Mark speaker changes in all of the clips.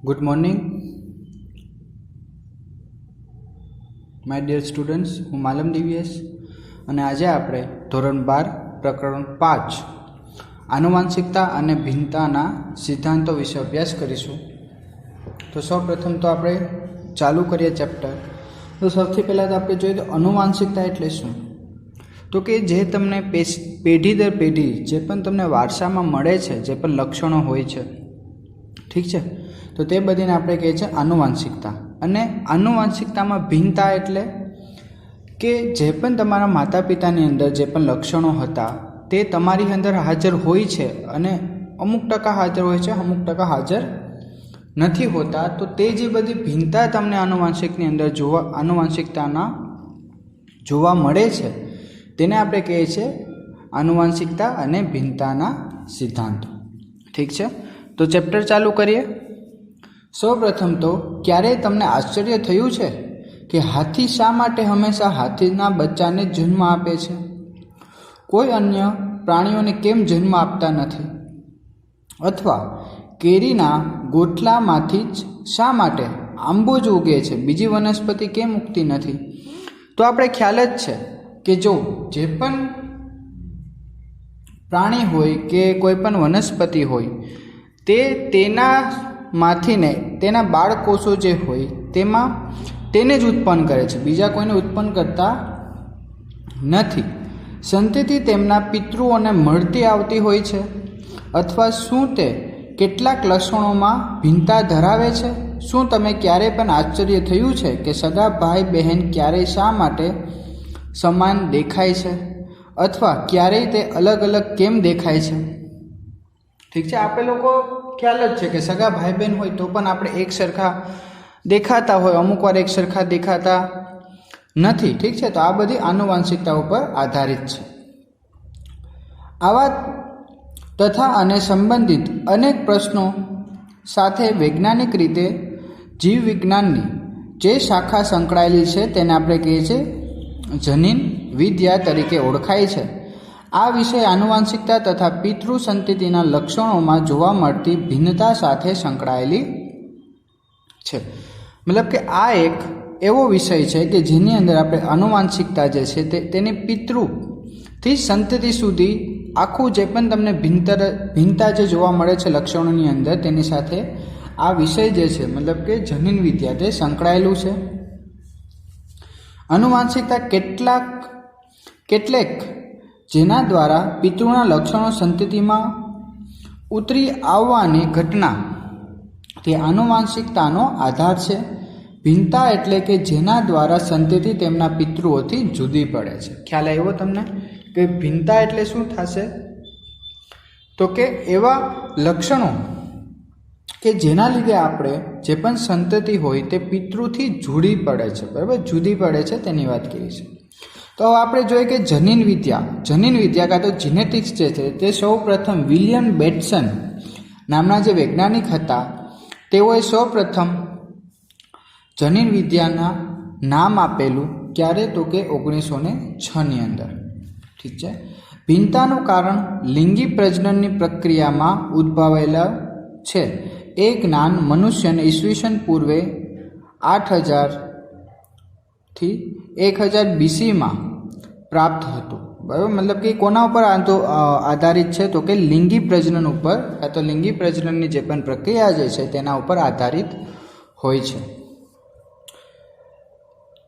Speaker 1: Good morning my dear students, હું માલમ દિવ્યેશ અને આજે આપણે ધોરણ 12 પ્રકરણ 5 આનુવાંશિકતા અને ભિન્નતાના સિદ્ધાંતો વિશે અભ્યાસ કરીશું. તો સૌપ્રથમ તો આપણે ચાલુ કરીએ ચેપ્ટર. તો સૌથી પહેલાં તો આપણે જોઈએ તો આનુવાંશિકતા એટલે શું? તો કે જે તમને પેઢી દર પેઢી જે પણ તમને વારસામાં મળે છે, જે પણ લક્ષણો હોય છે, ઠીક છે, તો તે બધીને આપણે કહીએ છીએ આનુવાંશિકતા. અને આનુવાંશિકતામાં ભિન્નતા એટલે કે જે પણ તમારા માતા પિતાની અંદર જે પણ લક્ષણો હતા તે તમારી અંદર હાજર હોય છે અને અમુક ટકા હાજર હોય છે, અમુક ટકા હાજર નથી હોતા. તો તે જે બધી ભિન્નતા તમને આનુવાંશિકની અંદર આનુવાંશિકતાના જોવા મળે છે તેને આપણે કહીએ છીએ આનુવાંશિકતા અને ભિન્નતાના સિદ્ધાંતો. ઠીક છે, તો ચેપ્ટર ચાલુ કરીએ. સૌપ્રથમ તો ક્યારેય તમને આશ્ચર્ય થયું છે કે હાથી શા માટે હંમેશા હાથીના બચ્ચાને જન્મ આપે છે, કોઈ અન્ય પ્રાણીઓને કેમ જન્મ આપતા નથી? અથવા કેરીના ગોટલામાંથી જ શા માટે આંબો જ ઉગે છે, બીજી વનસ્પતિ કેમ ઉગતી નથી? તો આપણે ખ્યાલ જ છે કે જો જે પણ પ્રાણી હોય કે કોઈ પણ વનસ્પતિ હોય તે તેનામાંથી ને તેના બાળકોષો જે હોય તેમાં તેને જ ઉત્પન્ન કરે છે, બીજા કોઈને ઉત્પન્ન કરતા નથી. સંતતિ તેમના પિતૃઓને મળતી આવતી હોય છે, અથવા શું તે કેટલાક લક્ષણોમાં ભિન્નતા ધરાવે છે? શું તમે ક્યારેય પણ આશ્ચર્ય થયું છે કે સગા ભાઈ બહેન ક્યારેય શા માટે સમાન દેખાય છે, અથવા ક્યારેય તે અલગ અલગ કેમ દેખાય છે? ઠીક છે, આપણે લોકો ખ્યાલ જ છે કે સગા ભાઈ બહેન હોય તો પણ આપણે એક સરખા દેખાતા હોય, અમુક વાર એક સરખા દેખાતા નથી. ઠીક છે, તો આ બધી આનુવાંશિકતા ઉપર આધારિત છે. આવા તથા અને સંબંધિત અનેક પ્રશ્નો સાથે વૈજ્ઞાનિક રીતે જીવ વિજ્ઞાનની જે શાખા સંકળાયેલી છે તેને આપણે કહીએ છીએ જનીન વિદ્યા તરીકે ઓળખાય છે. આ વિષય આનુવાંશિકતા તથા પિતૃ સંતતિના લક્ષણોમાં જોવા મળતી ભિન્નતા સાથે સંકળાયેલી છે. મતલબ કે આ એક એવો વિષય છે કે જેની અંદર આપણે આનુવાંશિકતા જે છે તેની પિતૃથી સંતતિ સુધી આખું જે પણ તમને ભિન્નતા જે જોવા મળે છે લક્ષણોની અંદર તેની સાથે આ વિષય જે છે મતલબ કે જનીન વિદ્યા તે સંકળાયેલું છે. આનુવાંશિકતા કેટલેક જેના દ્વારા પિતૃના લક્ષણો સંતતિમાં ઉતરી આવવાની ઘટના તે આનુવાંશિકતાનો આધાર છે. ભિન્નતા એટલે કે જેના દ્વારા સંતતિ તેમના પિતૃઓથી જુદી પડે છે. ખ્યાલ આવ્યો તમને કે ભિન્નતા એટલે શું થશે? તો કે એવા લક્ષણો કે જેના લીધે આપણે જે પણ સંતતિ હોય તે પિતૃથી જુદી પડે છે, બરાબર, જુદી પડે છે તેની વાત કરી છે. તો આપણે જોઈએ કે જનીન વિદ્યા કાં તો જીનેટિક્સ જે છે તે સૌ પ્રથમ વિલિયમ બેટ્સન નામના જે વૈજ્ઞાનિક હતા તેઓએ સૌ પ્રથમ જનીન વિદ્યાના નામ આપેલું. ક્યારે? તો કે 1906ની અંદર. ઠીક છે, ભિન્નતાનું કારણ લિંગી પ્રજનનની પ્રક્રિયામાં ઉદ્ભવેલા છે. એ જ્ઞાન મનુષ્યને ઈસવીસન પૂર્વે 8000 થી 1000 BCમાં પ્રાપ્ત હતું. બરાબર, મતલબ કે કોના ઉપર આધારિત છે? તો કે લિંગી પ્રજનન ઉપર, કાં તો લિંગી પ્રજનનની જે પણ પ્રક્રિયા જે છે તેના ઉપર આધારિત હોય છે.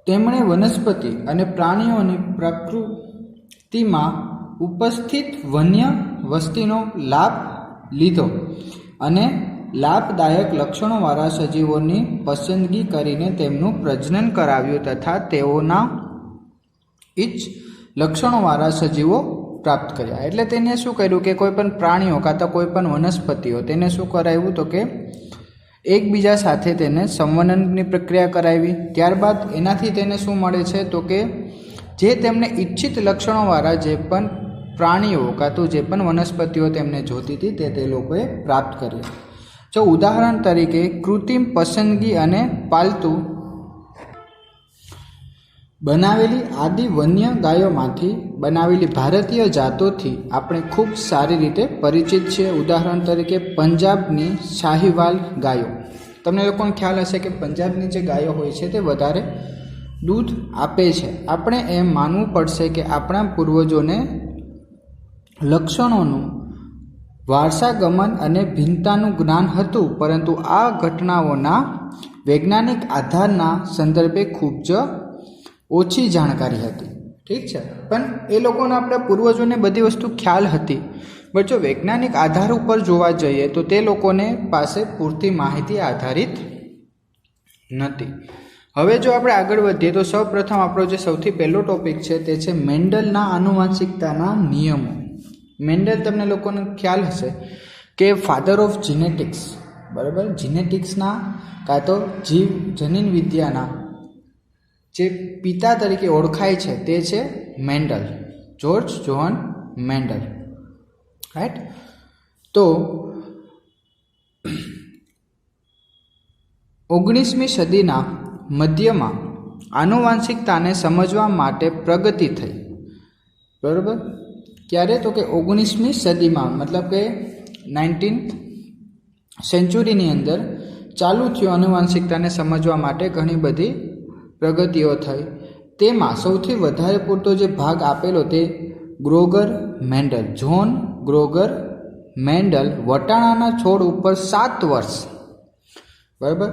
Speaker 1: તેમણે વનસ્પતિ અને પ્રાણીઓની પ્રકૃતિમાં ઉપસ્થિત વન્ય વસ્તીનો લાભ લીધો અને લાભદાયક લક્ષણોવાળા સજીવોની પસંદગી કરીને તેમનું પ્રજનન કરાવ્યું તથા તેઓના ઈચ્છ લક્ષણોવાળા સજીવો પ્રાપ્ત કર્યા. એટલે તેને શું કર્યું કે કોઈ પણ પ્રાણીઓ કાં તો કોઈ પણ વનસ્પતિઓ તેને શું કરાવ્યું? તો કે એકબીજા સાથે તેને સંવનનની પ્રક્રિયા કરાવી. ત્યારબાદ એનાથી તેને શું મળે છે? તો કે જે તેમને ઈચ્છિત લક્ષણોવાળા જે પણ પ્રાણીઓ કાં તો જે પણ વનસ્પતિઓ તેમને જોતી હતી તે લોકોએ પ્રાપ્ત કરી. જો ઉદાહરણ તરીકે કૃત્રિમ પસંદગી અને પાલતુ બનાવેલી આદિ વન્ય ગાયોમાંથી બનાવેલી ભારતીય જાતોથી આપણે ખૂબ સારી રીતે પરિચિત છીએ. ઉદાહરણ તરીકે પંજાબની શાહીવાલ ગાયો, તમને લોકોને ખ્યાલ હશે કે પંજાબની જે ગાયો હોય છે તે વધારે દૂધ આપે છે. આપણે એમ માનવું પડશે કે આપણા પૂર્વજોને લક્ષણોનું વારસાગમન અને ભિન્નતાનું જ્ઞાન હતું, પરંતુ આ ઘટનાઓના વૈજ્ઞાનિક આધારના સંદર્ભે ખૂબ જ ઓછી જાણકારી હતી. ઠીક છે, પણ એ લોકોને આપણા પૂર્વજોને બધી વસ્તુ ખ્યાલ હતી, બટ જો વૈજ્ઞાનિક આધાર ઉપર જોવા જઈએ તો તે લોકોને પાસે પૂરતી માહિતી આધારિત નથી. હવે જો આપણે આગળ વધીએ તો સૌપ્રથમ આપણો જે સૌથી પહેલો ટોપિક છે તે છે મેન્ડલના આનુવંશિકતાના નિયમો. મેન્ડલ તમને લોકોને ખ્યાલ હશે કે ફાધર ઓફ જીનેટિક્સ, બરાબર, જીનેટિક્સના કાં તો જનીન વિદ્યાના જે પિતા તરીકે ઓળખાય છે તે છે Mendel, George John Mendel, right. તો 19મી સદીના મધ્યમાં આનુવાંશિકતાને સમજવા માટે પ્રગતિ થઈ, બરાબર. ક્યારે? તો કે 19મી સદીમાં, મતલબ કે 19th સેન્ચુરીની અંદર ચાલુ થયું આનુવાંશિકતાને સમજવા માટે ઘણી બધી પ્રગતિઓ થઈ. તેમાં સૌથી વધારે પૂરતો જે ભાગ આપેલો તે ગ્રોગર મેન્ડલ, જ્હોન ગ્રોગર મેન્ડલ વટાણાના છોડ ઉપર 7 વર્ષ, બરાબર,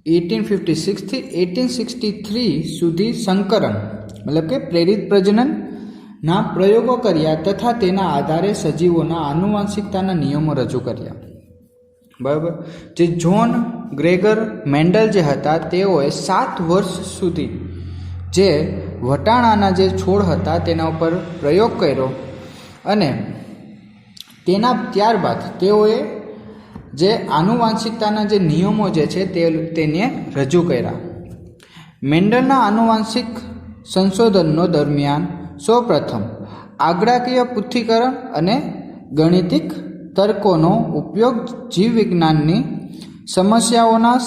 Speaker 1: 1856 થી 1863 સુધી સંકરણ મતલબ કે પ્રેરિત પ્રજનનના પ્રયોગો કર્યા તથા તેના આધારે સજીવોના આનુવાંશિકતાના નિયમો રજૂ કર્યા, બરાબર. જે જ્હોન ગ્રેગર મેન્ડલ જે હતા તેઓએ 7 વર્ષ સુધી જે વટાણાના જે છોડ હતા તેના ઉપર પ્રયોગ કર્યો અને ત્યારબાદ તેઓએ જે આનુવાંશિકતાના જે નિયમો જે છે તેને રજૂ કર્યા. મેન્ડલના આનુવાંશિક સંશોધનનો દરમિયાન સૌપ્રથમ આંકડાકીય પૃથ્થકરણ અને ગણિતિક તર્કોનો ઉપયોગ જીવવિજ્ઞાનની સમસ્યાઓના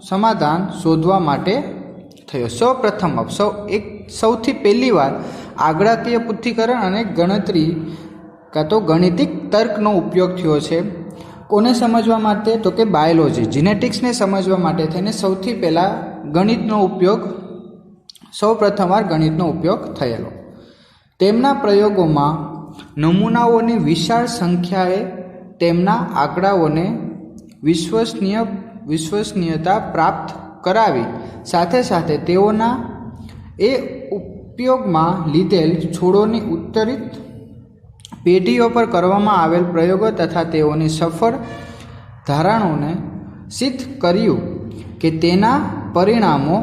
Speaker 1: સમાધાન શોધવા માટે થયો. સૌથી પહેલી વાર આંકડાકીય પૃથ્થકરણ અને ગણતરી કાં તો ગણિતિક તર્કનો ઉપયોગ થયો છે. કોને સમજવા માટે? તો કે બાયોલોજી, જીનેટિક્સને સમજવા માટે થઈને સૌથી પહેલાં સૌપ્રથમવાર ગણિતનો ઉપયોગ થયેલો. તેમના પ્રયોગોમાં નમૂનાઓની વિશાળ સંખ્યાએ તેમના આંકડાઓને વિશ્વસનીયતા પ્રાપ્ત કરાવી. સાથે સાથે તેઓના એ ઉપયોગમાં લીધેલ છોડોની ઉત્તરિત પેઢીઓ પર કરવામાં આવેલ પ્રયોગો તથા તેઓની સફળ ધારણાઓને સિદ્ધ કર્યું કે તેના પરિણામો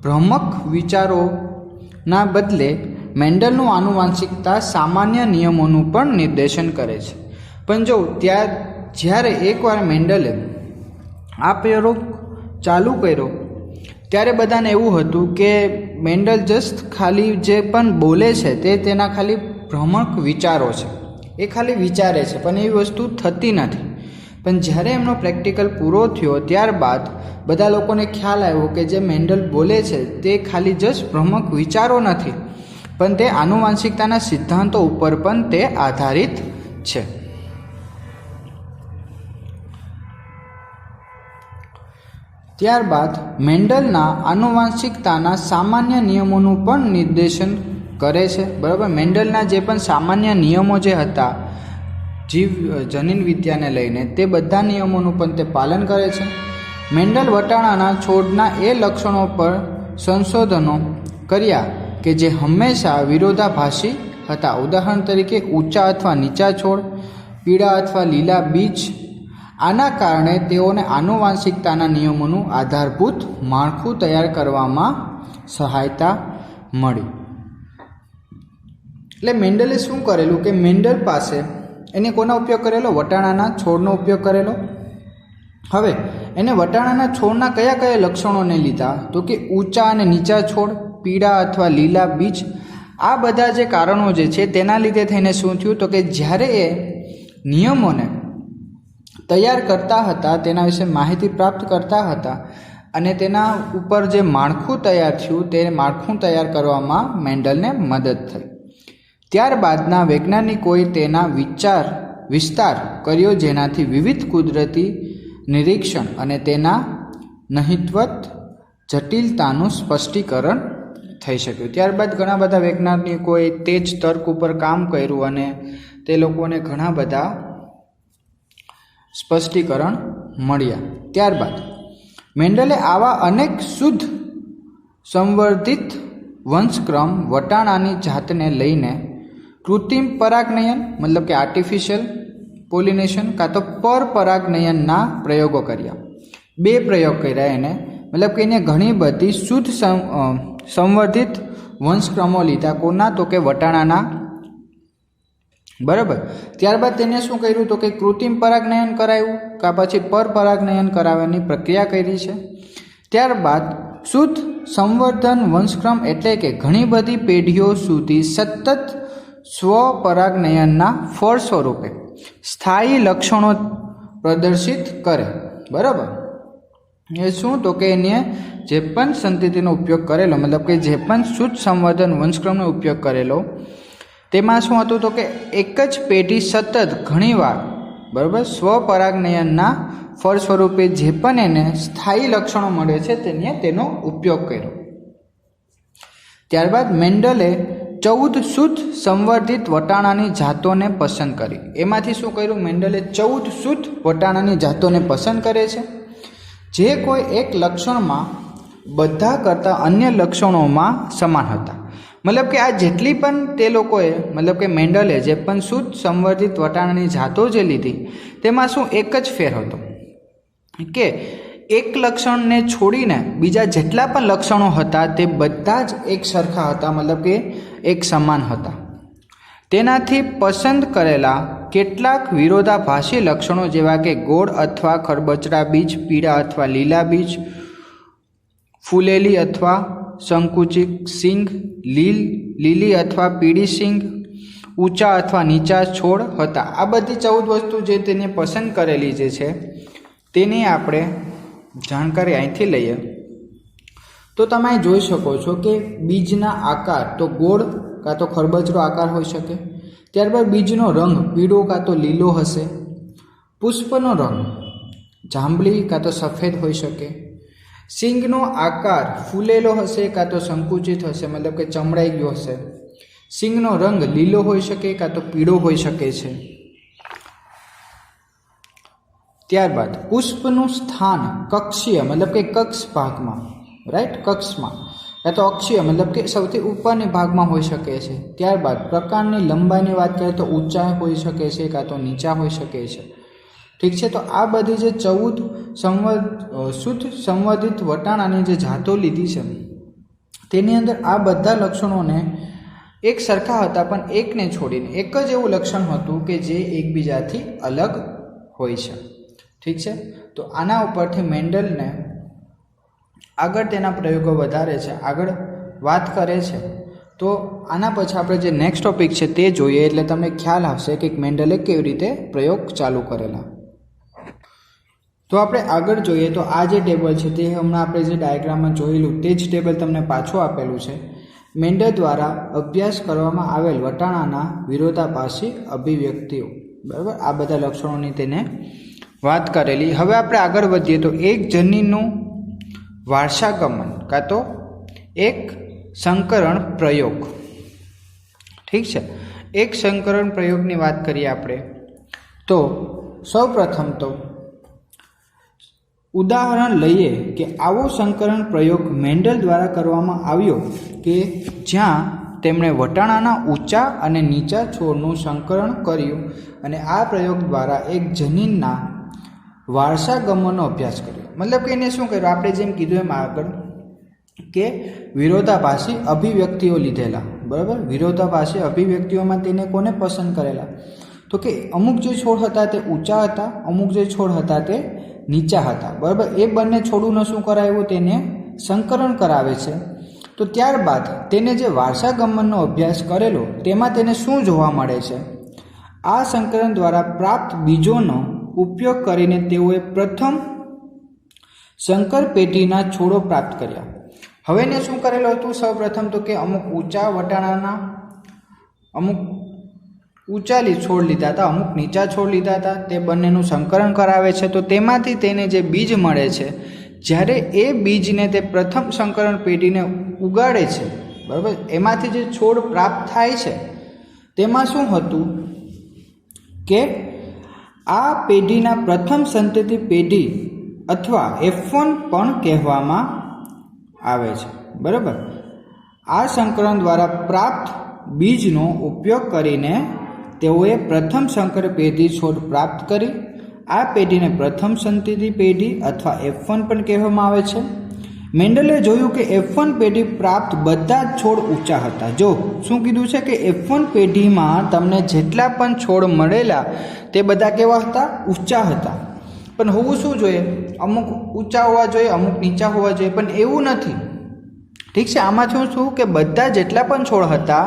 Speaker 1: ભ્રામક વિચારોના બદલે મેન્ડલનું આનુવાંશિકતા સામાન્ય નિયમોનું પણ નિર્દેશન કરે છે. પણ જો જ્યારે એકવાર મેન્ડલે આ પ્રયોગ ચાલુ કર્યો ત્યારે બધાને એવું હતું કે મેન્ડલ જસ્ટ ખાલી જે પણ બોલે છે તે તેના ખાલી ભ્રામક વિચારો છે, એ ખાલી વિચારે છે, પણ એવી વસ્તુ થતી નથી. પણ જ્યારે એમનો પ્રેક્ટિકલ પૂરો થયો ત્યારબાદ બધા લોકોને ખ્યાલ આવ્યો કે જે મેન્ડલ બોલે છે તે ખાલી જસ્ટ ભ્રામક વિચારો નથી, પણ તે આનુવાંશિકતાના સિદ્ધાંતો ઉપર પણ તે આધારિત છે. ત્યારબાદ મેન્ડલના આનુવાંશિકતાના સામાન્ય નિયમોનું પણ નિર્દેશન કરે છે, બરાબર. મેન્ડલના જે પણ સામાન્ય નિયમો જે હતા જનીન વિદ્યાને લઈને તે બધા નિયમોનું પણ તે પાલન કરે છે. મેન્ડલ વટાણાના છોડના એ લક્ષણો પર સંશોધનો કર્યા કે જે હંમેશા વિરોધાભાસી હતા. ઉદાહરણ તરીકે ઊંચા અથવા નીચા છોડ, પીળા અથવા લીલા બીજ. આના કારણે તેઓને આનુવાંશિકતાના નિયમોનું આધારભૂત માળખું તૈયાર કરવામાં સહાયતા મળી. એટલે મેન્ડલે શું કરેલું કે મેન્ડલ પાસે એને કોનો ઉપયોગ કરેલો? વટાણાના છોડનો ઉપયોગ કરેલો. હવે એને વટાણાના છોડના કયા કયા લક્ષણોને લીધા? તો કે ઊંચા અને નીચા છોડ, પીળા અથવા લીલા બીજ. આ બધા જે કારણો જે છે તેના લીધે થઈને શું થયું? તો કે જ્યારે એ નિયમોને તૈયાર કરતા હતા, તેના વિશે માહિતી પ્રાપ્ત કરતા હતા અને તેના ઉપર જે માળખું તૈયાર થયું તે માળખું તૈયાર કરવામાં મેન્ડલને મદદ થઈ. ત્યારબાદના વૈજ્ઞાનિકોએ તેના વિસ્તાર કર્યો, જેનાથી વિવિધ કુદરતી નિરીક્ષણ અને તેના નહિવત જટિલતાનું સ્પષ્ટીકરણ થઈ શક્યું. ત્યારબાદ ઘણા બધા વૈજ્ઞાનિકોએ તે જ તર્ક ઉપર કામ કર્યું અને તે લોકોને ઘણા બધા સ્પષ્ટીકરણ મળ્યા. ત્યારબાદ મેન્ડલે આવા અનેક શુદ્ધ સંવર્ધિત વંશક્રમ વટાણાની જાતને લઈને કૃત્રિમ પરાગનયન મતલબ કે આર્ટિફિશિયલ પોલિનેશન કાં તો પરપરાગનયનના પ્રયોગો કર્યા. 2 પ્રયોગ કર્યા એને, મતલબ કે એને ઘણી બધી શુદ્ધ સંવર્ધિત વંશક્રમો લીધા. કોના? તો કે વટાણાના. બરાબર. ત્યારબાદ તેને શું કર્યું? તો કે કૃત્રિમ પરાગનયન કરાવ્યું કાં પછી પરપરાગનયન કરાવવાની પ્રક્રિયા કરી છે. ત્યારબાદ શુદ્ધ સંવર્ધન વંશક્રમ એટલે કે ઘણી બધી પેઢીઓ સુધી સતત સ્વપરાગનયનના ફળ સ્વરૂપે સ્થાયી લક્ષણો પ્રદર્શિત કરે. બરાબર. એ શું? તો કે એને જે પણ સંતતિનો ઉપયોગ કરેલો, મતલબ કે જે પણ શુદ્ધ સંવર્ધન વંશક્રમનો ઉપયોગ કરેલો, તેમાં શું હતું? તો કે એક જ પેઢી સતત ઘણીવાર, બરાબર, સ્વપરાગનયનના ફળ સ્વરૂપે જે પણ એને સ્થાયી લક્ષણો મળે છે તેનો ઉપયોગ કર્યો. ત્યારબાદ મેન્ડલે 14 શુદ્ધ સંવર્ધિત વટાણાની જાતોને પસંદ કરી. એમાંથી શું કર્યું? મેન્ડલે 14 શુદ્ધ વટાણાની જાતોને પસંદ કરે છે જે કોઈ એક લક્ષણમાં બધા કરતાં અન્ય લક્ષણોમાં સમાન હતા. મતલબ કે આ જેટલી પણ તે લોકોએ, મતલબ કે મેન્ડલે જે પણ શુદ્ધ સંવર્ધિત વટાણાની જાતો જે લીધી તેમાં શું એક જ ફેર હતો કે એક લક્ષણને છોડીને બીજા જેટલા પણ લક્ષણો હતા તે બધા જ એક સરખા હતા, મતલબ કે એક સમાન હતા. તેનાથી પસંદ કરેલા કેટલાક વિરોધાભાસી લક્ષણો જેવા કે ગોળ અથવા ખરબચડા બીજ, પીળા અથવા લીલા બીજ, ફૂલેલી અથવા સંકુચિત સિંગ, લીલી અથવા પીળી સિંગ, ઊંચા અથવા નીચા છોડ હતા. આ બધી 14 વસ્તુ જે તેને પસંદ કરેલી જે છે તેની આપણે જાણકારી અહીંથી લઈએ. તો તમે અહીં જોઈ શકો છો કે બીજના આકાર તો ગોળ કાં તો ખરબચડો આકાર હોઈ શકે. ત્યારબાદ બીજનો રંગ પીળો કાં તો લીલો હશે. પુષ્પનો રંગ જાંબલી કાં તો સફેદ હોઈ શકે. સિંગનો આકાર ફૂલેલો હશે કાં તો સંકુચિત હશે, મતલબ કે ચમડાઈ ગયો હશે. સિંગનો રંગ લીલો હોઈ શકે કાં તો પીળો હોઈ શકે છે. ત્યારબાદ પુષ્પનું સ્થાન કક્ષીય, મતલબ કે કક્ષ ભાગમાં, રાઈટ, કક્ષમાં, કાં તો અક્ષીય મતલબ કે સૌથી ઉપરની ભાગમાં હોઈ શકે છે. ત્યારબાદ પ્રકારની લંબાઈની વાત કરીએ તો ઊંચા હોઈ શકે છે કાં તો નીચા હોઈ શકે છે. ઠીક છે. તો આ બધી જે 14 શુદ્ધ સંવર્ધિત વટાણાની જે જાતો લીધી છે તેની અંદર આ બધા લક્ષણોને એક સરખા હતા, પણ એકને છોડીને એક જ એવું લક્ષણ હતું કે જે એકબીજાથી અલગ હોય છે. ઠીક છે. તો આના ઉપરથી મેન્ડલને આગળ તેના પ્રયોગો વધારે છે, આગળ વાત કરે છે. તો આના પછી આપણે જે નેક્સ્ટ ટોપિક છે તે જોઈએ એટલે તમને ખ્યાલ આવશે કે મેન્ડલે કેવી રીતે પ્રયોગ ચાલુ કરેલા. તો આપણે આગળ જોઈએ તો આ જે ટેબલ છે તે હમણાં આપણે જે ડાયાગ્રામમાં જોયેલું તે જ ટેબલ તમને પાછું આપેલું છે. મેન્ડલ દ્વારા અભ્યાસ કરવામાં આવેલ વટાણાના વિરોધાભાસી અભિવ્યક્તિઓ, બરાબર, આ બધા લક્ષણોની તેને વાત કરેલી. હવે આપણે આગળ વધીએ તો એક જનીનનું વારસાગમન કાં તો એક સંકરણ પ્રયોગ. ઠીક છે. એક સંકરણ પ્રયોગની વાત કરીએ આપણે તો સૌ પ્રથમ તો ઉદાહરણ લઈએ કે આવો સંકરણ પ્રયોગ મેન્ડલ દ્વારા કરવામાં આવ્યો કે જ્યાં તેમણે વટાણાના ઊંચા અને નીચા છોડનું સંકરણ કર્યું અને આ પ્રયોગ દ્વારા એક જનીનના વારસાગમનનો અભ્યાસ કર્યો. મતલબ કે એને શું કર્યું? આપણે જેમ કીધું એમ આગળ કે વિરોધાભાસી અભિવ્યક્તિઓ લીધેલા, બરાબર. વિરોધાભાસી અભિવ્યક્તિઓમાં તેને કોને પસંદ કરેલા? તો કે અમુક જે છોડ હતા તે ઊંચા હતા, અમુક જે છોડ હતા તે નીચા હતા, બરાબર. એ બંને છોડનું શું કરાવ્યું? તેને સંકરણ કરાવે છે. તો ત્યારબાદ તેને જે વારસાગમનનો અભ્યાસ કરેલો તેમાં તેને શું જોવા મળે છે? આ સંકરણ દ્વારા પ્રાપ્ત બીજોનો ઉપયોગ કરીને તેઓએ પ્રથમ સંકર પેટીના છોડો પ્રાપ્ત કર્યા. હવે એને શું કરેલું હતું? સૌ પ્રથમ તો કે અમુક ઊંચા વટાણાના, અમુક ઊંચા છોડ લીધા હતા, અમુક નીચા છોડ લીધા હતા, તે બંનેનું સંકરણ કરાવે છે. તો તેમાંથી તેને જે બીજ મળે છે, જ્યારે એ બીજને તે પ્રથમ સંકરણ પેઢીને ઉગાડે છે, બરાબર, એમાંથી જે છોડ પ્રાપ્ત થાય છે તેમાં શું હતું કે આ પેઢીના પ્રથમ સંતતિ પેઢી અથવા F1 પણ કહેવામાં આવે છે, બરાબર. આ સંકરણ દ્વારા પ્રાપ્ત બીજનો ઉપયોગ કરીને તેઓએ પ્રથમ સંકર પેઢી છોડ પ્રાપ્ત કરી. આ પેઢીને પ્રથમ સંતતિ પેઢી અથવા F1 પણ કહેવામાં આવે છે. મેન્ડલે જોયું કે F1 પેઢી પ્રાપ્ત બધા જ છોડ ઊંચા હતા. જો શું કીધું છે કે F1 પેઢીમાં તમને જેટલા પણ છોડ મળેલા તે બધા કેવા હતા? ઊંચા હતા. પણ હોવું શું જોઈએ? અમુક ઊંચા હોવા જોઈએ, અમુક નીચા હોવા જોઈએ, પણ એવું નથી. ઠીક છે, આમાંથી શું કે બધા જેટલા પણ છોડ હતા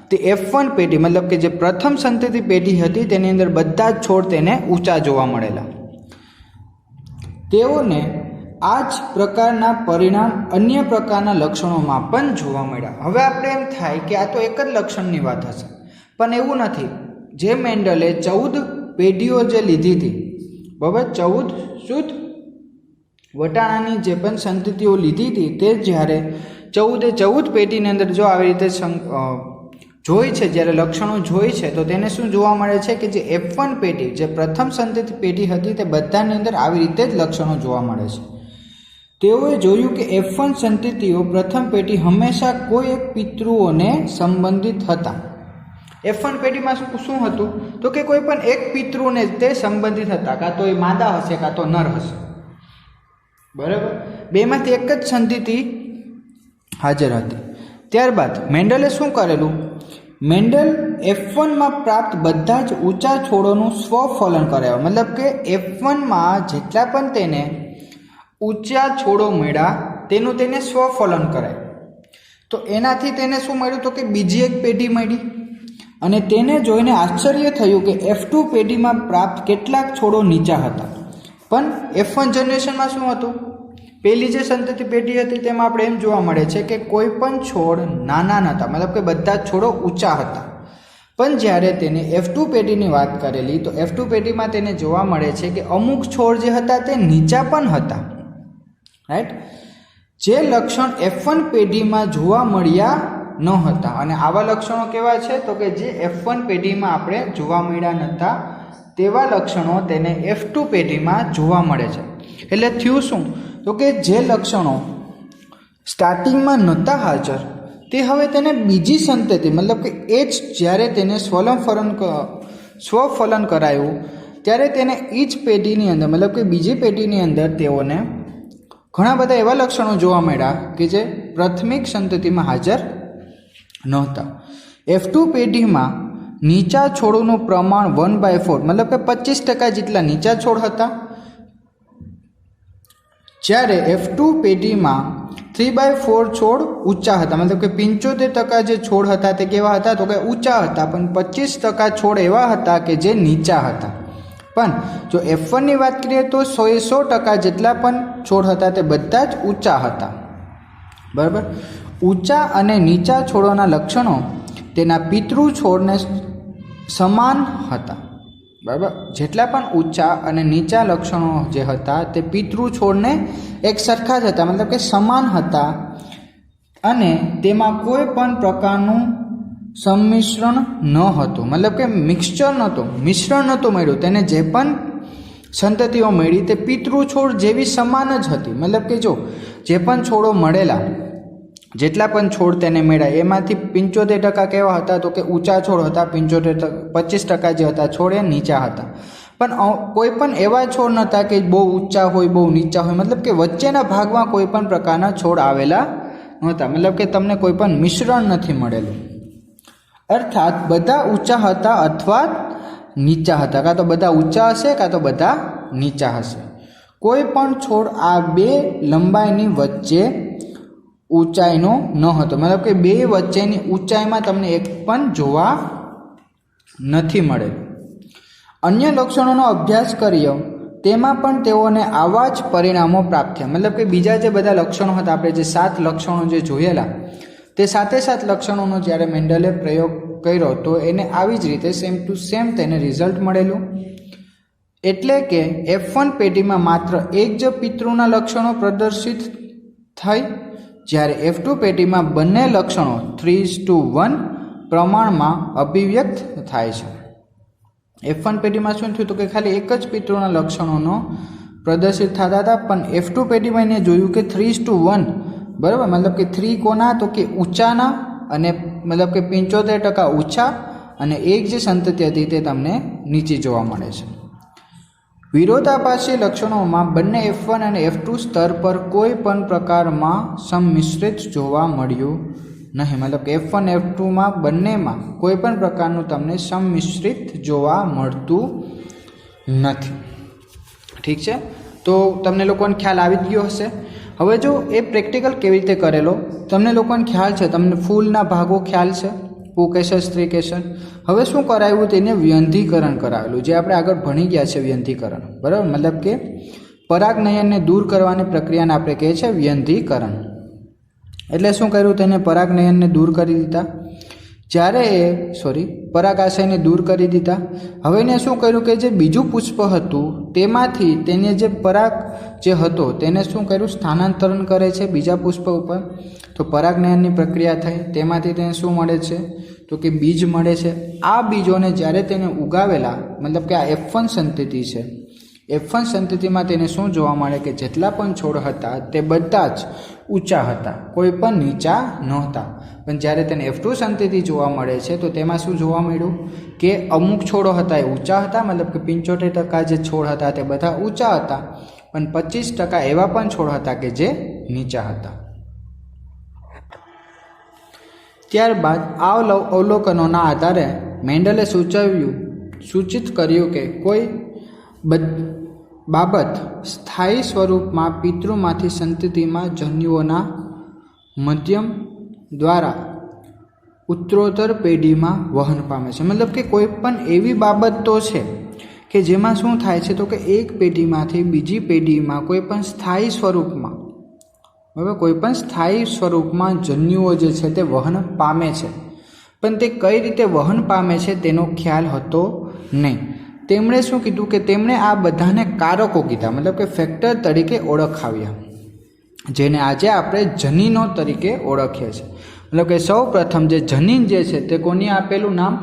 Speaker 1: તે F1 પેઢી મતલબ કે જે પ્રથમ સંતતિ પેઢી હતી તેની અંદર બધા જ છોડ તેને ઊંચા જોવા મળેલા. તેઓને આ જ પ્રકારના પરિણામ અન્ય પ્રકારના લક્ષણોમાં પણ જોવા મળ્યા. હવે આપણે એમ થાય કે આ તો એક જ લક્ષણની વાત હશે, પણ એવું નથી. જે મેન્ડલે 14 પેઢીઓ જે લીધી હતી, બરાબર, 14 શુદ્ધ વટાણાની જે પણ સંતતિઓ લીધી હતી તે જ્યારે 14 પેઢીની અંદર જો આવી રીતે જોઈ છે, જ્યારે લક્ષણો જોઈ છે તો તેને શું જોવા મળે છે કે જે F1 પેઢી જે પ્રથમ સંતતિ પેઢી હતી તે બધાની અંદર આવી રીતે જ લક્ષણો જોવા મળે છે. તેઓએ જોયું કે F1 સંતતિઓ પ્રથમ પેઢી હંમેશા કોઈ એક પિતૃઓને સંબંધિત હતા. F1 પેઢીમાં શું હતું તો કે કોઈ પણ એક પિતૃને તે સંબંધિત હતા, કાં તો એ માદા હશે કાં તો નર હશે, બરાબર. બેમાંથી એક જ સંતતિ હાજર હતી. ત્યારબાદ મેન્ડલે શું કરેલું? મેન્ડલ F1માં પ્રાપ્ત બધા જ ઊંચા છોડોનું સ્વફલન કરાવ્યું. મતલબ કે F1માં જેટલા પણ તેને ઊંચા છોડો મળ્યા તેનું તેને સ્વફલન કરાય. તો એનાથી તેને શું મળ્યું તો કે બીજી એક પેઢી મળી, અને તેને જોઈને આશ્ચર્ય થયું કે F2 પેઢીમાં પ્રાપ્ત કેટલાક છોડો નીચા હતા. પણ F1 જનરેશનમાં શું હતું? પહેલી જે સંતતિ પેઢી હતી તેમાં આપણે એમ જોવા મળે છે કે કોઈ પણ છોડ નાના નહોતા, મતલબ કે બધા જ છોડો ઊંચા હતા. પણ જ્યારે તેને F2 પેઢીની વાત કરેલી તો F2 પેઢીમાં તેને જોવા મળે છે કે અમુક છોડ જે હતા તે નીચા પણ હતા, રાઈટ. જે લક્ષણ F1 પેઢીમાં જોવા મળ્યા ન હતા. અને આવા લક્ષણો કેવા છે તો કે જે F1 પેઢીમાં આપણે જોવા મળ્યા નહોતા તેવા લક્ષણો તેને F2 પેઢીમાં જોવા મળે છે. એટલે થયું શું તો કે જે લક્ષણો સ્ટાર્ટિંગમાં નહોતા હાજર તે હવે તેને બીજી સંતતિ મતલબ કે એ જ જ્યારે તેને સ્વફલન કરાયું ત્યારે તેને એ જ પેઢીની અંદર મતલબ કે બીજી પેઢીની અંદર તેઓને ઘણા બધા એવા લક્ષણો જોવા મળ્યા કે જે પ્રાથમિક સંતતિમાં હાજર નહોતા. F2 પેઢીમાં નીચા છોડોનું પ્રમાણ 1/4 મતલબ કે 25% જેટલા નીચા છોડ હતા, જ્યારે F2 પેઢીમાં 3/4 છોડ ઊંચા હતા. મતલબ કે 75% જે છોડ હતા તે કેવા હતા તો કે ઊંચા હતા, પણ 25% છોડ એવા હતા કે જે નીચા હતા. પણ જો F1ની વાત કરીએ તો 100% જેટલા પણ છોડ હતા તે બધા જ ઊંચા હતા, બરાબર. ઊંચા અને નીચા છોડોના લક્ષણો તેના પિતૃ છોડને સમાન હતા, બરાબર. જેટલા પણ ઊંચા અને નીચા લક્ષણો જે હતા તે પિતૃ છોડને એક સરખા જ હતા, મતલબ કે સમાન હતા, અને તેમાં કોઈ પણ પ્રકારનું સંમિશ્રણ ન હતું, મતલબ કે મિશ્રણ નહોતું મળ્યું. તેને જે પણ સંતતિઓ મળી તે પિતૃ છોડ જેવી સમાન જ હતી. મતલબ કે જો જે પણ છોડો મળેલા, જેટલા પણ છોડ તેને મળ્યા એમાંથી 75% કેવા હતા તો કે ઊંચા છોડ હતા, 25% જે હતા છોડ એ નીચા હતા. પણ કોઈ પણ એવા છોડ નહોતા કે બહુ ઊંચા હોય બહુ નીચા હોય, મતલબ કે વચ્ચેના ભાગમાં કોઈ પણ પ્રકારના છોડ આવેલા નહોતા. મતલબ કે તમને કોઈ પણ મિશ્રણ નથી મળેલું. અર્થાત બધા ઊંચા હતા અથવા નીચા હતા, કાં તો બધા ઊંચા હશે કાં તો બધા નીચા હશે. કોઈ પણ છોડ આ બે લંબાઈની વચ્ચે ઊંચાઈનો ન હતો, મતલબ કે બે વચ્ચેની ઊંચાઈમાં તમને એક પણ જોવા નથી મળે. અન્ય લક્ષણોનો અભ્યાસ કર્યો તેમાં પણ તેઓને આવા જ પરિણામો પ્રાપ્ત થયા. મતલબ કે બીજા જે બધા લક્ષણો હતા, આપણે જે 7 લક્ષણો જે જોયેલા તે 7 લક્ષણોનો જ્યારે મેન્ડલે પ્રયોગ કર્યો તો એને આવી જ રીતે સેમ ટુ સેમ તેને રિઝલ્ટ મળેલું. એટલે કે F1 પેઢીમાં માત્ર એક જ પિતૃના લક્ષણો પ્રદર્શિત થાય, જ્યારે F2 પેઢીમાં બંને લક્ષણો 3:1 પ્રમાણમાં અભિવ્યક્ત થાય છે. F1 પેઢીમાં શું થયું તો કે ખાલી એક જ પિતૃના લક્ષણોનો પ્રદર્શિત થતા હતા, પણ F2 પેઢીમાં એને જોયું કે 3:1 બરાબર, મતલબ કે 3 કોના તો કે ઊંચાના અને મતલબ કે 75% ઊંચા અને એક જે સંતતિ હતી તે તમને નીચે જોવા મળે છે. વિરોધાભાસી લક્ષણોમાં બંને F1 અને F2 સ્તર પર કોઈ પણ પ્રકારમાં સંમિશ્રિત જોવા મળ્યું નહીં. મતલબ કે F1 F2માં બંનેમાં કોઈ પણ પ્રકારનું તમને સંમિશ્રિત જોવા મળતું નથી. ઠીક છે, તો તમને લોકોને ખ્યાલ આવી જ ગયો હશે. હવે જો એ પ્રેક્ટિકલ કેવી રીતે કરેલો તમને લોકોને ખ્યાલ છે, તમને ફૂલના ભાગો ખ્યાલ છે, પુકેસર સ્ત્રીકેસર. હવે શું કરાવ્યું તેને વ્યંધીકરણ કરાવેલું, જે આપણે આગળ ભણી ગયા છે વ્યંધીકરણ બરાબર, મતલબ કે પરાગનયનને દૂર કરવાની પ્રક્રિયાને આપણે કહે છે વ્યંધીકરણ. એટલે શું કર્યું, તેને પરાગનયનને દૂર કરી દીધા, જ્યારે પરાગાશયને દૂર કરી દીધા. હવે એને શું કર્યું કે જે બીજું પુષ્પ હતું તેમાંથી તેને જે પરાગ જે હતો તેને શું કર્યું, સ્થાનાંતરણ કરે છે બીજા પુષ્પ ઉપર. તો પરાગનયનની પ્રક્રિયા થઈ, તેમાંથી તેને શું મળે છે તો કે બીજ મળે છે. આ બીજોને જ્યારે તેને ઉગાવેલા, મતલબ કે આ F1 સંતતિ છે, F1 સંતતિમાં તેને શું જોવા મળે કે જેટલા પણ છોડ હતા તે બધા જ ઊંચા હતા, કોઈ પણ નીચા નહોતા. પણ જ્યારે તેને F2 સંતતિ જોવા મળે છે તો તેમાં શું જોવા મળ્યું કે અમુક છોડો હતા એ ઊંચા હતા, મતલબ કે 75% જે છોડ હતા તે બધા ઊંચા હતા, પણ 25% એવા પણ છોડ હતા કે જે નીચા હતા. ત્યારબાદ આ અવલોકનોના આધારે મેન્ડલે સૂચિત કર્યું કે કોઈ બાબત સ્થાયી સ્વરૂપમાં પિતૃમાંથી સંતતિમાં જન્યુઓના મધ્યમ દ્વારા ઉત્તરોત્તર પેઢીમાં વહન પામે છે. મતલબ કે કોઈ પણ એવી બાબત તો છે કે જેમાં શું થાય છે તો કે એક પેઢીમાંથી બીજી પેઢીમાં કોઈ પણ સ્થાયી સ્વરૂપમાં બરાબર, કોઈ પણ સ્થાયી સ્વરૂપમાં જન્યુઓ જે છે તે વહન પામે છે, પણ તે કઈ રીતે વહન પામે છે તેનો ખ્યાલ હતો નહીં. તેમણે શું કીધું કે તેમણે આ બધાને કારકો કીધા, મતલબ કે ફેક્ટર તરીકે ઓળખાવ્યા, જેને આજે આપણે જનીનો તરીકે ઓળખીએ છીએ. મતલબ કે સૌ પ્રથમ જે જનીન જે છે તે કોની આપેલું નામ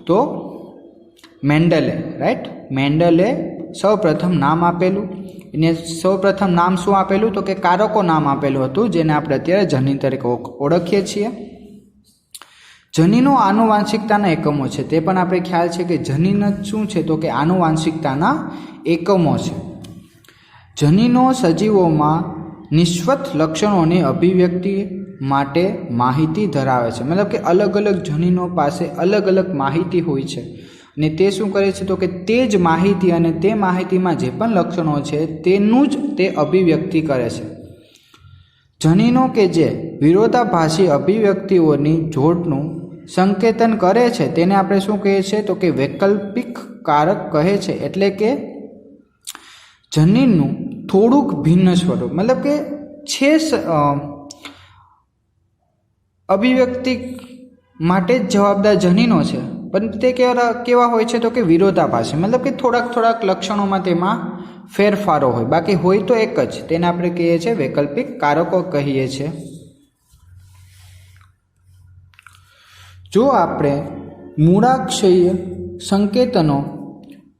Speaker 1: તો મેન્ડલે, રાઈટ. મેન્ડલે સૌ પ્રથમ નામ આપેલું, એને સૌ પ્રથમ નામ શું આપેલું તો કે કારકો નામ આપેલું હતું, જેને આપણે અત્યારે જનીન તરીકે ઓળખીએ છીએ. જનીનો આનુવાંશિકતાના એકમો છે, તે પણ આપણે ખ્યાલ છે કે જનીન શું છે તો કે આનુવાંશિકતાના એકમો છે. જનીનો સજીવોમાં નિશ્વત લક્ષણોની અભિવ્યક્તિ માટે માહિતી ધરાવે છે. મતલબ કે અલગ અલગ જનીનો પાસે અલગ અલગ માહિતી હોય છે અને તે શું કરે છે તો કે તે જ માહિતી અને તે માહિતીમાં જે પણ લક્ષણો છે તેનું જ તે અભિવ્યક્તિ કરે છે. જનીનો કે જે વિરોધાભાસી અભિવ્યક્તિઓની જોડનું સંકેતન કરે છે તેને આપણે શું કહીએ છીએ તો કે વૈકલ્પિક કારક કહે છે. એટલે કે જનીનનું થોડુંક ભિન્ન સ્વરૂપ, મતલબ કે છે અભિવ્યક્તિ માટે જ જવાબદાર જનીનો છે, પણ તે કેવા હોય છે તો કે વિરોધાભાસી, મતલબ કે થોડાક લક્ષણોમાં તેમાં ફેરફારો હોય, બાકી હોય તો એક જ. તેને આપણે કહીએ છીએ વૈકલ્પિક કારકો કહીએ છીએ. જો આપણે મૂળાક્ષરીય સંકેતનો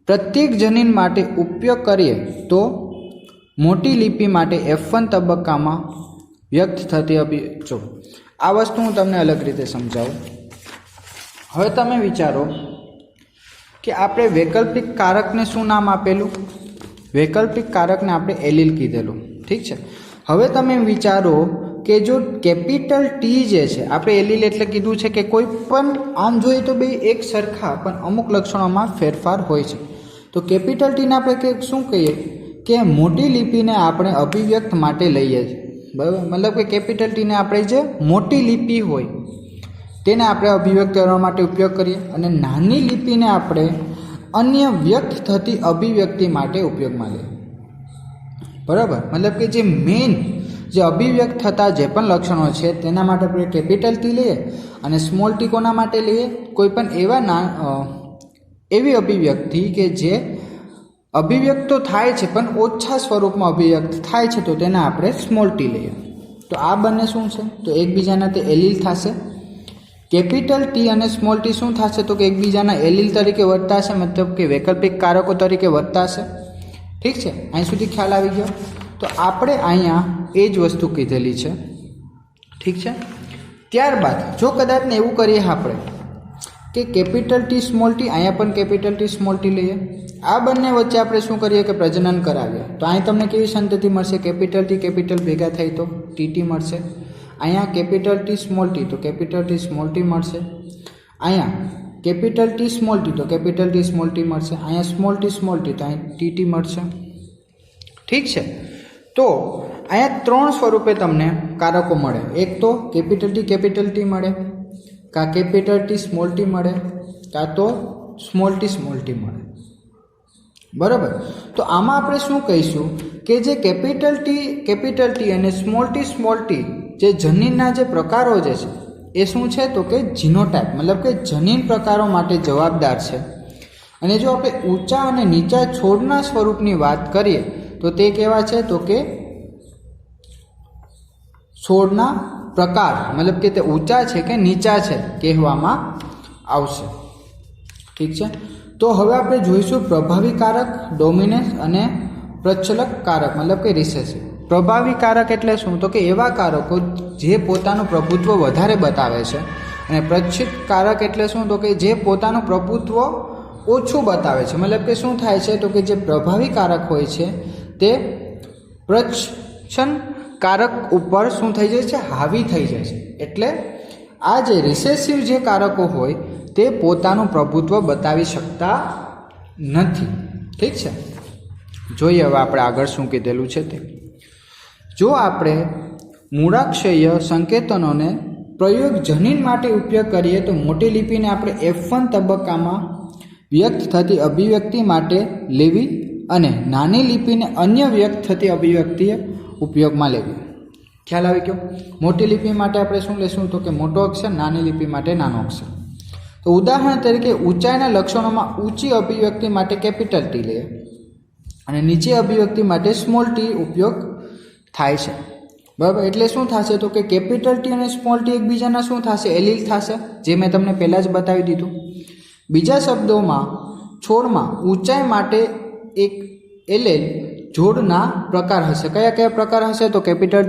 Speaker 1: પ્રત્યેક જનીન માટે ઉપયોગ કરીએ તો મોટી લિપિ માટે F1 તબક્કામાં વ્યક્ત થતી જો આ વસ્તુ હું તમને અલગ રીતે સમજાવું. હવે તમે વિચારો કે આપણે વૈકલ્પિક કારકને શું નામ આપેલું, વૈકલ્પિક કારકને આપણે એલીલ કીધેલું, ઠીક છે. હવે તમે વિચારો કે જો કેપિટલ ટી જે છે, આપણે એલીલ એટલે કીધું છે કે કોઈ પણ આમ જોઈએ તો બે એક સરખા પણ અમુક લક્ષણોમાં ફેરફાર હોય છે. તો કેપિટલ ટીને આપણે શું કહીએ કે મોટી લિપિને આપણે અભિવ્યક્ત માટે લઈએ છીએ, બરાબર. મતલબ કે કેપિટલ ટીને આપણે જે મોટી લિપિ હોય તેને આપણે અભિવ્યક્ત કરવા માટે ઉપયોગ કરીએ અને નાની લિપિને આપણે અન્ય વ્યક્ત થતી અભિવ્યક્તિ માટે ઉપયોગમાં લઈએ, બરાબર. મતલબ કે જે મેઇન જે અભિવ્યક્ત થતા જે પણ લક્ષણો છે તેના માટે આપણે કેપિટલ ટી લઈએ અને સ્મોલ ટી કોના માટે લઈએ? કોઈ પણ એવી અભિવ્યક્તિ કે જે અભિવ્યક્ત તો થાય છે પણ ઓછા સ્વરૂપમાં અભિવ્યક્ત થાય છે તો તેને આપણે સ્મોલ ટી લઈએ. તો આ બંને શું છે? તો એકબીજાના તે એલીલ થશે. કેપિટલ ટી અને સ્મોલ ટી શું થશે? તો કે એકબીજાના એલીલ તરીકે વર્તા છે, મતલબ કે વૈકલ્પિક કારકો તરીકે વર્તા છે. ઠીક છે, અહીં સુધી ખ્યાલ આવી ગયો. તો આપણે અહીંયા એ જ વસ્તુ કીધેલી છે. ઠીક છે. ત્યારબાદ જો કદાચને એવું કરીએ આપણે કે કેપિટલ ટી સ્મોલ ટી, અહીંયા પણ કેપિટલ ટી સ્મોલ ટી લઈએ, આ બંને વચ્ચે આપણે શું કરીએ કે પ્રજનન કરાવીએ. તો અહીં તમને કેવી સંતતિ મળશે? કેપિટલ ટી કેપિટલ ભેગા થઈ તો ટી મળશે. અહીંયા કેપિટલ ટી સ્મોલ ટી તો કેપિટલ ટી સ્મોલ ટી મળશે. અહીંયા કેપિટલ ટી સ્મોલ ટી તો કેપિટલ ટી સ્મોલ ટી મળશે. અહીંયા સ્મોલ ટી તો અહીં ટી મળશે. ઠીક છે. તો અહીંયા 3 સ્વરૂપે તમને કારકો મળે. એક તો કેપિટલ ટી મળે, કાં કેપિટલ ટી સ્મોલ ટી મળે, કાં તો સ્મોલ ટી મળે. બરાબર. તો આમાં આપણે શું કહીશું કે જે કેપિટલ ટી અને સ્મોલ ટી જે જનીનના જે પ્રકારો જે છે એ શું છે? તો કે જીનોટાઇપ, મતલબ કે જનીન પ્રકારો માટે જવાબદાર છે. અને જો આપણે ઊંચા અને નીચા છોડના સ્વરૂપની વાત કરીએ તો તે કેવા છે? તો કે છોડના પ્રકાર, મતલબ કે તે ઊંચા છે કે નીચા છે કહેવામાં આવશે. ઠીક છે. તો હવે આપણે જોઈશું પ્રભાવી કારક, ડોમિનન્સ અને પ્રચલક કારક, મતલબ કે રિસેસિવ. પ્રભાવી કારક એટલે શું? તો કે એવા કારકો જે પોતાનું પ્રભુત્વ વધારે બતાવે છે. અને પ્રચલિત કારક એટલે શું? તો કે જે પોતાનું પ્રભુત્વ ઓછું બતાવે છે. મતલબ કે શું થાય છે? તો કે જે પ્રભાવી કારક હોય છે તે પ્રચ્છન કારક ઉપર શું થઈ જાય છે? હાવી થઈ જાય છે. એટલે આ જે રિસેસિવ જે કારકો હોય તે પોતાનું પ્રભુત્વ બતાવી શકતા નથી. ઠીક છે. જોઈએ હવે આપણે આગળ શું કીધેલું છે તે. જો આપણે મૂળાક્ષરીય સંકેતનોને પ્રયોગ જનીન માટે ઉપયોગ કરીએ તો મોટી લિપિને આપણે F1 તબક્કામાં વ્યક્ત થતી અભિવ્યક્તિ માટે લેવી અને નાની લિપિને અન્ય વ્યક્ત થતી અભિવ્યક્તિએ ઉપયોગમાં લેવી. ખ્યાલ આવી ગયો? મોટી લિપિ માટે આપણે શું લેશું? તો કે મોટો અક્ષર, નાની લિપિ માટે નાનો અક્ષર. તો ઉદાહરણ તરીકે ઊંચાઈના લક્ષણોમાં ઊંચી અભિવ્યક્તિ માટે કેપિટલ ટી લઈએ અને નીચી અભિવ્યક્તિ માટે સ્મોલ ટી ઉપયોગ થાય છે. બરાબર. એટલે શું થશે? તો કે કેપિટલ ટી અને સ્મોલ ટી એકબીજાના શું થશે? એલીલ થશે, જે મેં તમને પહેલાં જ બતાવી દીધું. બીજા શબ્દોમાં છોડમાં ઊંચાઈ માટે એક એલેલ જોડના પ્રકાર હશે. કયા કયા પ્રકાર હશે? તો કેપિટલ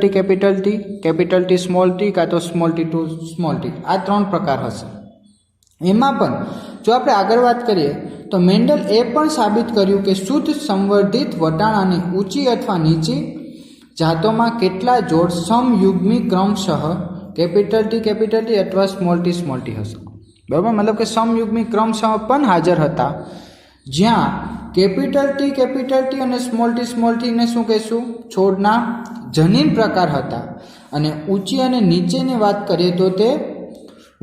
Speaker 1: ટી સ્મોલ ટી, કાં તો small T to small T. આ 3 પ્રકાર હશે. એમાં પણ જો આપણે આગળ વાત કરીએ તો મેન્ડલ એ પણ સાબિત કર્યું કે શુદ્ધ સંવર્ધિત વટાણાની ઊંચી અથવા નીચી જાતોમાં કેટલા જોડ સમયુગ્મી ક્રમશઃ કેપિટલ ટી અથવા સ્મોલ ટી હશે. બરાબર. મતલબ કે સમયુગ્મી ક્રમશઃ પણ હાજર હતા, જ્યાં કેપિટલ ટી અને સ્મોલ ટીને શું કહીશું? છોડના જનીન પ્રકાર હતા. અને ઊંચી અને નીચેની વાત કરીએ તો તે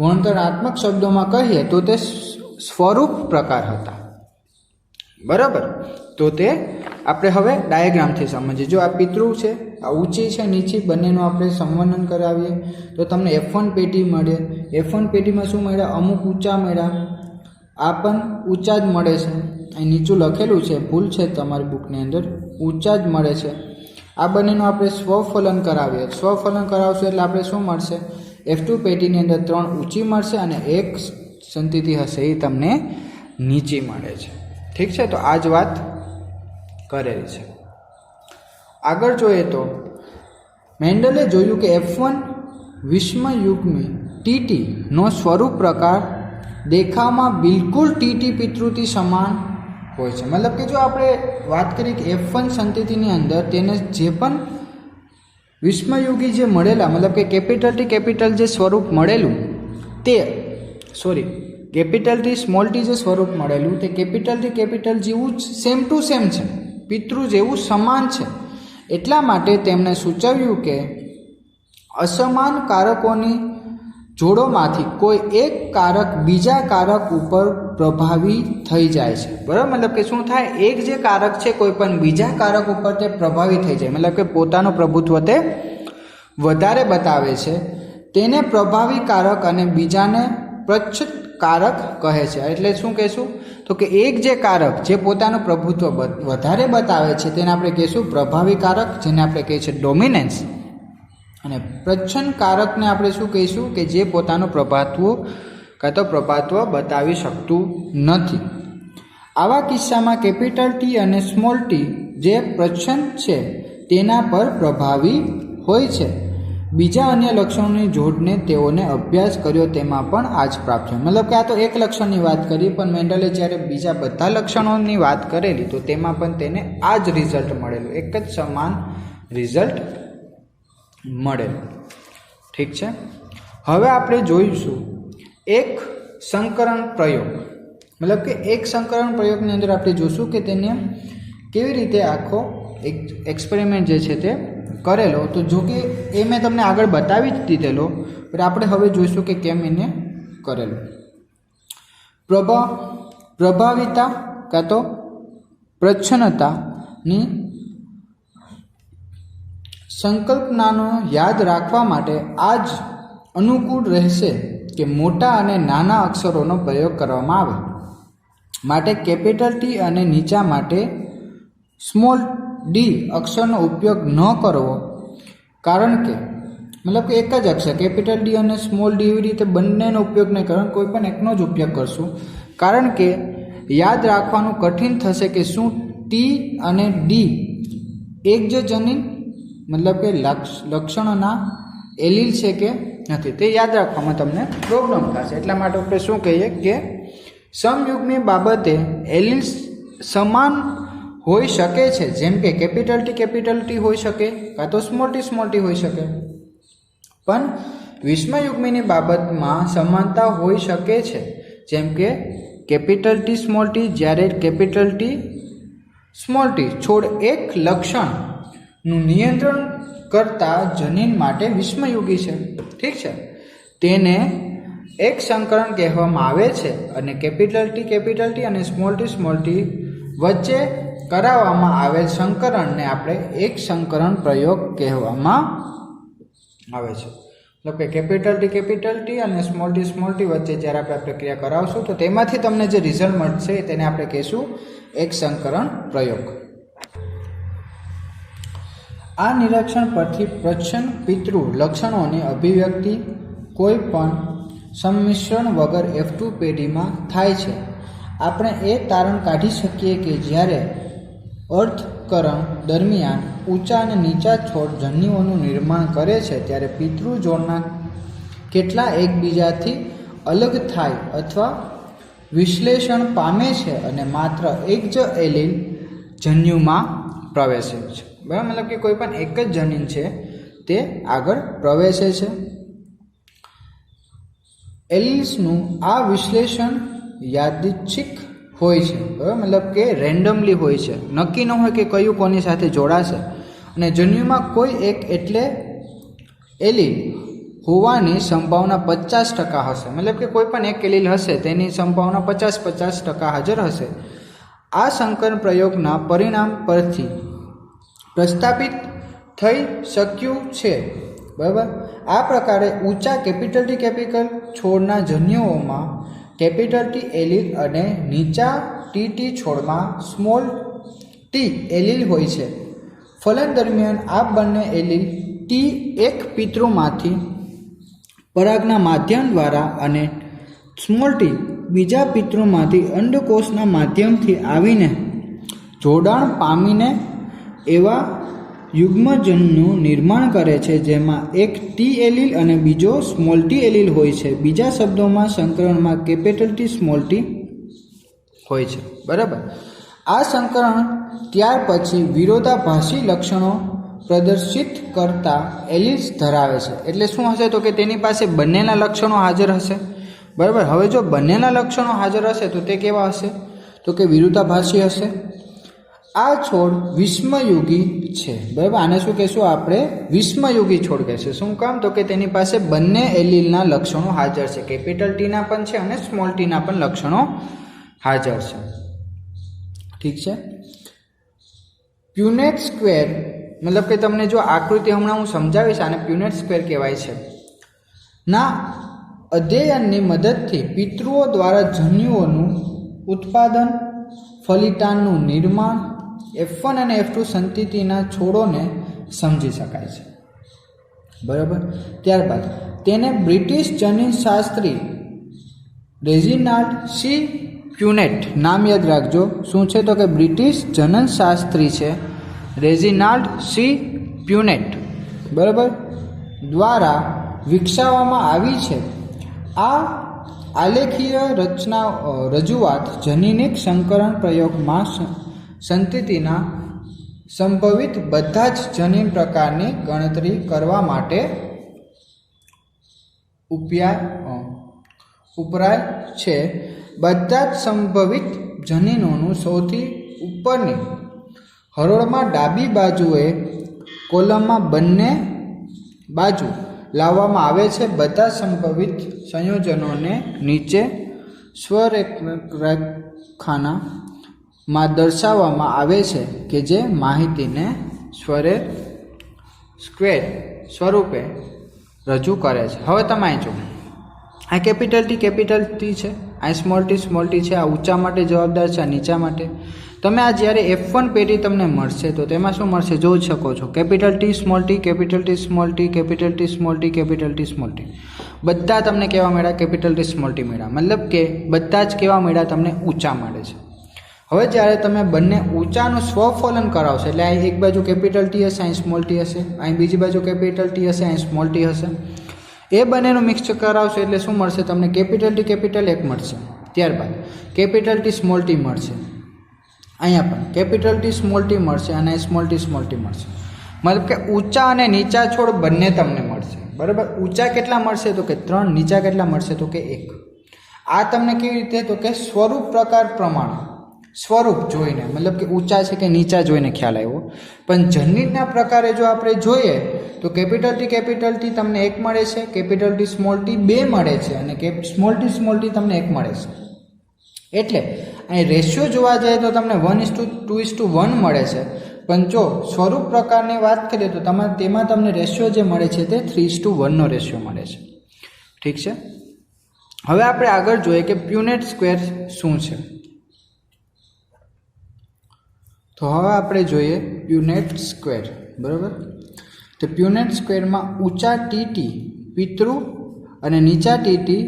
Speaker 1: વર્ણનાત્મક શબ્દોમાં કહીએ તો તે સ્વરૂપ પ્રકાર હતા. બરાબર. તો તે આપણે હવે ડાયાગ્રામથી સમજીએ. જો આ પિતૃ છે, આ ઊંચી છે, નીચી, બંનેનું આપણે સંવર્ણન કરાવીએ તો તમને F1 પેટી મળે. F1 પેટીમાં શું મળ્યા? અમુક ઊંચા મળ્યા. આ પણ ઊંચા જ મળે છે. અહીં નીચું લખેલું છે, ભૂલ છે તમારી બુકની અંદર, ઊંચા જ મળે છે. આ બંનેનું આપણે સ્વફલન કરાવીએ. સ્વફલન કરાવશું એટલે આપણે શું મળશે? F2 પેટીની અંદર 3 ઊંચી મળશે અને 1 સંતતિ હશે એ તમને નીચી મળે છે. ઠીક છે. તો આ જ વાત કરેલી છે. આગળ જોઈએ તો મેન્ડલે જોયું કે F1 વિષમયુગ્મી ટીટી નો સ્વરૂપ પ્રકાર દેખાવમાં બિલકુલ ટીટી પિતૃતિ સમાન હોય છે. મતલબ કે જો આપણે વાત કરીએ કે F1 સંતતિની અંદર તેને જે પણ વિષમયુગી જે મળેલા, મતલબ કે કેપિટલ જે સ્વરૂપ મળેલું તે કેપિટલ ટી સ્મોલ ટી જે સ્વરૂપ મળેલું તે કેપિટલ જેવું સેમ ટુ સેમ છે, પિતૃ જેવું સમાન છે. એટલા માટે તેમણે સૂચવ્યું કે અસમાન કારકોની જોડોમાંથી કોઈ એક કારક બીજા કારક ઉપર પ્રભાવી થઈ જાય છે. બરાબર. મતલબ કે શું થાય? એક જે કારક છે કોઈ પણ બીજા કારક ઉપર તે પ્રભાવી થઈ જાય, મતલબ કે પોતાનું પ્રભુત્વ તે વધારે બતાવે છે તેને પ્રભાવી કારક અને બીજાને પ્રચ્છદ કારક કહે છે. એટલે શું કહેશું તો કે એક જે કારક જે પોતાનું પ્રભુત્વ વધારે બતાવે છે તેને આપણે કહીશું પ્રભાવી કારક, જેને આપણે કહીએ છીએ ડોમિનન્સ. અને પ્રચ્છન્ન કારકને આપણે શું કહીશું કે જે પોતાનું પ્રભાત્વ બતાવી શકતું નથી. આવા કિસ્સામાં કેપિટલ ટી અને સ્મોલ ટી જે પ્રચ્છન્ન છે તેના પર પ્રભાવી હોય છે. બીજા અન્ય લક્ષણોની જોડને તેઓને અભ્યાસ કર્યો તેમાં પણ આ જ પ્રાપ્ત થયું. મતલબ કે આ તો એક લક્ષણની વાત કરી, પણ મેન્ડલે જ્યારે બીજા બધા લક્ષણોની વાત કરેલી તો તેમાં પણ તેને આ જ રિઝલ્ટ મળેલું, એક જ સમાન રિઝલ્ટ મળેલું. ઠીક છે. હવે આપણે જોઈશું એક સંકરણ પ્રયોગ. મતલબ કે એક સંકરણ પ્રયોગની અંદર આપણે જોશું કે તેને કેવી રીતે આખો એક એક્સપેરિમેન્ટ જે છે તે કરેલો. તો જો કે એ મેં તમને આગળ બતાવી જ દીધેલો, પણ આપણે હવે જોઈશું કે કેમ એને કરેલો. પ્રભાવિતા કાં તો પ્રચ્છન્નતાની સંકલ્પનાનો યાદ રાખવા માટે આ જ અનુકૂળ રહેશે કે મોટા અને નાના અક્ષરોનો પ્રયોગ કરવામાં આવે. માટે કેપિટલ ટી અને નીચા માટે સ્મોલ ડી અક્ષરનો ઉપયોગ ન કરવો. કારણ કે મતલબ કે એક જ અક્ષર કેપિટલ ડી અને સ્મોલ ડી એવી રીતે બંનેનો ઉપયોગ નહીં કરવાનો, કોઈ પણ એકનો જ ઉપયોગ કરશું. કારણ કે યાદ રાખવાનું કઠિન થશે કે શું ટી અને ડી એક જ જનીન મતલબ કે લક્ષણોના એલીલ છે કે નથી, તે યાદ રાખવામાં તમને પ્રોબ્લેમ થશે. એટલા માટે આપણે શું કહીએ કે સમયુગ્મી બાબતે એલીલ્સ સમાન હોઈ શકે છે. જેમ કે કેપિટલ ટી હોઈ શકે કાં તો સ્મોલ ટી હોઈ શકે, પણ વિષમયુગ્મીની બાબતમાં સમાનતા હોઈ શકે છે. જેમ કે કેપિટલ ટી સ્મોલ ટી, જ્યારે કેપિટલ ટી સ્મોલ ટી છોડ એક લક્ષણનું નિયંત્રણ કરતા જનીન માટે વિષમયુગી છે. ઠીક છે. તેને એક સંકરણ કહેવામાં આવે છે. અને કેપિટલ ટી અને સ્મોલ ટી વચ્ચે કરાવવામાં આવેલ સંકરણને આપણે એક સંકરણ પ્રયોગ કહેવામાં આવે છે. મતલબ કે કેપિટલ ટી અને સ્મોલ ટી વચ્ચે જ્યારે આપણે પ્રક્રિયા કરાવશું તો તેમાંથી તમને જે રિઝલ્ટ મળશે તેને આપણે કહીશું એક સંકરણ પ્રયોગ. આ નિરીક્ષણ પરથી પ્રચ્છન્ન પિતૃ લક્ષણોની અભિવ્યક્તિ કોઈ પણ સંમિશ્રણ વગર F2 પેઢીમાં થાય છે. આપણે એ તારણ કાઢી શકીએ કે જ્યારે અર્થકરણ દરમિયાન ઊંચા અને નીચા છોડ જન્યુઓનું નિર્માણ કરે છે ત્યારે પિતૃ જોડના કેટલા એકબીજાથી અલગ થાય અથવા વિશ્લેષણ પામે છે અને માત્ર એક જ એલીલ જન્યુમાં પ્રવેશે છે. બરાબર, મતલબ કે કોઈ પણ એક જ જનીન છે તે આગળ પ્રવેશે છે. એલીલ્સનું આ વિશ્લેષણ યાદચ્છિક હોય છે. બરાબર, મતલબ કે રેન્ડમલી હોય છે, નક્કી ન હોય કે કયું કોની સાથે જોડાશે. અને જન્યુમાં કોઈ એક એટલે એલીલ હોવાની સંભાવના 50% હશે. મતલબ કે કોઈ પણ એક એલીલ હશે તેની સંભાવના 50% હાજર હશે. આ સંકરણ પ્રયોગના પરિણામ પરથી પ્રસ્થાપિત થઈ શક્યું છે. બરાબર, આ પ્રકારે ઊંચા કેપિટલ ટી છોડના જન્યુઓમાં કેપિટલ ટી એલીલ અને નીચા ટી છોડમાં સ્મોલ ટી એલીલ હોય છે. ફલન દરમિયાન આ બંને એલીલ ટી એક પિતૃમાંથી પરાગના માધ્યમ દ્વારા અને સ્મોલ ટી બીજા પિતૃમાંથી અંડકોષના માધ્યમથી આવીને જોડાણ પામીને એવા યુગ્મજનનું નિર્માણ કરે છે જેમાં એક ટી એલીલ અને બીજો સ્મોલ ટી એલીલ હોય છે. બીજા શબ્દોમાં સંકરણમાં કેપિટલ ટી સ્મોલ ટી હોય છે. બરાબર, આ સંકરણ ત્યાર પછી વિરોધાભાસી લક્ષણો પ્રદર્શિત કરતા એલીલ્સ ધરાવે છે. એટલે શું હશે તો કે તેની પાસે બંનેના લક્ષણો હાજર હશે. બરાબર, હવે જો બંનેના લક્ષણો હાજર હશે તો તે કેવા હશે તો કે વિરોધાભાસી હશે. આ છોડ વિષમયુગી છે. બરાબર, આને શું કહેશું આપણે વિષમયુગી છોડ કહેશું. શું કામ તો કે તેની પાસે બંને એલીલના લક્ષણો હાજર છે, કેપિટલ ટીના પણ છે અને સ્મોલ ટીના પણ લક્ષણો હાજર છે. ઠીક છે. પ્યુનેટ સ્ક્વેર मतलब કે તમને જો આકૃતિ હમણાં હું સમજાવીશ, આને પ્યુનેટ સ્ક્વેર કહેવાય છે, ના અધ્યયનની મદદથી પિતૃઓ દ્વારા જન્યુઓનું ઉત્પાદન, ફલિતાંડનું નિર્માણ, F1 અને F2 સંતતિના છોડોને સમજી શકાય છે. બરાબર. ત્યારબાદ તેને બ્રિટિશ જનીનશાસ્ત્રી રેજિનાલ્ડ સી પ્યુનેટ, નામ યાદ રાખજો, શું છે તો કે બ્રિટિશ જનનશાસ્ત્રી છે રેજિનાલ્ડ સી પ્યુનેટ, બરાબર, દ્વારા વિકસાવવામાં આવી છે. આ આલેખીય રજૂઆત જનીનિક સંકરણ પ્રયોગમાં સંતતિના સંભવિત બધા જ જનીન પ્રકારની ગણતરી કરવા માટે ઉપરાય છે. બધા જ સંભવિત જનીનોનું સૌથી ઉપરની હરોળમાં ડાબી બાજુએ કોલમમાં બંને બાજુ લાવવામાં આવે છે. બધા સંભવિત સંયોજનોને નીચે સ્વરેખામાં દર્શાવવામાં આવે છે કે જે માહિતીને સ્ક્વેર સ્વરૂપે રજૂ કરે છે. હવે તમે અહીં જો, આ કેપિટલ ટી છે, આ સ્મોલ ટી છે, આ ઊંચા માટે જવાબદાર છે, આ નીચા માટે. તમે આ જ્યારે F1 પેટી તમને મળશે તો તેમાં શું મળશે જોઈ શકો છો, capital T small T, capital T small T, capital T small T, capital T small T, બધા તમને કેવા મળ્યા, કેપિટલ ટી સ્મોલ ટી મળ્યા. મતલબ કે બધા જ કેવા મળ્યા, તમને ઊંચા મળે છે. હવે જ્યારે તમે બંને ઊંચાનું સ્વફલન કરાવશો, એટલે અહીં એક બાજુ કેપિટલ ટી હશે, અહીં સ્મોલ ટી હશે, અહીં બીજી બાજુ કેપિટલ ટી હશે, અહીં સ્મોલ ટી હશે, એ બંનેનું મિક્સચર કરાવશો એટલે શું મળશે તમને, કેપિટલ ટી કેપિટલ 1 મળશે. ત્યારબાદ કેપિટલ ટી સ્મોલ ટી મળશે, અહીંયા પણ કેપિટલ ટી સ્મોલ ટી મળશે અને સ્મોલ ટી મળશે. મતલબ કે ઊંચા અને નીચા છોડ બંને તમને મળશે. બરાબર. ઊંચા કેટલા મળશે તો કે 3, નીચા કેટલા મળશે તો કે 1. આ તમને કેવી રીતે તો કે સ્વરૂપ પ્રકાર પ્રમાણે, સ્વરૂપ જોઈને, મતલબ કે ઊંચા છે કે નીચા જોઈને ખ્યાલ આવ્યો. પણ જનીનના પ્રકારે જો આપણે જોઈએ તો કેપિટલ ટી તમને 1 મળે છે, કેપિટલ ટી સ્મોલ ટી 2 મળે છે અને સ્મોલ ટી તમને 1 મળે છે. એટલે અહીં રેશિયો જોવા જઈએ તો તમને 1:2:1 મળે છે. પણ જો સ્વરૂપ પ્રકારની વાત કરીએ તો તેમાં તમને રેશિયો જે મળે છે તે 3:1 રેશિયો મળે છે. ઠીક છે. હવે આપણે આગળ જોઈએ કે પ્યુનેટ સ્ક્વેર શું છે. તો હવે આપણે જોઈએ પ્યુનેટ સ્ક્વેર. બરાબર. તો પ્યુનેટ સ્ક્વેરમાં ઊંચા ટીટી પિતૃ અને નીચા ટીટી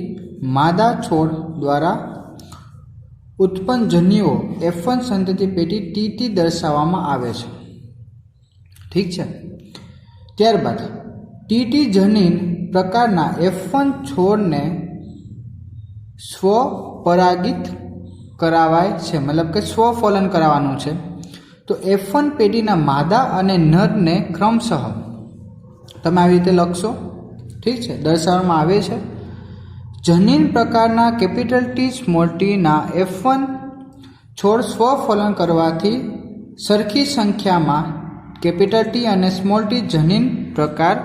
Speaker 1: માદા છોડ દ્વારા ઉત્પન્ન જન્યુઓ F1 સંતતિ પેટી ટીટી દર્શાવવામાં આવે છે. ઠીક છે. ત્યારબાદ ટીટી જનીન પ્રકારના F1 છોડને સ્વપરાગિત કરાવાય છે, મતલબ કે સ્વફલન કરાવવાનું છે. તો F1 પેટીના માદા અને નરને ક્રમશઃ તમે આવી રીતે લખશો. ઠીક છે. દર્શાવવામાં આવે છે. જનીન પ્રકારના કેપિટલ ટી સ્મોલ ટીના F1 છોડ સ્વફલન કરવાથી સરખી સંખ્યામાં કેપિટલ ટી અને સ્મોલ ટી જનીન પ્રકાર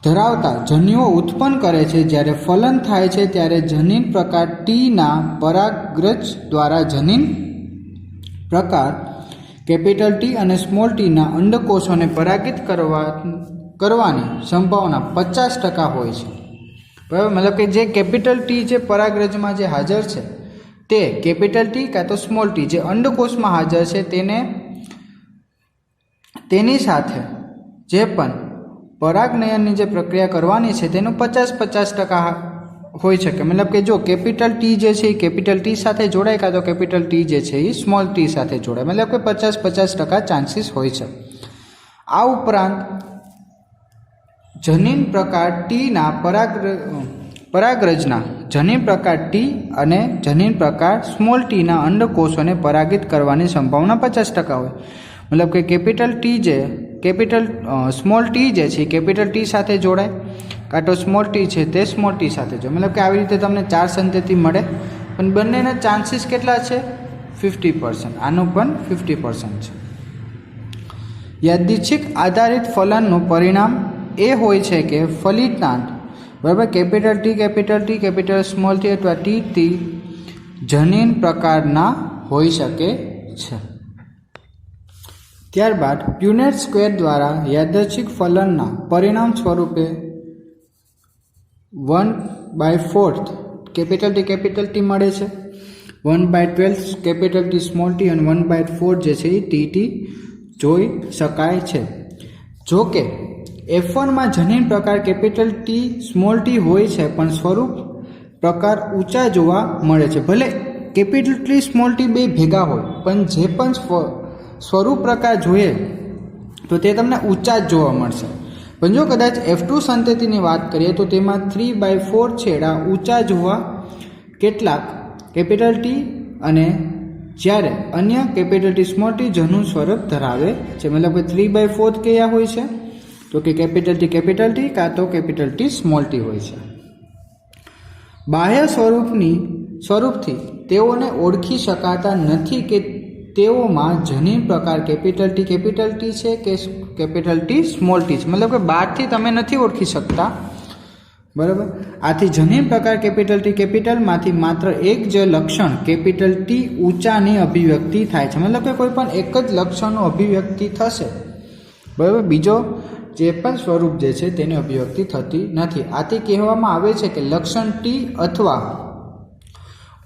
Speaker 1: ધરાવતા જન્યુઓ ઉત્પન્ન કરે છે. જ્યારે ફલન થાય છે ત્યારે જનીન પ્રકાર ટીના પરાગરજ દ્વારા જનીન પ્રકાર કેપિટલ ટી અને સ્મોલ ટીના અંડકોષોને પરાગિત કરવાની સંભાવના 50% હોય છે. બરાબર. મતલબ કે જે કેપિટલ ટી જે પરાગરજમાં જે હાજર છે તે કેપિટલ ટી કાં તો સ્મોલ ટી જે અંડકોષમાં હાજર છે તેની સાથે જે પણ પરાગનયનની જે પ્રક્રિયા કરવાની છે તેનું 50-50% હોઈ શકે. મતલબ કે જો કેપિટલ ટી જે છે એ કેપિટલ ટી સાથે જોડાય કાં તો કેપિટલ ટી જે છે એ સ્મોલ ટી સાથે જોડાય, મતલબ કે 50-50% ચાન્સીસ હોય છે. આ ઉપરાંત જનીન પ્રકાર ટીના પરાગરજના જનીન પ્રકાર ટી અને જનીન પ્રકાર સ્મોલ ટીના અંડકોષોને પરાગિત કરવાની સંભાવના 50% હોય. મતલબ કે સ્મોલ ટી જે છે કેપિટલ ટી સાથે જોડાય કાં તો સ્મોલ ટી છે તે સ્મોલ ટી સાથે જોડાય. મતલબ કે આવી રીતે તમને 4 સંતતિ મળે, પણ બંનેના ચાન્સીસ કેટલા છે 50%. આનું પણ 50% છે. યાદચ્છિક આધારિત ફલનનું પરિણામ એ હોય છે કે ફલિતાંડ, બરાબર, capital T capital small T અથવા ટી જનીન પ્રકારના હોઈ શકે છે. ત્યારબાદ પ્યુનેટ સ્ક્વેર દ્વારા યાદચ્છિક ફલનના પરિણામ સ્વરૂપે 1/4 કેપિટલ ટી મળે છે. 1/12 કેપિટલ ટી સ્મોલ ટી અને 1/4 જે છે એ ટી જોઈ શકાય છે. જો કે F1માં જનીન પ્રકાર કેપિટલ ટી સ્મોલ ટી હોય છે પણ સ્વરૂપ પ્રકાર ઊંચા જોવા મળે છે. ભલે કેપિટલ ટી સ્મોલ ટી બે ભેગા હોય પણ જે પણ સ્વરૂપ પ્રકાર જોઈએ તો તે તમને ઊંચા જ જોવા મળશે. પણ જો કદાચ F2 સંતતિની વાત કરીએ તો તેમાં 3/4 છેડા ઊંચા જોવા કેટલાક કેપિટલ ટી અને જ્યારે અન્ય કેપિટલ ટી સ્મોલ ટી જનું સ્વરૂપ ધરાવે છે. મતલબ કે 3/4 કયા હોય છે તો કે કેપિટલ ટી કાં તો કેપિટલ ટી સ્મોલ ટી હોય છે. બાહ્ય સ્વરૂપથી તેઓને ઓળખી શકાતા નથી કે તેઓમાં જનીન પ્રકાર કેપિટલ ટી છે કે કેપિટલ ટી સ્મોલ ટી છે. મતલબ કે બહારથી તમે નથી ઓળખી શકતા, બરાબર. આથી જનીન પ્રકાર કેપિટલમાંથી માત્ર એક જ લક્ષણ કેપિટલ ટી ઊંચાની અભિવ્યક્તિ થાય છે. મતલબ કે કોઈ પણ એક જ લક્ષણનું અભિવ્યક્તિ થશે, બરાબર. બીજો જે પણ સ્વરૂપ જે છે તેની અભિવ્યક્તિ થતી નથી. આથી કહેવામાં આવે છે કે લક્ષણ ટી અથવા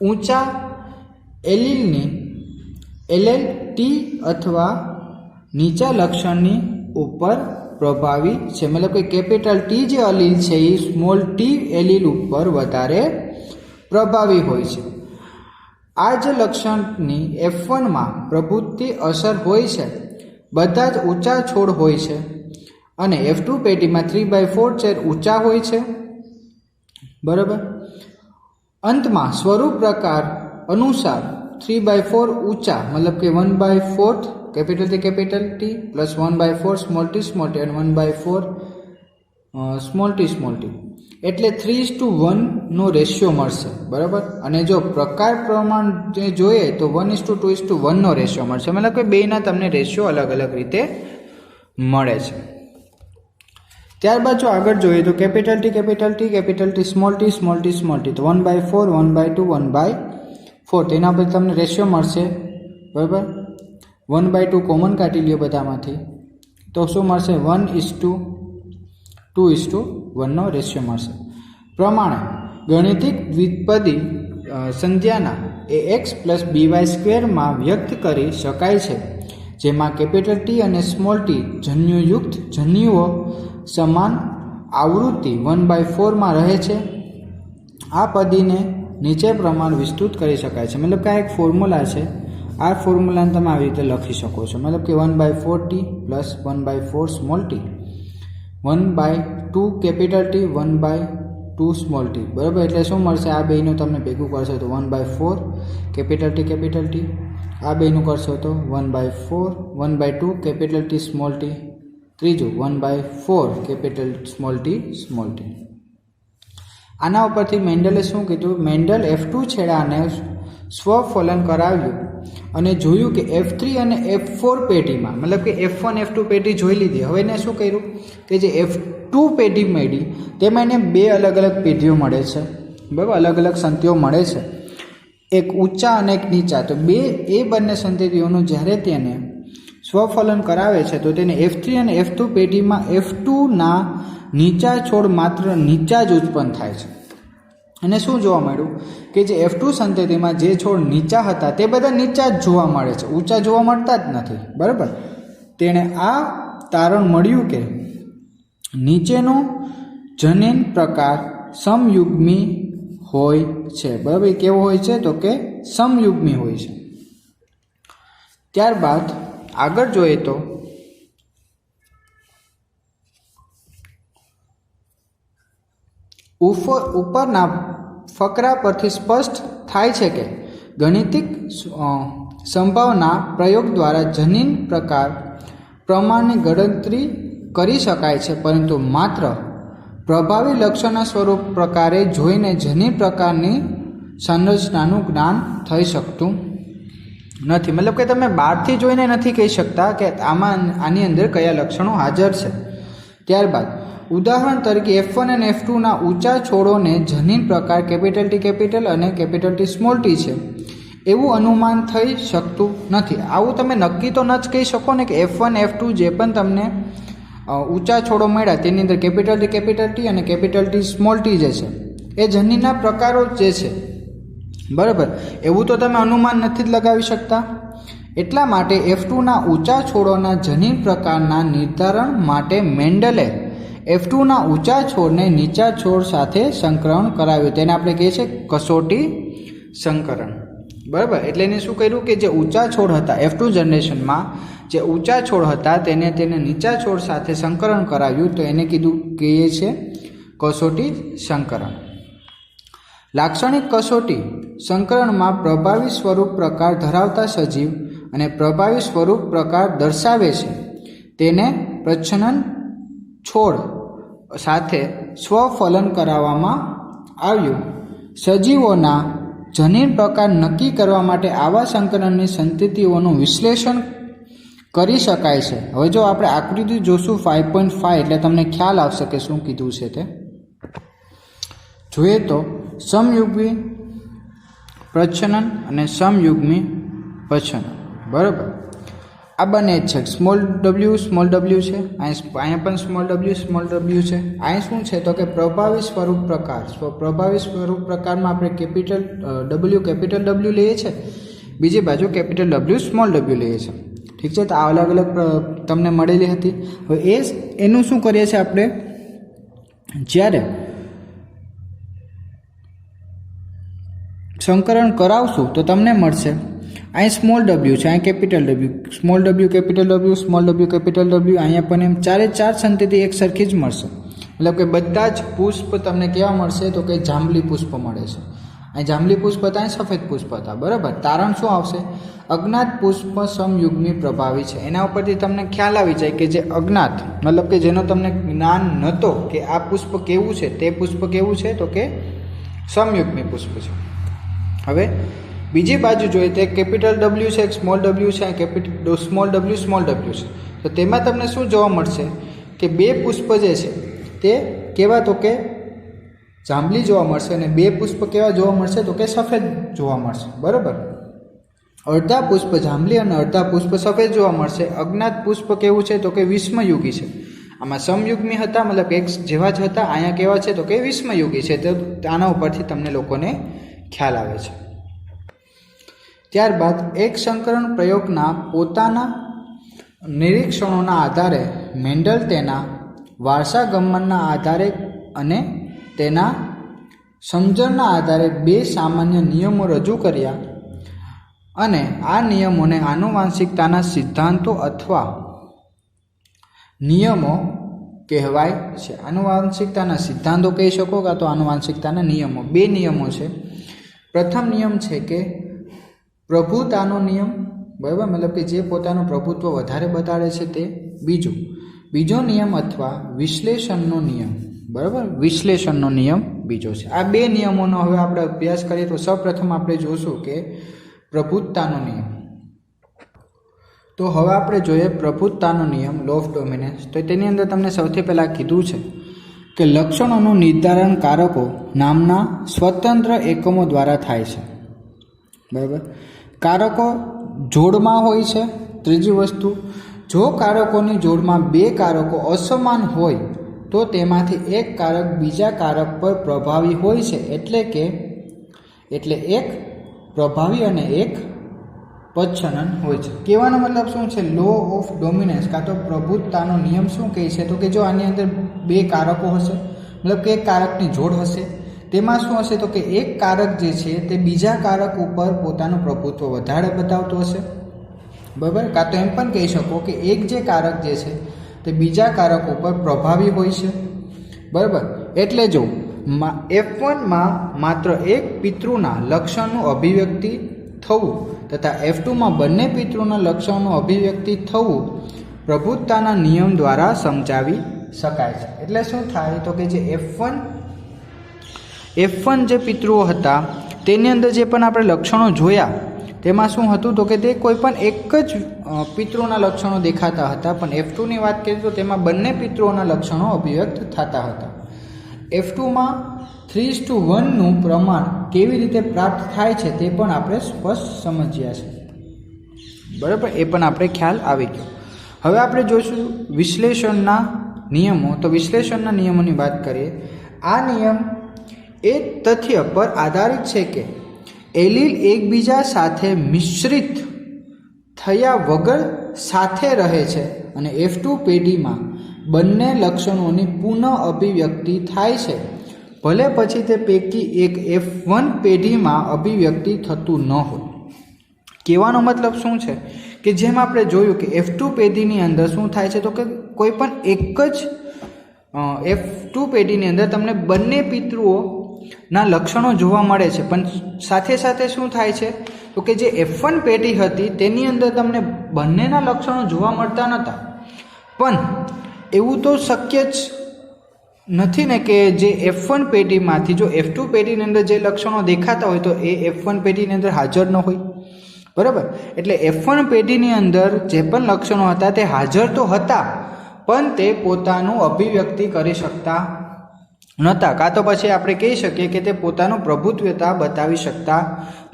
Speaker 1: ઊંચા એલેલ ટી અથવા નીચા લક્ષણની ઉપર પ્રભાવી છે. મતલબ કે કેપિટલ ટી જે અલીલ છે એ સ્મોલ ટી એલીલ ઉપર વધારે પ્રભાવી હોય છે. આ જ લક્ષણની F1માં પ્રભુત્વ અસર હોય છે. બધા જ ઊંચા છોડ હોય છે અને F2 પેટીમાં 3/4 છેદ ઊંચા હોય છે, બરાબર. અંતમાં સ્વરૂપ પ્રકાર અનુસાર 3/4 ઊંચા, મતલબ કે 1/4 capital T plus 1/4 small T અને 1/4 સ્મોલ ટી એટલે 3:1 નો રેશિયો મળશે, બરાબર. અને જો પ્રકાર પ્રમાણ જોઈએ તો 1:2:1 નો રેશિયો મળશે. મતલબ કે બેના તમને રેશિયો અલગ અલગ રીતે મળે છે. ત્યારબાદ જો આગળ જોઈએ તો કેપિટલ ટી સ્મોલ ટી તો 1/4 1/2 1/4 તેના પર તમને રેશિયો મળશે, બરાબર. 1/2 કોમન કાઢી લ્યો બધામાંથી તો શું મળશે 1:2:1 નો રેશિયો મળશે. પ્રમાણે ગાણિતિક દ્વિપદી સંજ્ઞાના ax + by² માં વ્યક્ત કરી શકાય છે, જેમાં કેપિટલ ટી અને સ્મોલ ટી જન્યુયુક્ત જન્યુઓ સમાન આવૃત્તિ 1/4 માં રહે છે. આ પદીને નીચે પ્રમાણે વિસ્તૃત કરી શકાય છે. મતલબ કે આ એક ફોર્મ્યુલા છે. આ ફોર્મ્યુલાને તમે આવી રીતે લખી શકો છો. મતલબ કે 1/4 T plus 1/4 small T 1/2 capital T 1/2 small T, બરાબર. એટલે શું મળશે? આ બેનું તમને ભેગું કરશો તો 1/4 કેપિટલ ટી આ બેનું કરશો તો 1/4 1/2 કેપિટલ ટી સ્મોલ ટી, ત્રીજું 1/4 કેપિટલ સ્મોલ ટી. આના ઉપરથી મેન્ડલે શું કીધું? મેન્ડલ F2 છેડાને સ્વફલન કરાવ્યું અને જોયું કે F3 અને F4 પેઢીમાં, મતલબ કે F1 F2 પેઢી જોઈ લીધી. હવે એને શું કર્યું કે જે F2 પેઢી મળી તેમાં એને બે અલગ અલગ પેઢીઓ મળે છે, બરાબર. અલગ અલગ સંતિઓ મળે છે, એક ઊંચા અને એક નીચા. તો બંને સંતતિઓનું જ્યારે તેને સ્વફલન કરાવે છે તો તેને F3 અને F2 પેઢીમાં F2ના નીચા છોડ માત્ર નીચા જ ઉત્પન્ન થાય છે. અને શું જોવા મળ્યું કે જે F2 સંતતિમાં જે છોડ નીચા હતા તે બધા નીચા જ જોવા મળે છે, ઊંચા જોવા મળતા જ નથી, બરાબર. તેણે આ તારણ મળ્યું કે નીચેનો જનીન પ્રકાર સમયુગ્મી હોય છે, બરાબર. કેવો હોય છે તો કે સમયુગ્મી હોય છે. ત્યારબાદ આગળ જોઈએ તો ઉપરના ફકરા પરથી સ્પષ્ટ થાય છે કે ગાણિતિક સંભાવના પ્રયોગ દ્વારા જનીન પ્રકાર પ્રમાણની ગણતરી કરી શકાય છે, પરંતુ માત્ર પ્રભાવી લક્ષણના સ્વરૂપ પ્રકારે જોઈને જનીન પ્રકારની સંરચનાનું જ્ઞાન થઈ શકતું નથી. મતલબ કે તમે બહારથી જોઈને નથી કહી શકતા કે આની અંદર કયા લક્ષણો હાજર છે. ત્યારબાદ ઉદાહરણ તરીકે F1 અને F2ના ઊંચા છોડોને જનીન પ્રકાર કેપિટલ ટી અને કેપિટલ ટી સ્મોલ ટી છે એવું અનુમાન થઈ શકતું નથી. આવું તમે નક્કી તો ન જ કહી શકો ને કે F1 F2 જે પણ તમને ઊંચા છોડો મળ્યા તેની અંદર કેપિટલ ટી અને કેપિટલ ટી સ્મોલ ટી જે છે એ જનીનના પ્રકારો જે છે, બરાબર, એવું તો તમે અનુમાન નથી જ લગાવી શકતા. એટલા માટે F2ના ઊંચા છોડોના જનીન પ્રકારના નિર્ધારણ માટે મેન્ડલે F2ના ઊંચા છોડને નીચા છોડ સાથે સંકરણ કરાવ્યું. તેને આપણે કહીએ છીએ કસોટી સંકરણ, બરાબર. એટલે એને શું કર્યું કે જે ઊંચા છોડ હતા F2 જનરેશનમાં, જે ઊંચા છોડ હતા તેને નીચા છોડ સાથે સંકરણ કરાવ્યું, તો એને કહીએ છીએ કસોટી સંકરણ. લાક્ષણિક કસોટી સંકરણમાં પ્રભાવી સ્વરૂપ પ્રકાર ધરાવતા સજીવ અને પ્રભાવી સ્વરૂપ પ્રકાર દર્શાવે છે તેને પ્રચ્છન્ન છોડ સાથે સ્વફલન કરાવવામાં આવ્યું. સજીવોના જનીન પ્રકાર નક્કી કરવા માટે આવા સંકરણની સંતતિઓનું વિશ્લેષણ કરી શકાય છે. હવે જો આપણે આકૃતિ જોશું 5.5 એટલે તમને ખ્યાલ આવશે કે શું કીધું છે તે. જોઈએ તો સમયુગ્મી પ્રચ્છન્ન અને સમયુગ્મી પ્રચ્છન્ન, બરાબર. આ બંને જ છે. સ્મોલ w છે, અહીંયા પણ સ્મોલ w છે. અહીં શું છે તો કે પ્રભાવી સ્વરૂપ પ્રકાર. પ્રભાવી સ્વરૂપ પ્રકારમાં આપણે કેપિટલ W લઈએ છીએ, બીજી બાજુ કેપિટલ W સ્મોલ w લઈએ છીએ. ઠીક છે, તો આ અલગ અલગ તમને મળેલી હતી. હવે એનું શું કરીએ છીએ આપણે, જ્યારે સંકરણ કરાવશું તો તમને મળશે અહીં સ્મોલ w છે, અહીં capital W, small w capital W, small w capital W. અહીંયા પણ એમ ચારે ચાર સંતતિ એક સરખી જ મળશે. મતલબ કે બધા જ પુષ્પ તમને કેવા મળશે તો કે જાંબલી પુષ્પ મળે છે. અહીં જાંબલી પુષ્પ હતા, અહીં સફેદ પુષ્પ હતા, બરાબર. તારણ શું આવશે? અજ્ઞાત પુષ્પ સમયુગ્મી પ્રભાવી છે. એના ઉપરથી તમને ખ્યાલ આવી જાય કે જે અજ્ઞાત મતલબ કે જેનો તમને જ્ઞાન નહોતો કે આ પુષ્પ કેવું છે, તે પુષ્પ કેવું છે તો કે સમયુગ્મી પુષ્પ છે. હવે બીજી બાજુ જોઈએ તો કેપિટલ W છે, એક સ્મોલ w છે, કેપિટલ સ્મોલ w છે. તો તેમાં તમને શું જોવા મળશે કે બે પુષ્પ જે છે તે કેવા તો કે જાંબલી જોવા મળશે અને બે પુષ્પ કેવા જોવા મળશે તો કે સફેદ જોવા મળશે, બરાબર. અડધા પુષ્પ જાંબલી અને અડધા પુષ્પ સફેદ જોવા મળશે. અજ્ઞાત પુષ્પ કેવું છે તો કે વિષમયુગી છે. આમાં સમયુગ્મી હતા, મતલબ એક જેવા જ હતા, અહીંયા કેવા છે તો કે વિષમયુગી છે. તો આના ઉપરથી તમને લોકોને ખ્યાલ આવે છે. ત્યારબાદ એક સંકરણ પ્રયોગના પોતાના નિરીક્ષણોના આધારે મેન્ડલ તેના વારસાગમનના આધારે અને તેના સમજણના આધારે બે સામાન્ય નિયમો રજૂ કર્યા અને આ નિયમોને આનુવાંશિકતાના સિદ્ધાંતો અથવા નિયમો કહેવાય છે. આનુવાંશિકતાના સિદ્ધાંતો કહી શકો કાં તો આનુવાંશિકતાના નિયમો. બે નિયમો છે. પ્રથમ નિયમ છે કે પ્રભુતાનો નિયમ, બરાબર, મતલબ કે જે પોતાનું પ્રભુત્વ વધારે બતાડે છે તે. બીજો નિયમ અથવા વિશ્લેષણનો નિયમ, બરાબર, વિશ્લેષણનો નિયમ બીજો છે. આ બે નિયમોનો હવે આપણે અભ્યાસ કરીએ તો સૌપ્રથમ આપણે જોશું કે પ્રભુત્તાનો નિયમ. તો હવે આપણે જોઈએ પ્રભુત્તાનો નિયમ, લો ઓફ ડોમિનન્સ. તો તેની અંદર તમને સૌથી પહેલાં કીધું છે કે લક્ષણોનું નિર્ધારણ કારકો નામના સ્વતંત્ર એકમો દ્વારા થાય છે, બરાબર. કારકો જોડમાં હોય છે. ત્રીજી વસ્તુ, જો કારકોની જોડમાં બે કારકો અસમાન હોય તો તેમાંથી એક કારક બીજા કારક પર પ્રભાવી હોય છે. એટલે એક પ્રભાવી અને એક પ્રચ્છન્ન હોય છે. કહેવાનો મતલબ શું છે? લો ઓફ ડોમિનન્સ કાં તો પ્રભુત્તાનો નિયમ શું કહે છે તો કે જો આની અંદર બે કારકો હશે, મતલબ કે એક કારકની જોડ હશે, તેમાં શું હશે તો કે એક કારક જે છે તે બીજા કારક ઉપર પોતાનું પ્રભુત્વ વધારે બતાવતો હશે, બરાબર. કાં તો એમ પણ કહી શકો કે એક જે કારક જે છે તે બીજા કારક ઉપર પ્રભાવી હોય છે, બરાબર. એટલે જો F1માં માત્ર એક પિતૃના લક્ષણનું અભિવ્યક્તિ થવું તથા F2માં બંને પિતૃના લક્ષણનું અભિવ્યક્તિ થવું પ્રભુત્તાના નિયમ દ્વારા સમજાવી શકાય છે. એટલે શું થાય તો કે જે F1 જે પિતૃઓ હતા તેની અંદર જે પણ આપણે લક્ષણો જોયા તેમાં શું હતું તો કે તે કોઈ પણ એક જ પિતૃના લક્ષણો દેખાતા હતા, પણ F2ની વાત કરીએ તો તેમાં બંને પિતૃઓના લક્ષણો અભિવ્યક્ત થતા હતા. F2માં 3:1નું પ્રમાણ કેવી રીતે પ્રાપ્ત થાય છે તે પણ આપણે સ્પષ્ટ સમજ્યા છે, બરાબર. એ પણ આપણે ખ્યાલ આવી ગયો. હવે આપણે જોઈશું વિશ્લેષણના નિયમો. તો વિશ્લેષણના નિયમોની વાત કરીએ. આ નિયમ એ તથ્ય પર આધારિત છે કે એલીલ એકબીજા સાથે મિશ્રિત થયા વગર સાથે રહે છે અને F2 પેઢીમાં બંને લક્ષણોની પુનઃ અભિવ્યક્તિ થાય છે, ભલે પછી તે પૈકી એક F1 પેઢીમાં અભિવ્યક્તિ થતું ન હોય. કહેવાનો મતલબ શું છે કે જેમ આપણે જોયું કે F2 પેઢીની અંદર શું થાય છે, તો કે કોઈ પણ એક જ F2 પેઢીની અંદર તમને બંને પિતૃઓના લક્ષણો જોવા મળે છે, પણ સાથે સાથે શું થાય છે તો કે જે F1 પેઢી હતી તેની અંદર તમને બંનેના લક્ષણો જોવા મળતા નહોતા. પણ એવું તો શક્ય જ નથી ને કે જે F1 પેઢીમાંથી જો F2 પેઢીની અંદર જે લક્ષણો દેખાતા હોય તો એ F1 પેઢીની અંદર હાજર ન હોય, બરાબર. એટલે F1 પેઢીની અંદર જે પણ લક્ષણો હતા તે હાજર તો હતા, પણ તે પોતાનું અભિવ્યક્તિ કરી શકતા નહોતા, કાં તો પછી આપણે કહી શકીએ કે તે પોતાનું પ્રભુત્વતા બતાવી શકતા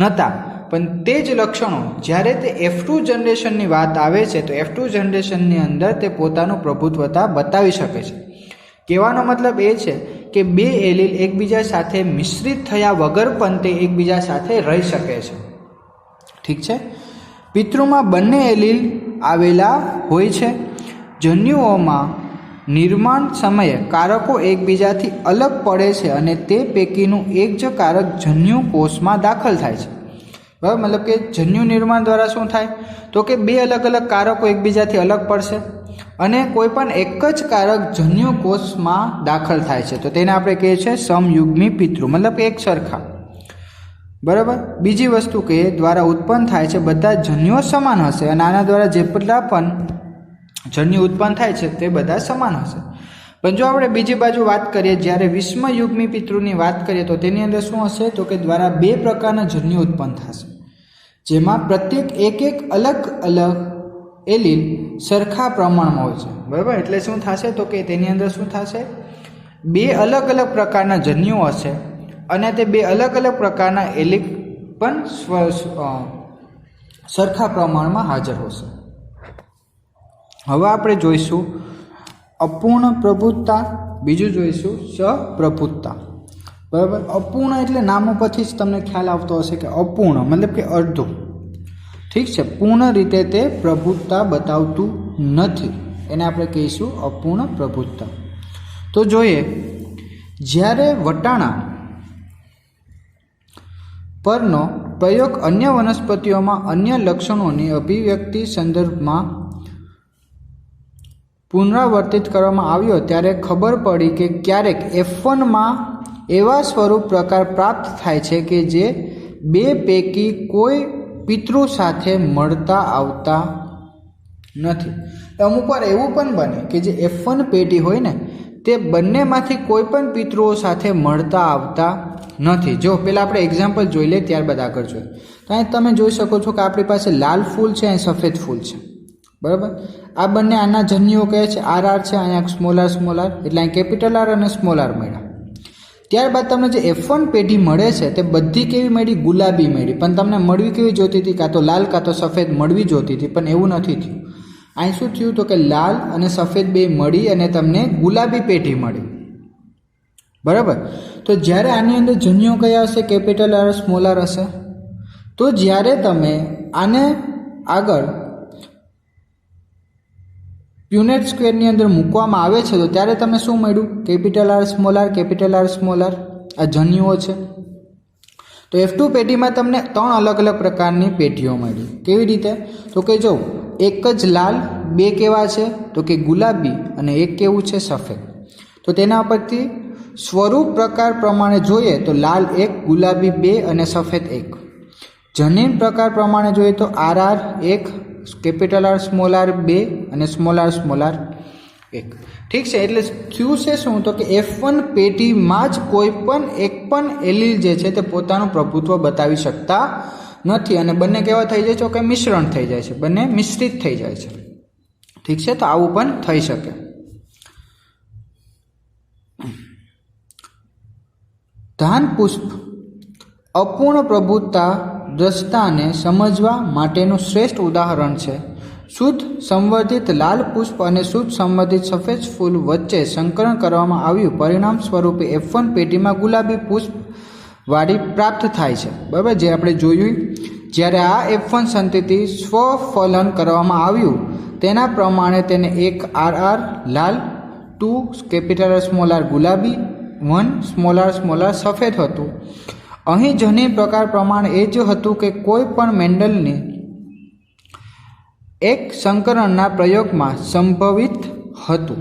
Speaker 1: નહોતા. પણ તે જ લક્ષણો જ્યારે તે F2 જનરેશનની વાત આવે છે તો F2 જનરેશનની અંદર તે પોતાનું પ્રભુત્વતા બતાવી શકે છે. કહેવાનો મતલબ એ છે કે બે એલીલ એકબીજા સાથે મિશ્રિત થયા વગર પણ તે એકબીજા સાથે રહી શકે છે. ઠીક છે. પિતૃમાં બંને એલીલ આવેલા હોય છે. જન્યુઓમાં નિર્માણ સમયે કારકો એકબીજાથી અલગ પડે છે અને તે પૈકીનું એક જ કારક જન્યુ કોષમાં દાખલ થાય છે, બરાબર. મતલબ કે જન્યુ નિર્માણ દ્વારા શું થાય તો કે બે અલગ અલગ કારકો એકબીજાથી અલગ પડશે અને કોઈ પણ એક જ કારક જન્યુ કોષમાં દાખલ થાય છે, તો તેને આપણે કહીએ છીએ સમયુગ્મી પિતૃ, મતલબ કે એક સરખા, બરાબર. બીજી વસ્તુ કે દ્વારા ઉત્પન્ન થાય છે બધા જન્યુઓ સમાન હશે અને આના દ્વારા જેટલા પણ જન્યુ ઉત્પન્ન થાય છે તે બધા સમાન હશે. પણ જો આપણે બીજી બાજુ વાત કરીએ, જ્યારે વિષમયુગ્મી પિતૃની વાત કરીએ તો તેની અંદર શું હશે તો કે દ્વારા બે પ્રકારના જન્યુ ઉત્પન્ન થશે, જેમાં પ્રત્યેક એક અલગ અલગ એલીલ સરખા પ્રમાણમાં હોય છે, બરાબર. એટલે શું થશે તો કે તેની અંદર શું થશે, બે અલગ અલગ પ્રકારના જન્યુઓ હશે અને તે બે અલગ અલગ પ્રકારના એલીલ પણ સરખા પ્રમાણમાં હાજર હશે. હવે આપણે જોઈશું અપૂર્ણ પ્રભુત્તા, બીજું જોઈશું સપ્રભુત્તા, બરાબર. અપૂર્ણ એટલે નામો પરથી જ તમને ખ્યાલ આવતો હશે કે અપૂર્ણ મતલબ કે અડધું, ઠીક છે. પૂર્ણ રીતે તે પ્રભુત્તા બતાવતું નથી, એને આપણે કહીશું અપૂર્ણ પ્રભુત્તા. તો જોઈએ, જ્યારે વટાણા પરનો પ્રયોગ અન્ય વનસ્પતિઓમાં અન્ય લક્ષણોની અભિવ્યક્તિ સંદર્ભમાં પુનરાવર્તિત કરવામાં આવ્યો ત્યારે ખબર પડી કે ક્યારેક F1માં એવા સ્વરૂપ પ્રકાર પ્રાપ્ત થાય છે કે જે બે પૈકી કોઈ પિતૃ સાથે મળતા આવતા નથી. અમુક વાર એવું પણ બને કે જે F1 પેઢી હોય ને તે બંનેમાંથી કોઈ પણ પિતૃઓ સાથે મળતા આવતા નથી. જો પહેલાં આપણે એક્ઝામ્પલ જોઈ લઈએ ત્યારબાદ આગળ જોઈએ. ત્યાં તમે જોઈ શકો છો કે આપણી પાસે લાલ ફૂલ છે અને સફેદ ફૂલ છે, બરાબર. આ બંને આના જન્યુઓ કહે છે RR છે, અહીંયા સ્મોલ આર એટલે અહીં કેપિટલ R અને સ્મોલ આર મળ્યા. ત્યારબાદ તમને જે F1 પેઢી મળે છે તે બધી કેવી મળી, ગુલાબી મળી. પણ તમને મળવી કેવી જોતી હતી, કાં તો લાલ કાં તો સફેદ મળવી જોતી હતી, પણ એવું નથી થયું. અહીં શું થયું તો કે લાલ અને સફેદ બે મળી અને તમને ગુલાબી પેઢી મળી, બરાબર. તો જ્યારે આની અંદર જન્યુઓ કયા હશે, કેપિટલ R સ્મોલ આર હશે. તો જ્યારે તમે આને આગળ પ્યુનેટ સ્ક્વેરની અંદર મૂકવામાં આવે છે તો ત્યારે તમે શું મળ્યું, capital R small R, capital R small R, આ જન્યુઓ છે. તો F2 પેઢીમાં તમને ત્રણ અલગ અલગ પ્રકારની પેઢીઓ મળી. કેવી રીતે તો કે જો એક જ લાલ, બે કેવા છે તો કે ગુલાબી અને એક કેવું છે સફેદ. તો તેના પરથી સ્વરૂપ પ્રકાર પ્રમાણે જોઈએ તો લાલ એક, ગુલાબી બે અને સફેદ એક. જનીન પ્રકાર પ્રમાણે જોઈએ તો RR એક, કેપિટલ R સ્મોલ આર બે અને સ્મોલ આર એક. ઠીક છે. એટલે થયું છે શું તો કે F1 પેઢીમાં જ કોઈ પણ એક પણ એલીલ જે છે તે પોતાનું પ્રભુત્વ બતાવી શકતા નથી અને બંને કેવા થઈ જાય છે કે મિશ્રણ થઈ જાય છે, બંને મિશ્રિત થઈ જાય છે. ઠીક છે. તો આવું પણ થઈ શકે. ધાન પુષ્પ અપૂર્ણ પ્રબુદ્ધતા દ્રષ્ટાને સમજવા માટેનું શ્રેષ્ઠ ઉદાહરણ છે. શુદ્ધ સંવર્ધિત લાલ પુષ્પ અને શુદ્ધ સંવર્ધિત સફેદ ફૂલ વચ્ચે સંકરણ કરવામાં આવ્યું. પરિણામ સ્વરૂપે F1 પેટીમાં ગુલાબી પુષ્પ વાડી પ્રાપ્ત થાય છે. બરાબર, જે આપણે જોયું. જ્યારે આ F1 સંતતિ સ્વફલન કરવામાં આવ્યું તેના પ્રમાણે તેને 1 RR લાલ, 2 કેપિટલ સ્મોલ આર ગુલાબી, 1 સ્મોલ આર સફેદ હતું. અહીં જનીન પ્રકાર પ્રમાણે એ જ હતું કે કોઈ પણ મેન્ડલની એક સંકરણના પ્રયોગમાં સંભવિત હતું,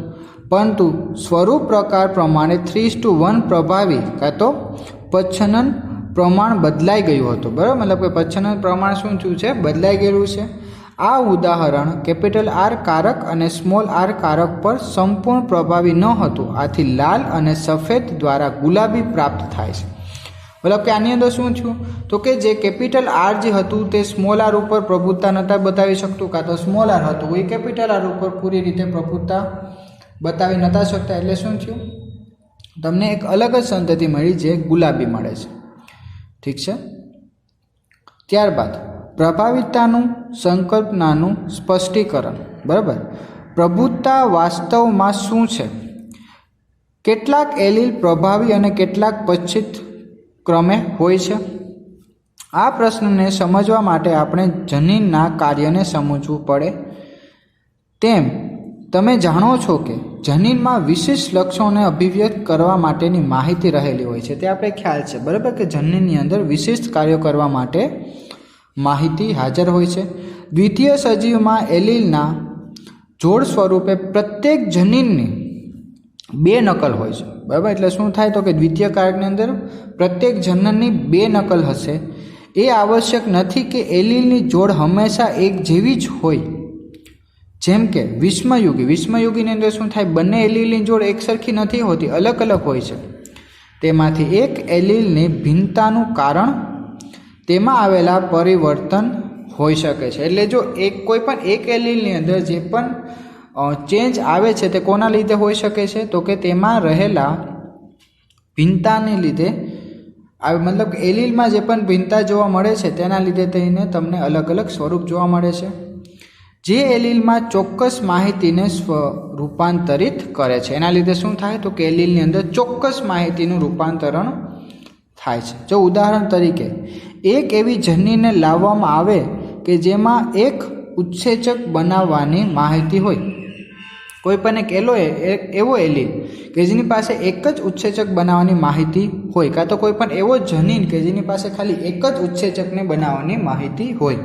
Speaker 1: પરંતુ સ્વરૂપ પ્રકાર પ્રમાણે 3:1 પ્રભાવી કાં તો પચ્છનન પ્રમાણ બદલાઈ ગયું હતું. બરાબર, મતલબ કે પચ્છનન પ્રમાણ શું થયું છે? બદલાઈ ગયેલું છે. આ ઉદાહરણ કેપિટલ આર કારક અને સ્મોલ આર કારક પર સંપૂર્ણ પ્રભાવી ન હતું. આથી લાલ અને સફેદ દ્વારા ગુલાબી પ્રાપ્ત થાય છે. મતલબ કે આની અંદર શું થયું? તો કે જે કેપિટલ આર જે હતું તે સ્મોલ આર ઉપર પ્રભુત્તા નહોતા બતાવી શકતું, કાં તો સ્મોલ આર હતું એ કેપિટલ આર ઉપર પૂરી રીતે પ્રભુત્તા બતાવી નહોતા શકતા. એટલે શું થયું? તમને એક અલગ જ સંતતિ મળી જે ગુલાબી મળે છે. ઠીક છે. ત્યારબાદ પ્રભાવિતતાનું સંકલ્પનાનું સ્પષ્ટીકરણ. બરાબર, પ્રભુત્તા વાસ્તવમાં શું છે? કેટલાક એલીલ પ્રભાવી અને કેટલાક પચ્છિત ક્રમે હોય છે. આ પ્રશ્નને સમજવા માટે આપણે જનીનના કાર્યને સમજવું પડે. તેમ તમે જાણો છો કે જનીનમાં વિશિષ્ટ લક્ષણોને અભિવ્યક્ત કરવા માટેની માહિતી રહેલી હોય છે. તે આપણે ખ્યાલ છે. બરાબર, કે જનીનની અંદર વિશિષ્ટ કાર્યો કરવા માટે માહિતી હાજર હોય છે. દ્વિતીય સજીવમાં એલીલના જોડ સ્વરૂપે પ્રત્યેક જનીનની 2 નકલ હોય છે. બરાબર, એટલે શું થાય? તો કે દ્વિતીય કારકની અંદર પ્રત્યેક જનનની 2 નકલ હશે. એ આવશ્યક નથી કે એલીલની જોડ હંમેશા એક જેવી જ હોય. જેમ કે વિષમયુગીની અંદર શું થાય? બંને એલીલની જોડ એક સરખી નથી હોતી, અલગ અલગ હોય છે. તેમાંથી એક એલીલની ભિન્નતાનું કારણ તેમાં આવેલા પરિવર્તન હોઈ શકે છે. એટલે જો કોઈ પણ એક એલીલની અંદર જે પણ ચેન્જ આવે છે તે કોના લીધે હોઈ શકે છે? તો કે તેમાં રહેલા ભિન્નતાને લીધે આવે. મતલબ એલીલમાં જે પણ ભિન્નતા જોવા મળે છે તેના લીધે થઈને તમને અલગ અલગ સ્વરૂપ જોવા મળે છે. જે એલીલમાં ચોક્કસ માહિતીને રૂપાંતરિત કરે છે એના લીધે શું થાય? તો કે એલીલની અંદર ચોક્કસ માહિતીનું રૂપાંતરણ થાય છે. જો ઉદાહરણ તરીકે એક એવી જનીનને લાવવામાં આવે કે જેમાં એક ઉત્સેચક બનાવવાની માહિતી હોય. કોઈ પણ એક એવો એલીલ કે જેની પાસે એક જ ઉત્સેચક બનાવવાની માહિતી હોય, કાં તો કોઈ પણ એવો જનીન કે જેની પાસે ખાલી એક જ ઉત્સેચકને બનાવવાની માહિતી હોય.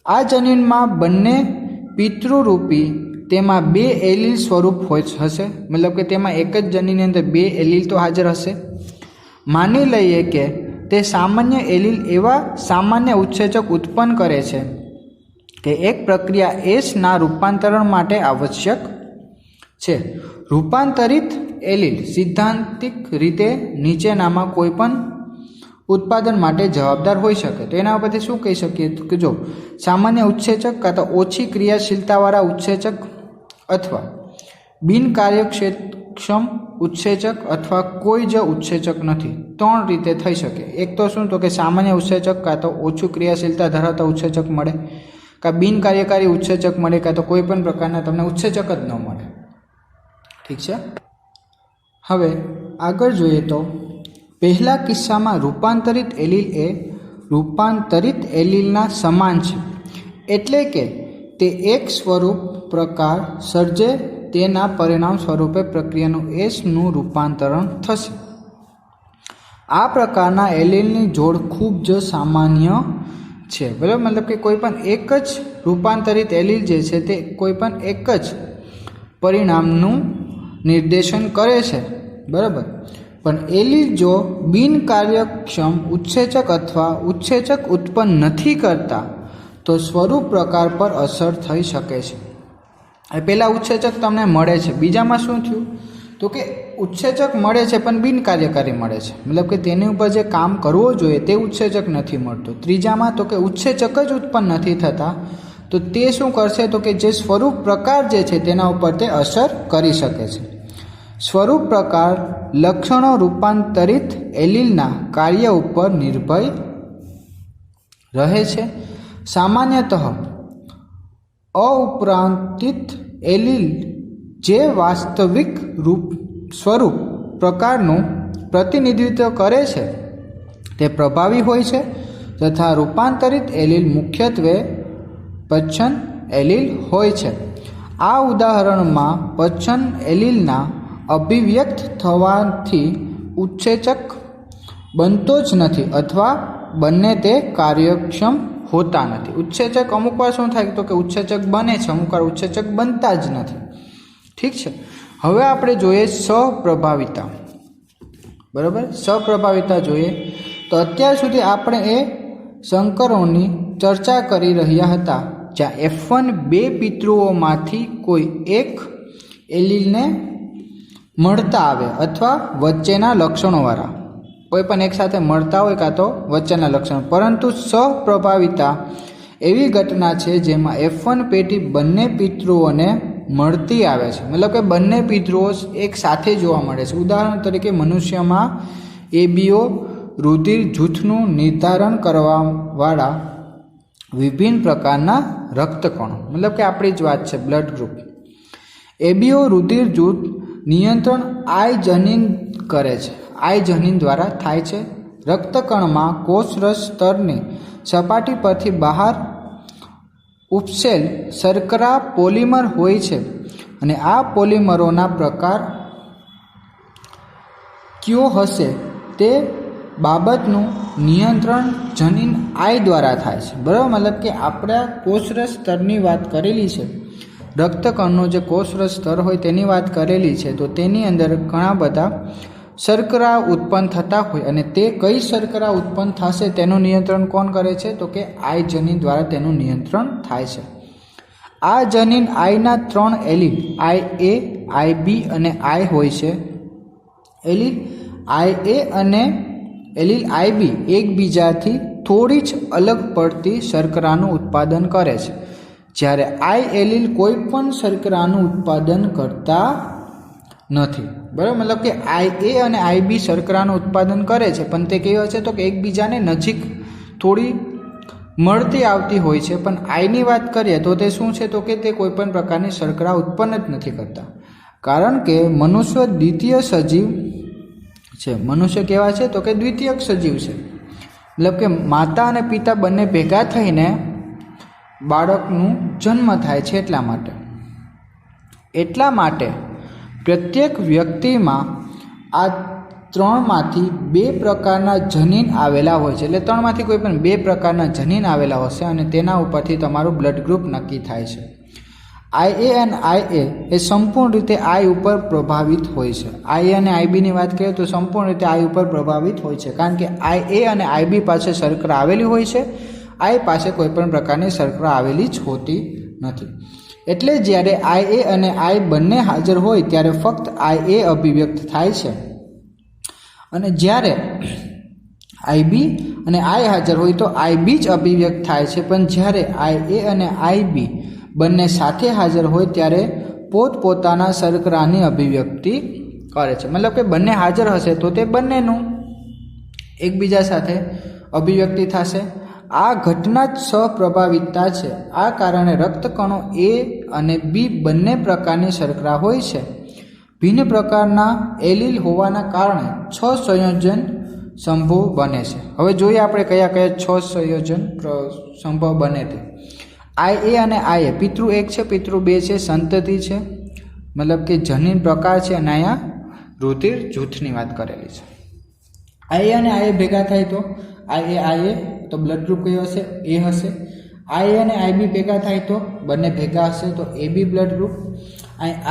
Speaker 1: આ જનીનમાં બંને પિતૃરૂપી તેમાં 2 એલીલ સ્વરૂપ હશે. મતલબ કે તેમાં એક જ જનીનની અંદર 2 એલીલ તો હાજર હશે. માની લઈએ કે તે સામાન્ય એલીલ એવા સામાન્ય ઉત્સેચક ઉત્પન્ન કરે છે કે એક પ્રક્રિયા એસના રૂપાંતરણ માટે આવશ્યક છે. રૂપાંતરિત એલીલ સિદ્ધાંતિક રીતે નીચેનામાં કોઈ પણ ઉત્પાદન માટે જવાબદાર હોઈ શકે. તો એના ઉપરથી શું કહી શકીએ? કે જો સામાન્ય ઉત્સેચક કાં તો ઓછી ક્રિયાશીલતાવાળા ઉત્સેચક અથવા બિનકાર્યક્ષમ ઉત્સેચક અથવા કોઈ જ ઉત્સેચક નથી. 3 રીતે થઈ શકે. એક તો શું? તો કે સામાન્ય ઉત્સેચક કાં તો ઓછું ક્રિયાશીલતા ધરાવતા ઉત્સેચક મળે, કાં બિનકાર્યકારી ઉત્સેચક મળે, કાં તો કોઈ પણ પ્રકારના તમને ઉત્સેચક જ ન મળે. ઠીક છે. હવે આગળ જોઈએ તો પહેલા કિસ્સામાં રૂપાંતરિત એલીલ એ રૂપાંતરિત એલીલના સમાન છે. એટલે કે તે એક સ્વરૂપ પ્રકાર સર્જે તેના પરિણામ સ્વરૂપે પ્રક્રિયાનું એસનું રૂપાંતરણ થશે. આ પ્રકારના એલીલની જોડ ખૂબ જ સામાન્ય છે. બરાબર, મતલબ કે કોઈ પણ એક જ રૂપાંતરિત એલીલ જે છે તે કોઈ પણ એક જ પરિણામનું નિર્દેશન કરે છે. બરાબર, પણ એલીલ જો બિનકાર્યક્ષમ ઉત્સેચક અથવા ઉત્સેચક ઉત્પન્ન નથી કરતા તો સ્વરૂપ પ્રકાર પર અસર થઈ શકે છે. પહેલાં ઉત્સેચક તમને મળે છે, બીજામાં શું થયું? તો કે ઉત્સેચક મળે છે પણ બિનકાર્યકારી મળે છે. મતલબ કે તેની ઉપર જે કામ કરવો જોઈએ તે ઉત્સેચક નથી મળતું. ત્રીજામાં તો કે ઉત્સેચક જ ઉત્પન્ન નથી થતા, તો તે શું કરશે? તો કે જે સ્વરૂપ પ્રકાર જે છે તેના ઉપર તે અસર કરી શકે છે. સ્વરૂપ પ્રકાર લક્ષણો રૂપાંતરિત એલીલના કાર્ય ઉપર નિર્ભય રહે છે. સામાન્યતઃ અઉપરાંતિત એલીલ જે વાસ્તવિક સ્વરૂપ પ્રકારનું પ્રતિનિધિત્વ કરે છે તે પ્રભાવી હોય છે તથા રૂપાંતરિત એલીલ મુખ્યત્વે પચ્છન એલીલ હોય છે. આ ઉદાહરણમાં પચ્છન એલીલના અભિવ્યક્ત થવાથી ઉત્સેચક બનતો જ નથી અથવા બંને તે કાર્યક્ષમ હોતા નથી. ઉત્સેચક અમુક વાર શું થાય તો કે ઉત્સેચક બને છે, અમુક વાર ઉત્સેચક બનતા જ નથી. ઠીક છે. હવે આપણે જોઈએ સહપ્રભાવિતા. બરાબર, સહપ્રભાવિતા જોઈએ તો અત્યાર સુધી આપણે એ સંકરોની ચર્ચા કરી રહ્યા હતા જ્યાં F1 બે પિતૃઓમાંથી કોઈ એક એલીલને મળતા આવે અથવા વચ્ચેના લક્ષણોવાળા કોઈ પણ એક સાથે મળતા હોય કાં તો વચ્ચેના લક્ષણો. પરંતુ સહપ્રભાવિતા એવી ઘટના છે જેમાં F1 પેઢી બંને પિતૃઓને મળતી આવે છે, મતલબ કે બંને પિતૃઓ એક સાથે જોવા મળે છે. ઉદાહરણ તરીકે મનુષ્યમાં ABO રુધિર જૂથનું નિર્ધારણ કરવાવાળા વિભિન્ન પ્રકારના રક્તકણો, મતલબ કે આપણી જ વાત છે બ્લડ ગ્રુપ. ABO રુધિર જૂથ નિયંત્રણ આઈ જનીન કરે છે, આઈ જનીન દ્વારા થાય છે. રક્તકણમાં કોષરસ સ્તરની સપાટી પરથી બહાર ઉપસેલ શર્કરા પોલિમર હોય છે અને આ પોલિમરોના પ્રકાર કયો હશે તે બાબતનું નિયંત્રણ જનીન આઈ દ્વારા થાય છે. બરાબર, મતલબ કે આપણા કોષરસ સ્તરની વાત કરેલી છે, રક્તકણનો જે કોષરસ સ્તર હોય તેની વાત કરેલી છે. તો તેની અંદર ઘણા બધા શર્કરા ઉત્પન્ન થતા હોય અને તે કઈ શર્કરા ઉત્પન્ન થશે તેનું નિયંત્રણ કોણ કરે છે તો કે આઈ જનીન દ્વારા તેનું નિયંત્રણ થાય છે. આ જનીન આઈના 3 એલીલ IA, IB અને I હોય છે. એલીલ IA અને એલીલ IB એકબીજાથી થોડી જ અલગ પડતી શર્કરાનું ઉત્પાદન કરે છે, જ્યારે I એલીલ કોઈ પણ શર્કરાનું ઉત્પાદન કરતા નથી. બરાબર, મતલબ કે IA અને IB શર્કરાનું ઉત્પાદન કરે છે પણ તે કેવો છે તો કે એકબીજાને નજીક થોડી મળતી આવતી હોય છે. પણ આઈની વાત કરીએ તો તે શું છે તો કે તે કોઈ પણ પ્રકારની શર્કરા ઉત્પન્ન જ નથી કરતા, કારણ કે મનુષ્ય દ્વિતીય સજીવ છે. મનુષ્ય કેવા છે તો કે દ્વિતીયક સજીવ છે, મતલબ કે માતા અને પિતા બંને ભેગા થઈને બાળકનું જન્મ થાય છે. એટલા માટે પ્રત્યેક વ્યક્તિમાં આ 3માંથી 2 પ્રકારના જનીન આવેલા હોય છે. એટલે 3માંથી કોઈ પણ 2 પ્રકારના જનીન આવેલા હશે અને તેના ઉપરથી તમારું બ્લડ ગ્રુપ નક્કી થાય છે. IA અને IA એ સંપૂર્ણ રીતે I ઉપર પ્રભાવિત હોય છે. IA અને IB ની વાત કરીએ તો સંપૂર્ણ રીતે I ઉપર પ્રભાવિત હોય છે, કારણ કે IA અને IB પાસે શર્કરા આવેલી હોય છે, I પાસે કોઈ પણ પ્રકારની શર્કરા આવેલી જ હોતી નથી. એટલે જ્યારે IA અને I બંને હાજર હોય ત્યારે ફક્ત IA અભિવ્યક્ત થાય છે અને જ્યારે IB અને I હાજર હોય તો IB જ અભિવ્યક્ત થાય છે. પણ જ્યારે IA અને IB બંને સાથે હાજર હોય ત્યારે પોતપોતાના શર્કરાની અભિવ્યક્તિ કરે છે. મતલબ કે બંને હાજર હશે તો તે બંનેનું એકબીજા સાથે અભિવ્યક્તિ થશે. આ ઘટના જ સહપ્રભાવિતતા છે. આ કારણે રક્તકણો A અને B બંને પ્રકારની શર્કરા હોય છે. ભિન્ન પ્રકારના એલીલ હોવાના કારણે 6 સંયોજન સંભવ બને છે. હવે જોઈએ આપણે કયા કયા 6 સંયોજન સંભવ બને તે. IA અને IA પિતૃ 1 છે, પિતૃ 2 છે, સંતતિ છે, મતલબ કે જનીન પ્રકાર છે અને અહીંયા રુધિર જૂથની વાત કરેલી છે. IA અને IA ભેગા થાય તો IA તો બ્લડ ગ્રુપ કયો હશે? A હશે. IA અને IB ભેગા થાય તો બંને ભેગા હશે તો AB બ્લડ ગ્રુપ.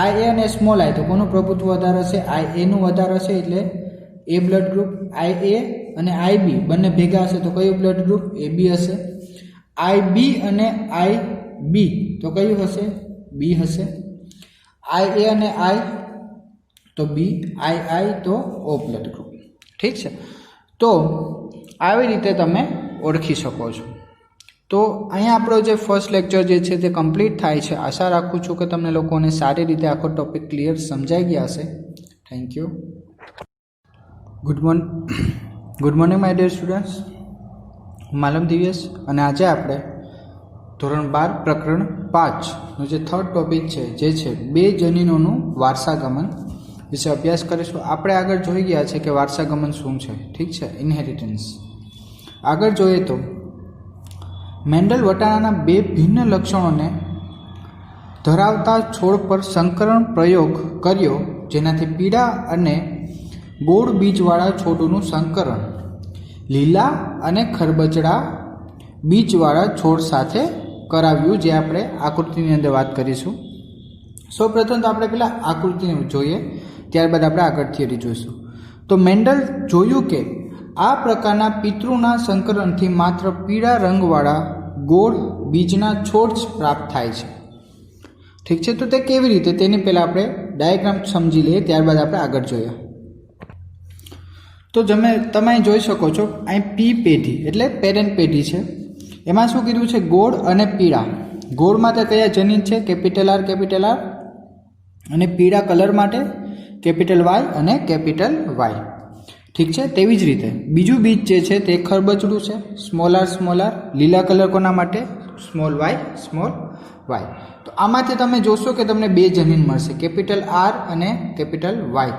Speaker 1: IA અને સ્મોલ I તો કોનું પ્રભુત્વ વધારે હશે? IA નું વધારે હશે એટલે A બ્લડ ગ્રુપ. IA અને IB બંને ભેગા હશે તો કયું બ્લડ ગ્રુપ? AB હશે. IB અને IB તો કયું હશે? B હશે. IA અને I તો B, II તો O બ્લડ ગ્રુપ. ઠીક છે, તો આવી રીતે તમે ઓળખી શકો છો. તો અહીંયા આપણો જે ફર્સ્ટ લેક્ચર જે છે તે કમ્પ્લીટ થાય છે. આશા રાખું છું કે તમને લોકોને સારી રીતે આખો ટોપિક ક્લિયર સમજાઈ ગયા હશે. Thank you. Good morning my dear students. હું માલમ દિવ્યેશ અને આજે આપણે ધોરણ 12 પ્રકરણ 5નો જે થર્ડ ટોપિક છે જે છે બે જનીનોનું વારસાગમન વિશે અભ્યાસ કરીશું. આપણે આગળ જોઈ ગયા છે કે વારસાગમન શું છે, ઠીક છે, ઇનહેરિટન્સ. આગળ જોઈએ તો મેન્ડલ વટાણાના બે ભિન્ન લક્ષણોને ધરાવતા છોડ પર સંકરણ પ્રયોગ કર્યો, જેનાથી પીળા અને ગોળ બીજવાળા છોડનું સંકરણ લીલા અને ખરબચડા બીજવાળા છોડ સાથે કરાવ્યું, જે આપણે આકૃતિની અંદર વાત કરીશું. સૌપ્રથમ તો આપણે પહેલાં આકૃતિને જોઈએ, ત્યારબાદ આપણે આગળ થિયરી જોઈશું. તો મેન્ડલ જોયું કે આ પ્રકારના પિતૃના સંકરણથી માત્ર પીળા રંગવાળા ગોળ બીજના છોડ પ્રાપ્ત થાય છે, ઠીક છે. તો તે કેવી રીતે, તેની પહેલાં આપણે ડાયાગ્રામ સમજી લઈએ, ત્યારબાદ આપણે આગળ જોઈએ. તો તમે જોઈ શકો છો, અહીં પી પેઢી એટલે પેરેન્ટ પેઢી છે. એમાં શું કીધું છે, ગોળ અને પીળા. ગોળ માટે કયા જનીન છે, કેપિટલ આર અને પીળા કલર માટે કેપિટલ વાય અને કેપિટલ વાય, ઠીક છે. તેવી જ રીતે બીજું બીજ જે છે તે ખરબચડું છે, સ્મોલ આર. લીલા કલર કોના માટે, સ્મોલ વાય. તો આમાંથી તમે જોશો કે તમને બે જનીન મળશે, કેપિટલ આર અને કેપિટલ વાય.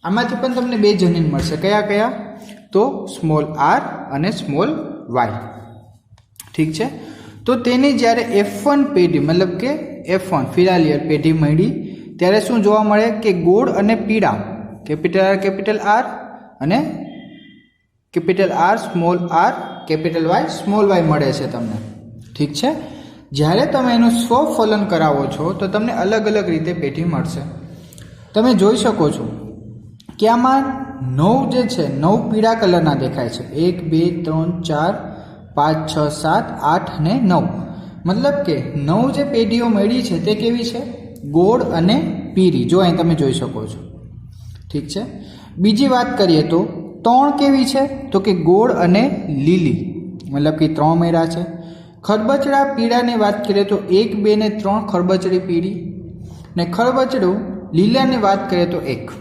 Speaker 1: આમાંથી પણ તમને બે જનીન મળશે, કયા તો સ્મોલ આર અને સ્મોલ વાય, ઠીક છે. તો તેની જ્યારે F1 પેઢી મતલબ કે F1 ફિલાલિયર પેઢી મળી, ત્યારે શું જોવા મળે કે ગોળ અને પીળા કેપિટલ આર અને capital R capital Y small Y મળે છે તમને, ઠીક છે. જ્યારે તમે એનું સ્વફલન કરાવો છો તો તમને અલગ અલગ રીતે પેઢી મળશે. તમે જોઈ શકો છો કે આમાં 9 જે છે 9 પીળા કલરના દેખાય છે, 1 2 3 4 5 6 7 8 અને 9. મતલબ કે 9 જે પેઢીઓ મળી છે તે કેવી છે, ગોળ અને પીળી. જો અહીં તમે જોઈ શકો છો, ઠીક છે. બીજી વાત કરીએ તો 3 કેવી છે, તો કે ગોળ અને લીલી, મતલબ કે 3 મેળા છે. ખરબચડા પીળાની વાત કરીએ તો 1 2 ને 3 ખરબચડી પીળી, ને ખરબચડું લીલાની વાત કરીએ તો 1.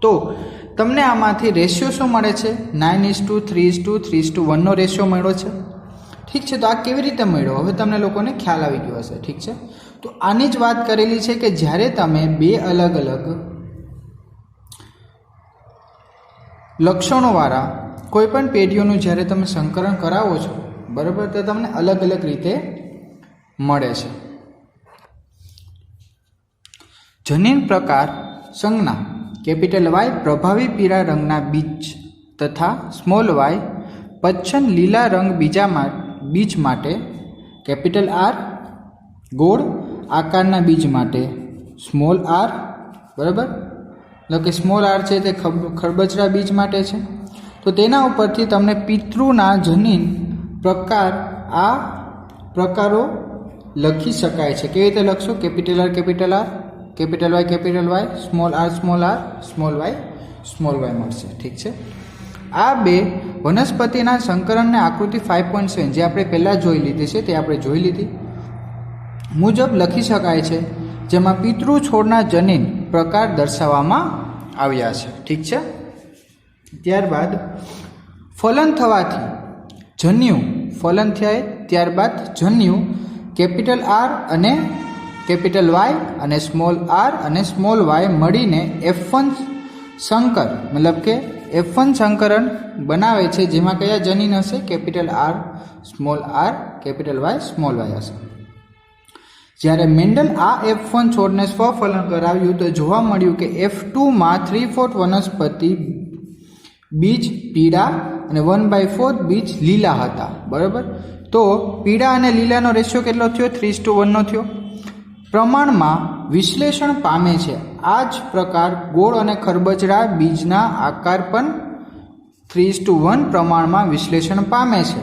Speaker 1: તો તમને આમાંથી રેશિયો શું મળે છે, 9:3:3:1 નો રેશિયો મળ્યો છે, ઠીક છે. તો આ કેવી રીતે મળ્યો, હવે તમને લોકોને ખ્યાલ આવી ગયો હશે, ઠીક છે. તો આની જ વાત કરેલી છે કે જ્યારે તમે બે અલગ અલગ લક્ષણોવાળા કોઈ પણ પેઢીઓનું જ્યારે તમે સંકરણ કરાવો છો, બરાબર, તો તમને અલગ અલગ રીતે મળે છે. જનીન પ્રકાર સંજ્ઞા કેપિટલ વાય પ્રભાવી પીળા રંગના બીજ તથા સ્મોલ વાય પચ્છન લીલા રંગ બીજ માટે, કેપિટલ આર ગોળ આકારના બીજ માટે સ્મોલ આર, બરાબર, એટલે કે સ્મોલ આર છે તે ખરબચડા બીજ માટે છે. તો તેના ઉપરથી તમને પિતૃના જનીન પ્રકાર આ પ્રકારો લખી શકાય છે. કેવી રીતે લખશો, capital R capital Y small R small Y મળશે, ઠીક છે. આ બે વનસ્પતિના સંકરણને આકૃતિ 5.7 જે આપણે પહેલાં જોઈ લીધી છે તે આપણે જોઈ લીધી મુજબ લખી શકાય છે, જેમાં પિતૃ છોડના જનીન પ્રકાર દર્શાવવામાં આવ્યા છે, ઠીક છે. ત્યારબાદ ફલન થવાથી ફલન થાય ત્યારબાદ જન્યુ કેપિટલ આર અને કેપિટલ વાય અને સ્મોલ આર અને સ્મોલ વાય મળીને F1 સંકર મતલબ કે F1 સંકરણ બનાવે છે, જેમાં કયા જનીન હશે, capital R capital Y small Y હશે. જ્યારે મેન્ડલ આ F1 છોડને સ્વફલન કરાવ્યું તો જોવા મળ્યું કે F2માં 3/4 વનસ્પતિ બીજ પીળા અને 1/4 બીજ લીલા હતા, બરાબર. તો પીળા અને લીલાનો રેશિયો કેટલો થયો, 3:1 નો થયો. પ્રમાણમાં વિશ્લેષણ પામે છે. આ જ પ્રકાર ગોળ અને ખરબચડા બીજના આકાર પણ 3:1 પ્રમાણમાં વિશ્લેષણ પામે છે,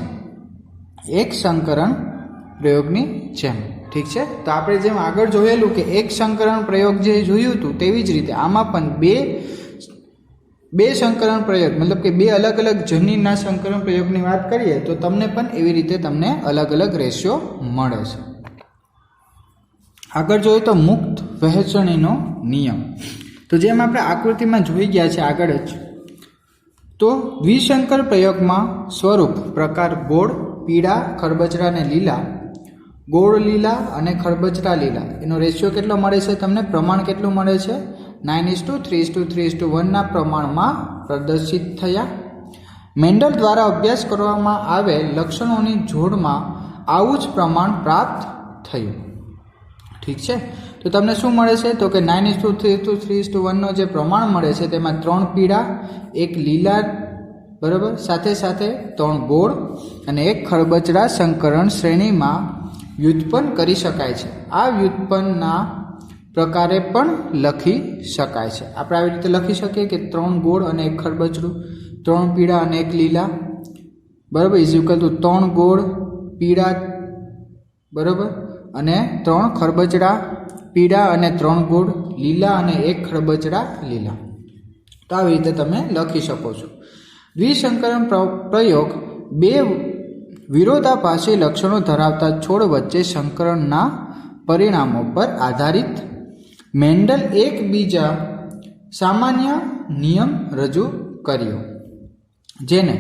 Speaker 1: એક સંકરણ પ્રયોગની જેમ, ઠીક છે. તો આપણે જેમ આગળ જોયેલું કે એક સંકરણ પ્રયોગ જે જોયું હતું તેવી જ રીતે આમાં પણ બે સંકરણ પ્રયોગ મતલબ કે બે અલગ અલગ જનીનના સંકરણ પ્રયોગની વાત કરીએ તો તમને પણ એવી રીતે તમને અલગ અલગ રેશિયો મળે છે. આગળ જોઈએ તો મુક્ત વહેંચણીનો નિયમ. તો જેમ આપણે આકૃતિમાં જોઈ ગયા છે આગળ જ, તો દ્વિસંકર પ્રયોગમાં સ્વરૂપ પ્રકાર ગોળ, પીળા, ખરબચડા અને લીલા, ગોળ લીલા અને ખરબચડા લીલા, એનો રેશિયો કેટલો મળે છે તમને, પ્રમાણ કેટલું મળે છે, 9:3:3:1 ના પ્રમાણમાં પ્રદર્શિત થયા. મેન્ડલ દ્વારા અભ્યાસ કરવામાં આવેલ લક્ષણોની જોડમાં આવું જ પ્રમાણ પ્રાપ્ત થયું. ઠીક છે, તો તમને શું મળે છે, તો કે 9:3:3:1 જે પ્રમાણ મળે છે તેમાં 3 પીળા, 1 લીલા, બરાબર, સાથે સાથે 3 ગોળ અને 1 ખરબચડા સંકરણ શ્રેણીમાં વ્યુત્પન્ન કરી શકાય છે. આ વ્યુત્પન્નના પ્રકારે પણ લખી શકાય છે. આપણે આવી રીતે લખી શકીએ કે 3 ગોળ અને 1 ખરબચડું, 3 પીળા અને 1 લીલા, બરાબર, ઇઝ ઇક્વલ ટુ 3 ગોળ પીળા, બરાબર, અને 3 ખરબચડા પીળા અને 3 ગોળ લીલા અને 1 ખરબચડા લીલા. તો આવી રીતે તમે લખી શકો છો. દ્વિસંકરણ પ્રયોગ બે વિરોધાભાસી લક્ષણો ધરાવતા છોડ વચ્ચે સંકરણના પરિણામો પર આધારિત મેન્ડલ એકબીજા સામાન્ય નિયમ રજૂ કર્યો, જેને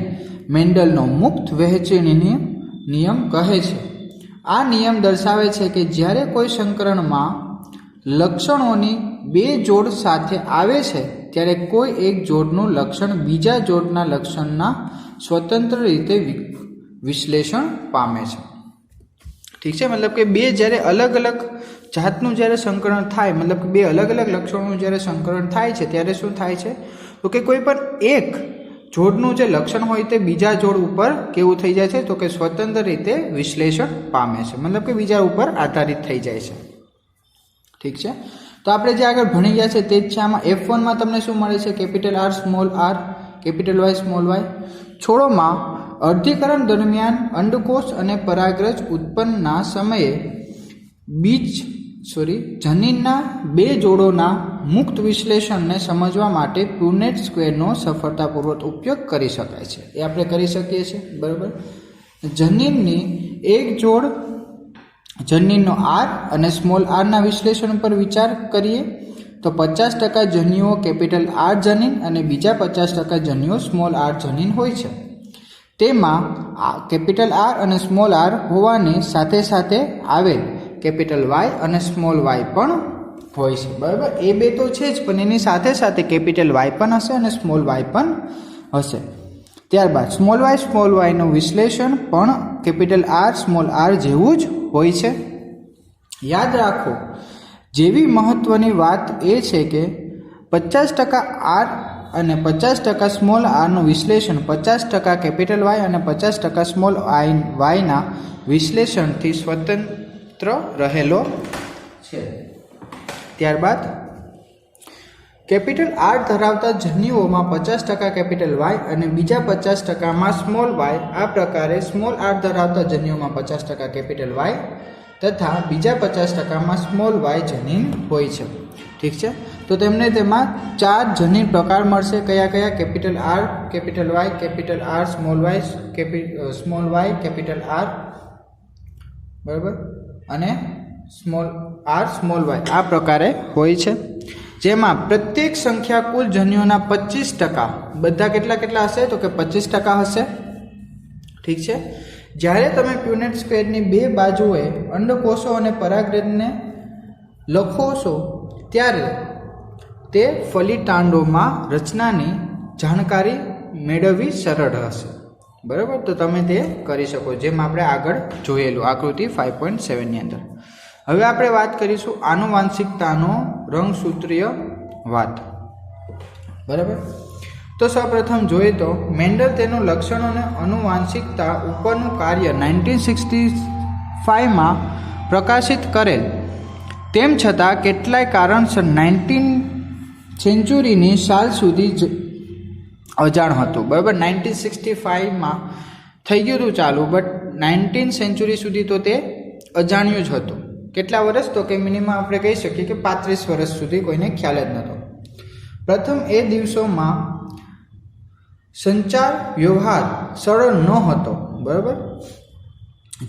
Speaker 1: મેન્ડલનો મુક્ત વહેંચણી નિયમ કહે છે. આ નિયમ દર્શાવે છે કે જ્યારે કોઈ સંકરણમાં લક્ષણોની બે જોડ સાથે આવે છે ત્યારે કોઈ એક જોડનું લક્ષણ બીજા જોડના લક્ષણના સ્વતંત્ર રીતે વિશ્લેષણ પામે છે. ઠીક છે, મતલબ કે બે જ્યારે અલગ અલગ જાતનું જ્યારે સંકરણ થાય, મતલબ કે બે અલગ અલગ લક્ષણોનું જ્યારે સંકરણ થાય છે ત્યારે શું થાય છે, તો કે કોઈ પણ એક જોડનું જે લક્ષણ હોય તે બીજા જોડ ઉપર કેવું થઈ જાય છે, તો કે સ્વતંત્ર રીતે વિશ્લેષણ પામે છે, મતલબ કે બીજા ઉપર આધારિત થઈ જાય છે. ઠીક છે, તો આપણે જે આગળ ભણી ગયા છે તે જ છે. આમાં F1માં તમને શું મળે છે, capital R small r, capital Y small y. છોડોમાં અર્ધીકરણ દરમિયાન અંડકોષ અને પરાગરજ ઉત્પન્નના સમયે જનીનના બે જોડોના મુક્ત વિશ્લેષણને સમજવા માટે પુનેટ સ્ક્વેરનો સફળતાપૂર્વક ઉપયોગ કરી શકાય છે. એ આપણે કરી શકીએ છીએ, બરાબર. જનીનની એક જોડ, જનીનનો R અને સ્મોલ r ના વિશ્લેષણ પર વિચાર કરીએ તો 50% જન્યુઓ કેપિટલ R જનીન અને બીજા 50% જન્યુઓ સ્મોલ r જનીન હોય છે. તેમાં કેપિટલ R અને સ્મોલ r હોવાની સાથે સાથે આવેલ કેપિટલ Y અને સ્મોલ y પણ હોય છે, બરાબર. એ બે તો છે જ, પણ એની સાથે સાથે કેપિટલ Y પણ હશે અને સ્મોલ y પણ હશે. ત્યારબાદ સ્મોલ y નું વિશ્લેષણ પણ કેપિટલ R સ્મોલ r જેવું જ હોય છે. યાદ રાખો, જેવી મહત્વની વાત એ છે કે 50% R અને 50% સ્મોલ r નું વિશ્લેષણ 50% કેપિટલ Y અને 50% સ્મોલ y ના વિશ્લેષણથી સ્વતંત્ર રહેલો છે. ત્યારબાદ કેપિટલ R ધરાવતા જન્યુઓમાં 50% કેપિટલ Y અને બીજા 50%માં સ્મોલ y. આ પ્રકારે સ્મોલ r ધરાવતા જન્યુઓમાં 50% કેપિટલ Y તથા બીજા 50%માં સ્મોલ y જનીન હોય છે. ઠીક છે, તો તેમને તેમાં 4 જનીન પ્રકાર મળશે. કયા કયા? Capital R, capital Y, capital R small y, small y, capital R, બરાબર, અને સ્મોલ r સ્મોલ y. આ પ્રકારે હોય છે, જેમાં પ્રત્યેક સંખ્યા કુલ જન્યુઓના 25%, બધા કેટલા હશે, તો કે 25% હશે. ઠીક છે, જ્યારે તમે પ્યુનેટ સ્ક્વેરની બે બાજુએ અંડકોષો અને પરાગરજને લખો છો ત્યારે તે ફલિતાંડોમાં રચનાની જાણકારી મેળવવી સરળ હશે, બરાબર. તો તમે તે કરી શકો, જેમ આપણે આગળ જોયેલું આકૃતિ 5.7 ની અંદર. હવે આપણે વાત કરીશું આનુવાંશિકતાનો રંગસૂત્રીય વાત, બરાબર. તો સૌપ્રથમ જોઈએ તો મેન્ડલ તેનું લક્ષણો અને આનુવાંશિકતા ઉપરનું કાર્ય 1965માં પ્રકાશિત કરેલ. તેમ છતાં કેટલાય કારણસર 19th સેન્ચુરીની સાલ સુધી અજાણ હતું, બરાબર. 1965માં થઈ ગયું હતું ચાલુ, બટ 19th સેન્ચુરી સુધી તો તે અજાણ્યું જ હતું. કેટલા વર્ષ? તો કે મિનિમમ આપણે કહી શકીએ કે 35 વર્ષ સુધી કોઈને ખ્યાલ જ નહોતો. પ્રથમ એ દિવસોમાં સંચાર વ્યવહાર સરળ ન હતો, બરાબર,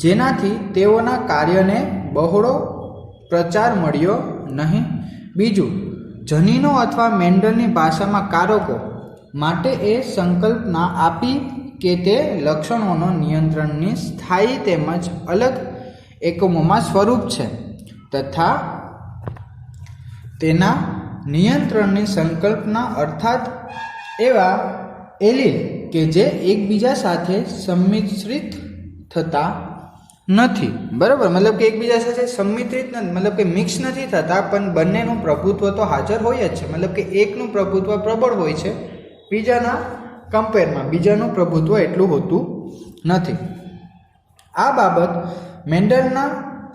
Speaker 1: જેનાથી તેઓના કાર્યને બહોળો પ્રચાર મળ્યો નહીં. બીજું, જનીનો અથવા મેન્ડલની ભાષામાં કારકો માટે એ સંકલ્પના આપી કે તે લક્ષણોનો નિયંત્રણની સ્થાયી તેમજ અલગ એકમોમાં સ્વરૂપ છે તથા તેના નિયંત્રણની સંકલ્પના અર્થાત એવા એલીલ કે જે એકબીજા સાથે સંમિશ્રિત થતા નથી. બરાબર, મતલબ કે એકબીજા સાથે સંમિશ્રિત નથી, મતલબ કે મિક્સ નથી થતા, પણ બંનેનું પ્રભુત્વ તો હાજર હોય જ છે. મતલબ કે એકનું પ્રભુત્વ પ્રબળ હોય છે, બીજાના કમ્પેરમાં બીજાનું પ્રભુત્વ એટલું હોતું નથી. આ બાબત મેન્ડલના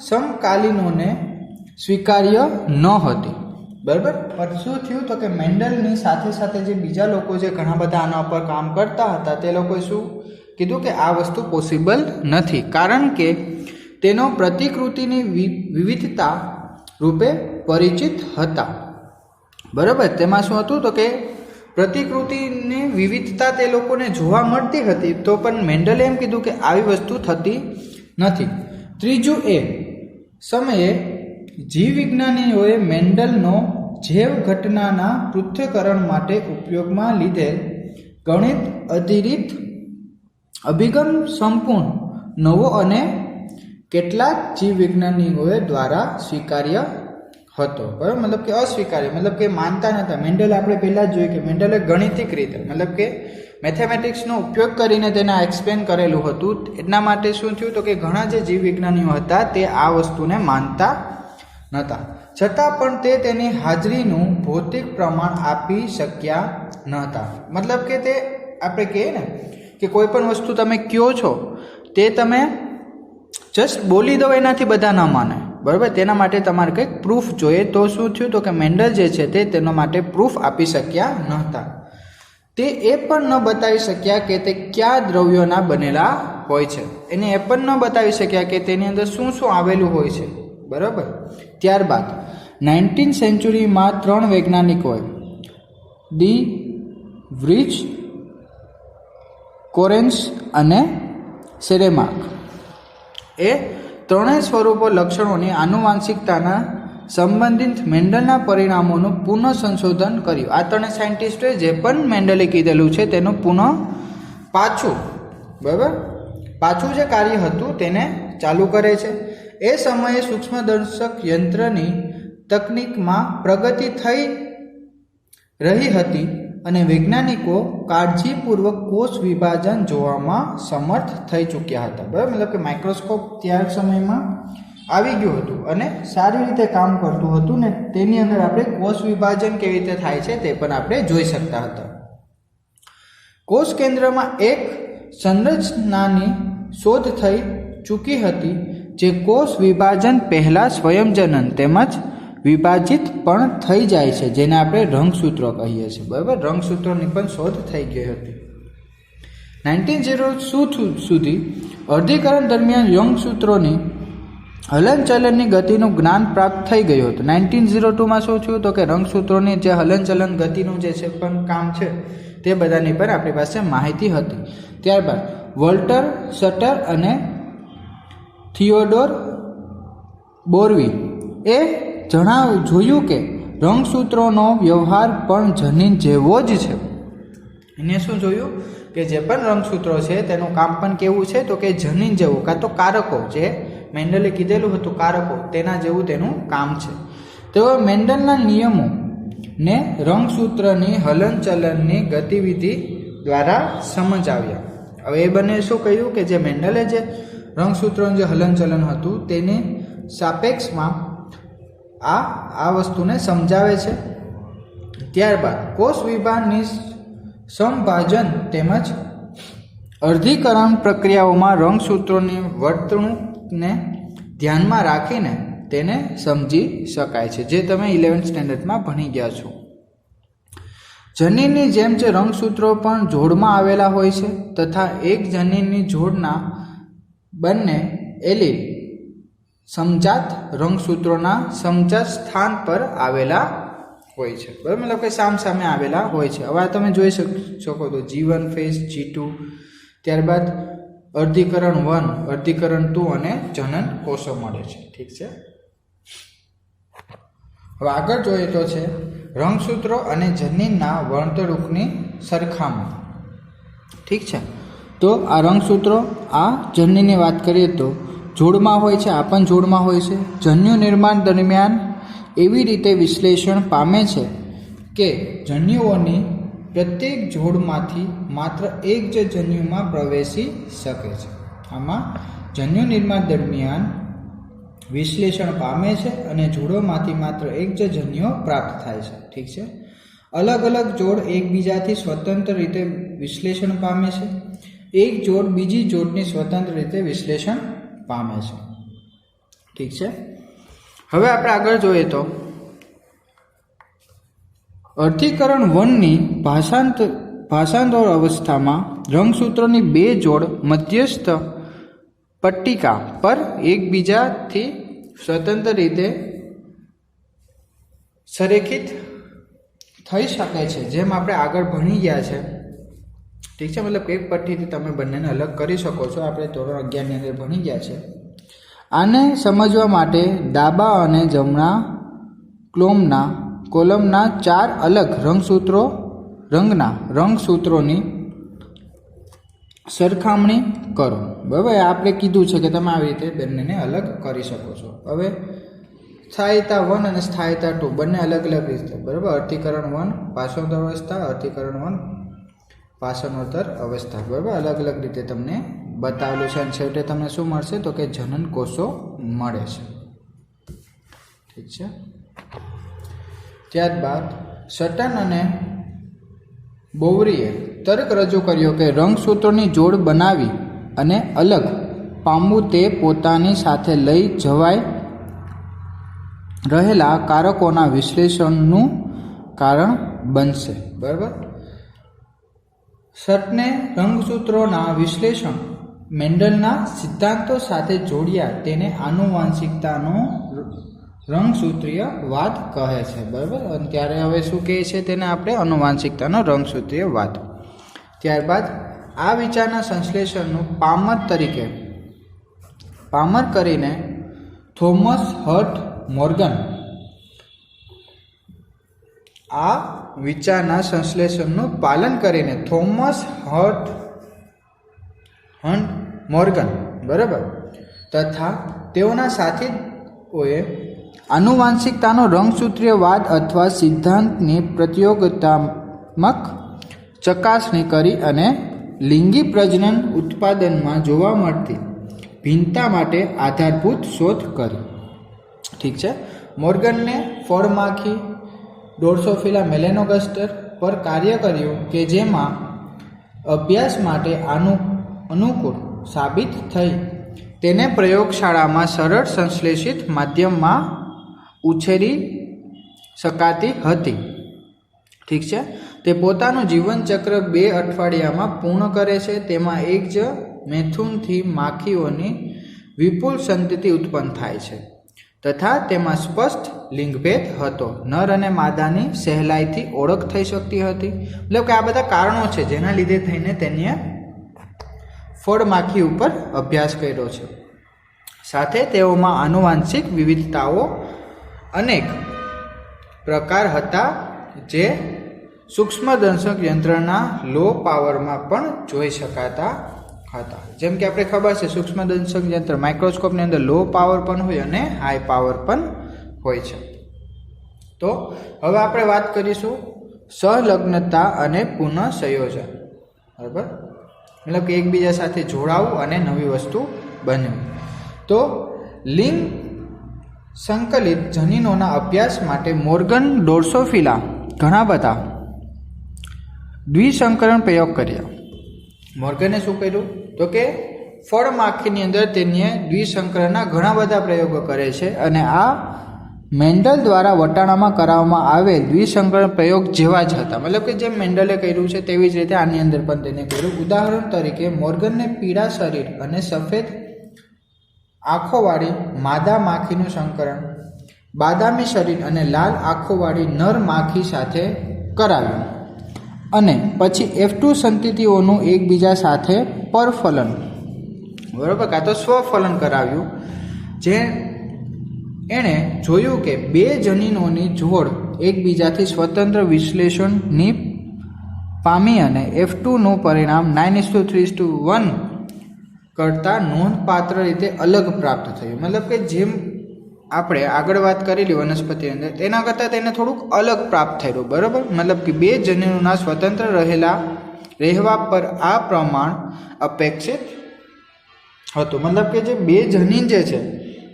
Speaker 1: સમકાલીનોને સ્વીકાર્ય ન હતી. બરાબર, પણ શું થયું તો કે મેન્ડલની સાથે સાથે જે બીજા લોકો જે ઘણા બધા આના પર કામ કરતા હતા તે લોકોએ શું કીધું કે આ વસ્તુ પોસિબલ નથી, કારણ કે તેનો પ્રતિકૃતિની વિવિધતા રૂપે પરિચિત હતા. બરાબર, તેમાં શું હતું તો કે પ્રતિકૃતિની વિવિધતા તે લોકોને જોવા મળતી હતી, તો પણ મેન્ડલે એમ કીધું કે આવી વસ્તુ થતી નથી. ત્રીજું એ સમયે જીવ વિજ્ઞાનીઓએ મેન્ડલનો જૈવ ઘટનાના પૃથ્થકરણ માટે ઉપયોગમાં લીધેલ ગણિત આધારિત અભિગમ સંપૂર્ણ નવો અને કેટલાક જીવ વિજ્ઞાનીઓ દ્વારા સ્વીકાર્ય હતો. બરાબર, મતલબ કે અસ્વીકાર્ય, મતલબ કે માનતા નહોતા. મેન્ડલ આપણે પહેલાં જ જોયું કે મેન્ડલે ગણિતિક રીતે મતલબ કે મેથેમેટિક્સનો ઉપયોગ કરીને તેને એક્સપ્લેન કરેલું હતું. એટલા માટે શું થયું તો કે ઘણા જે જીવ વિજ્ઞાનીઓ હતા તે આ વસ્તુને માનતા નહોતા, છતાં પણ તે તેની હાજરીનું ભૌતિક પ્રમાણ આપી શક્યા નહોતા. મતલબ કે તે આપણે કહીએ ને કે કોઈ પણ વસ્તુ તમે કહો છો તે તમે જસ્ટ બોલી દો એનાથી બધા ન માને. બરાબર, તેના માટે તમારે કંઈક પ્રૂફ જોઈએ. તો શું થયું તો કે મેન્ડલ જે છે તે તેના માટે પ્રૂફ આપી શક્યા નહોતા. તે એ પણ ન બતાવી શક્યા કે તે કયા દ્રવ્યોના બનેલા હોય છે. એને એ પણ ન બતાવી શક્યા કે તેની અંદર શું શું આવેલું હોય છે. બરાબર, ત્યારબાદ 19th સેન્ચુરીમાં 3 વૈજ્ઞાનિકોએ ડી વ્રીચ, કોરેન્સ અને સેરેમાક એ ત્રણેય સ્વરૂપો લક્ષણોની આનુવાંશિકતાના સંબંધિત મેન્ડલના પરિણામોનું પુનઃ સંશોધન કર્યું. આ ત્રણેય સાયન્ટિસ્ટોએ જે પણ મેન્ડલે કીધેલું છે તેનું પુનઃ પાછું જે કાર્ય હતું તેને ચાલુ કરે છે. એ સમયે સૂક્ષ્મદર્શક યંત્રની તકનિકમાં પ્રગતિ થઈ રહી હતી અને વૈજ્ઞાનિકો કાળજીપૂર્વક કોષ વિભાજન જોવામાં સમર્થ થઈ ચૂક્યા હતા. બરાબર, મતલબ કે માઇક્રોસ્કોપ ત્યાર સમયમાં આવી ગયું હતું અને સારી રીતે કામ કરતું હતું ને તેની અંદર આપણે કોષ વિભાજન કેવી રીતે થાય છે તે પણ આપણે જોઈ શકતા હતા. કોષ કેન્દ્રમાં એક સંરચનાની શોધ થઈ ચૂકી હતી જે કોષ વિભાજન પહેલાં સ્વયંજનન તેમજ વિભાજિત પણ થઈ જાય છે, જેને આપણે રંગસૂત્રો કહીએ છીએ. બરાબર, રંગસૂત્રોની પણ શોધ થઈ ગઈ હતી. 1902 સુધી અર્ધીકરણ દરમિયાન રંગસૂત્રોની હલનચલનની ગતિનું જ્ઞાન પ્રાપ્ત થઈ ગયું હતું. 1902માં શું થયું તો કે રંગસૂત્રોની જે હલનચલન ગતિનું જે છે પણ કામ છે તે બધાની પર આપણી પાસે માહિતી હતી. ત્યારબાદ વોલ્ટર શટર અને થિયોડોર બોરવી એ જોયું કે રંગસૂત્રોનો વ્યવહાર પણ જનીન જેવો જ છે. એને શું જોયું કે જે પણ રંગસૂત્રો છે તેનું કામ પણ કેવું છે તો કે જનીન જેવું, કાં તો કારકો જે મેન્ડલે કીધેલું હતું કારકો તેના જેવું તેનું કામ છે. તેઓ મેન્ડલના નિયમો ને રંગસૂત્રની હલનચલનની ગતિવિધિ દ્વારા સમજાવ્યા. હવે એ બંને શું કહ્યું કે જે મેન્ડલે જે રંગસૂત્રોનું જે હલનચલન હતું તેની સાપેક્ષમાં આ વસ્તુને સમજાવે છે. ત્યારબાદ કોષ વિભાજનની સમભાજન તેમજ અર્ધીકરણ પ્રક્રિયાઓમાં રંગસૂત્રોની વર્તણૂકને ધ્યાનમાં રાખીને તેને સમજી શકાય છે, જે તમે 11th સ્ટેન્ડર્ડમાં ભણી ગયા છો. જનીનની જેમ જે રંગસૂત્રો પણ જોડમાં આવેલા હોય છે તથા એક જનીનની જોડના બંને એલીલ સમજાત રંગસૂત્રોના સમજાત સ્થાન પર આવેલા હોય છે. બરાબર, મતલબ કે સામે આવેલા હોય છે. હવે તમે જોઈ શકો તો G1 ફેઝ, G2, ત્યારબાદ અર્ધીકરણ 1, અર્ધીકરણ 2 અને જનન કોષો મળે છે. ઠીક છે. હવે આગળ જોઈએ તો છે રંગસૂત્રો અને જનીનના વર્તણૂકની સરખામણી. ઠીક છે. તો આ રંગસૂત્રો, આ જનીનની વાત કરીએ તો જોડમાં હોય છે, આ પણ જોડમાં હોય છે. જન્યુ નિર્માણ દરમિયાન એવી રીતે વિશ્લેષણ પામે છે કે જન્યુઓની પ્રત્યેક જોડમાંથી માત્ર એક જ જન્યુમાં પ્રવેશી શકે છે. આમાં જન્યુ નિર્માણ દરમિયાન વિશ્લેષણ પામે છે અને જોડોમાંથી માત્ર એક જ જન્યુઓ પ્રાપ્ત થાય છે. ઠીક છે. અલગ અલગ જોડ એકબીજાથી સ્વતંત્ર રીતે વિશ્લેષણ પામે છે. એક જોડ બીજી જોડની સ્વતંત્ર રીતે વિશ્લેષણ પામે છે. ઠીક છે. હવે આપણે આગળ જોઈએ તો અર્થીકરણ 1ની ભાષાંતર અવસ્થામાં રંગસૂત્રોની બે જોડ મધ્યસ્થ પટ્ટિકા પર એકબીજાથી સ્વતંત્ર રીતે સંરેખિત થઈ શકે છે, જેમ આપણે આગળ ભણી ગયા છે. ઠીક છે. મતલબ એક પટ્ટીથી તમે બંનેને અલગ કરી શકો છો. આપણે ધોરણ 11ની અંદર ભણી ગયા છે. આને સમજવા માટે ડાબા અને જમણા કોલમના 4 અલગ રંગસૂત્રોની સરખામણી કરો. બરાબર. આપણે કીધું છે કે તમે આવી રીતે બંનેને અલગ કરી શકો છો. હવે સ્થાયીતા 1 અને સ્થાયીતા 2 બંને અલગ અલગ રીતે. બરાબર. અર્થીકરણ 1 ભાષાંતર અવસ્થા, અર્થીકરણ 1 ભાષાંતર અવસ્થા. બરાબર. અલગ અલગ રીતે તમને બતાવેલું છે અને છેવટે તમને શું મળશે તો કે જનન કોષો મળે છે. ઠીક છે. ત્યારબાદ સટન અને બોવરીએ તર્ક રજૂ કર્યો કે રંગસૂત્રોની જોડ બનાવી અને અલગ પામવું તે પોતાની સાથે લઈ જવાય રહેલા કારકોના વિશ્લેષણનું કારણ બનશે. બરાબર. સટને રંગસૂત્રોના વિશ્લેષણ મેન્ડલના સિદ્ધાંતો સાથે જોડ્યા. તેને આનુવાંશિકતાનો રંગસૂત્રીયવાદ કહે છે. બરાબર. અને ત્યારે હવે શું કહે છે તેને આપણે આનુવાંશિકતાનો રંગસૂત્રીયવાદ. ત્યારબાદ આ વિચારના સંશ્લેષણનું પામર કરીને થોમસ હર્ટ મોર્ગન આ વિચારના સંશ્લેષણનું પાલન કરીને થોમસ હર્ટ મોર્ગન બરાબર તથા તેઓના સાથીઓએ આનુવાંશિકતાનો રંગસૂત્રીયવાદ અથવા સિદ્ધાંતની પ્રયોગાત્મક ચકાસણી કરી અને લિંગી પ્રજનન ઉત્પાદનમાં જોવા મળતી ભિન્નતા માટે આધારભૂત શોધ કરી. ઠીક છે. મોર્ગનને ફળમાખી ડોર્સોફિલા મેલેનોગાસ્ટર પર કાર્ય કર્યું કે જેમાં અભ્યાસ માટે અનુકૂળ સાબિત થઈ. તેને પ્રયોગશાળામાં સરળ સંશ્લેષિત માધ્યમમાં ઉછેરી શકાતી હતી. ઠીક છે. તે પોતાનું જીવનચક્ર 2 અઠવાડિયામાં પૂર્ણ કરે છે. તેમાં એક જ મેથુનથી માખીઓની વિપુલ સંતતિ ઉત્પન્ન થાય છે તથા તેમાં સ્પષ્ટ લિંગભેદ હતો. નર અને માદાની સહેલાઈથી ઓળખ થઈ શકતી હતી. એટલે કે આ બધા કારણો છે જેના લીધે થઈને તેને ફળમાખી ઉપર અભ્યાસ કર્યો છે. સાથે તેઓમાં આનુવાંશિક વિવિધતાઓ અનેક પ્રકાર હતા જે સૂક્ષ્મદર્શક યંત્રના લો પાવરમાં પણ જોઈ શકાતા હતા. જેમ કે આપણે ખબર છે સૂક્ષ્મદર્શક યંત્ર માઇક્રોસ્કોપની અંદર લો પાવર પણ હોય અને હાઈ પાવર પણ હોય છે. તો હવે આપણે વાત કરીશું સહલગ્નતા અને પુનઃ સંયોજન. બરાબર. મતલબ કે એકબીજા સાથે જોડાવું અને નવી વસ્તુ બનવું. તો લિંગ સંકલિત જનીનોના અભ્યાસ માટે મોર્ગન ડોર્સોફિલા ઘણા બધા દ્વિસંકરણ પ્રયોગ કર્યા. મોર્ગને શું કર્યું તો કે ફળમાખીની અંદર તેને દ્વિસંકરણના ઘણા બધા પ્રયોગો કરે છે અને આ મેન્ડલ દ્વારા વટાણામાં કરાવવામાં આવેલ દ્વિસંકરણ પ્રયોગ જેવા જ હતા. મતલબ કે જેમ મેન્ડલે કર્યું છે તેવી જ રીતે આની અંદર પણ તેને કર્યું. ઉદાહરણ તરીકે મોર્ગનને પીળા શરીર અને સફેદ આંખોવાળી માદા માખીનું સંકરણ બાદામી શરીર અને લાલ આંખોવાળી નર માખી સાથે કરાવ્યું અને પછી F2 સંતતિઓનું એકબીજા સાથે પરફલન બરાબર કાં તો સ્વફલન કરાવ્યું. જે એણે જોયું કે બે જનીનોની જોડ એકબીજાથી સ્વતંત્ર વિશ્લેષણની પામી અને F2નું પરિણામ 9:3:1 કરતાં નોંધપાત્ર રીતે અલગ પ્રાપ્ત થયું. મતલબ કે જેમ આપણે આગળ વાત કરેલી વનસ્પતિની અંદર તેના કરતાં તેને થોડુંક અલગ પ્રાપ્ત થયેલું, બરાબર. મતલબ કે બે જનીનોના સ્વતંત્ર રહેવા પર આ પ્રમાણ અપેક્ષિત હતું. મતલબ કે જે બે જનીન જે છે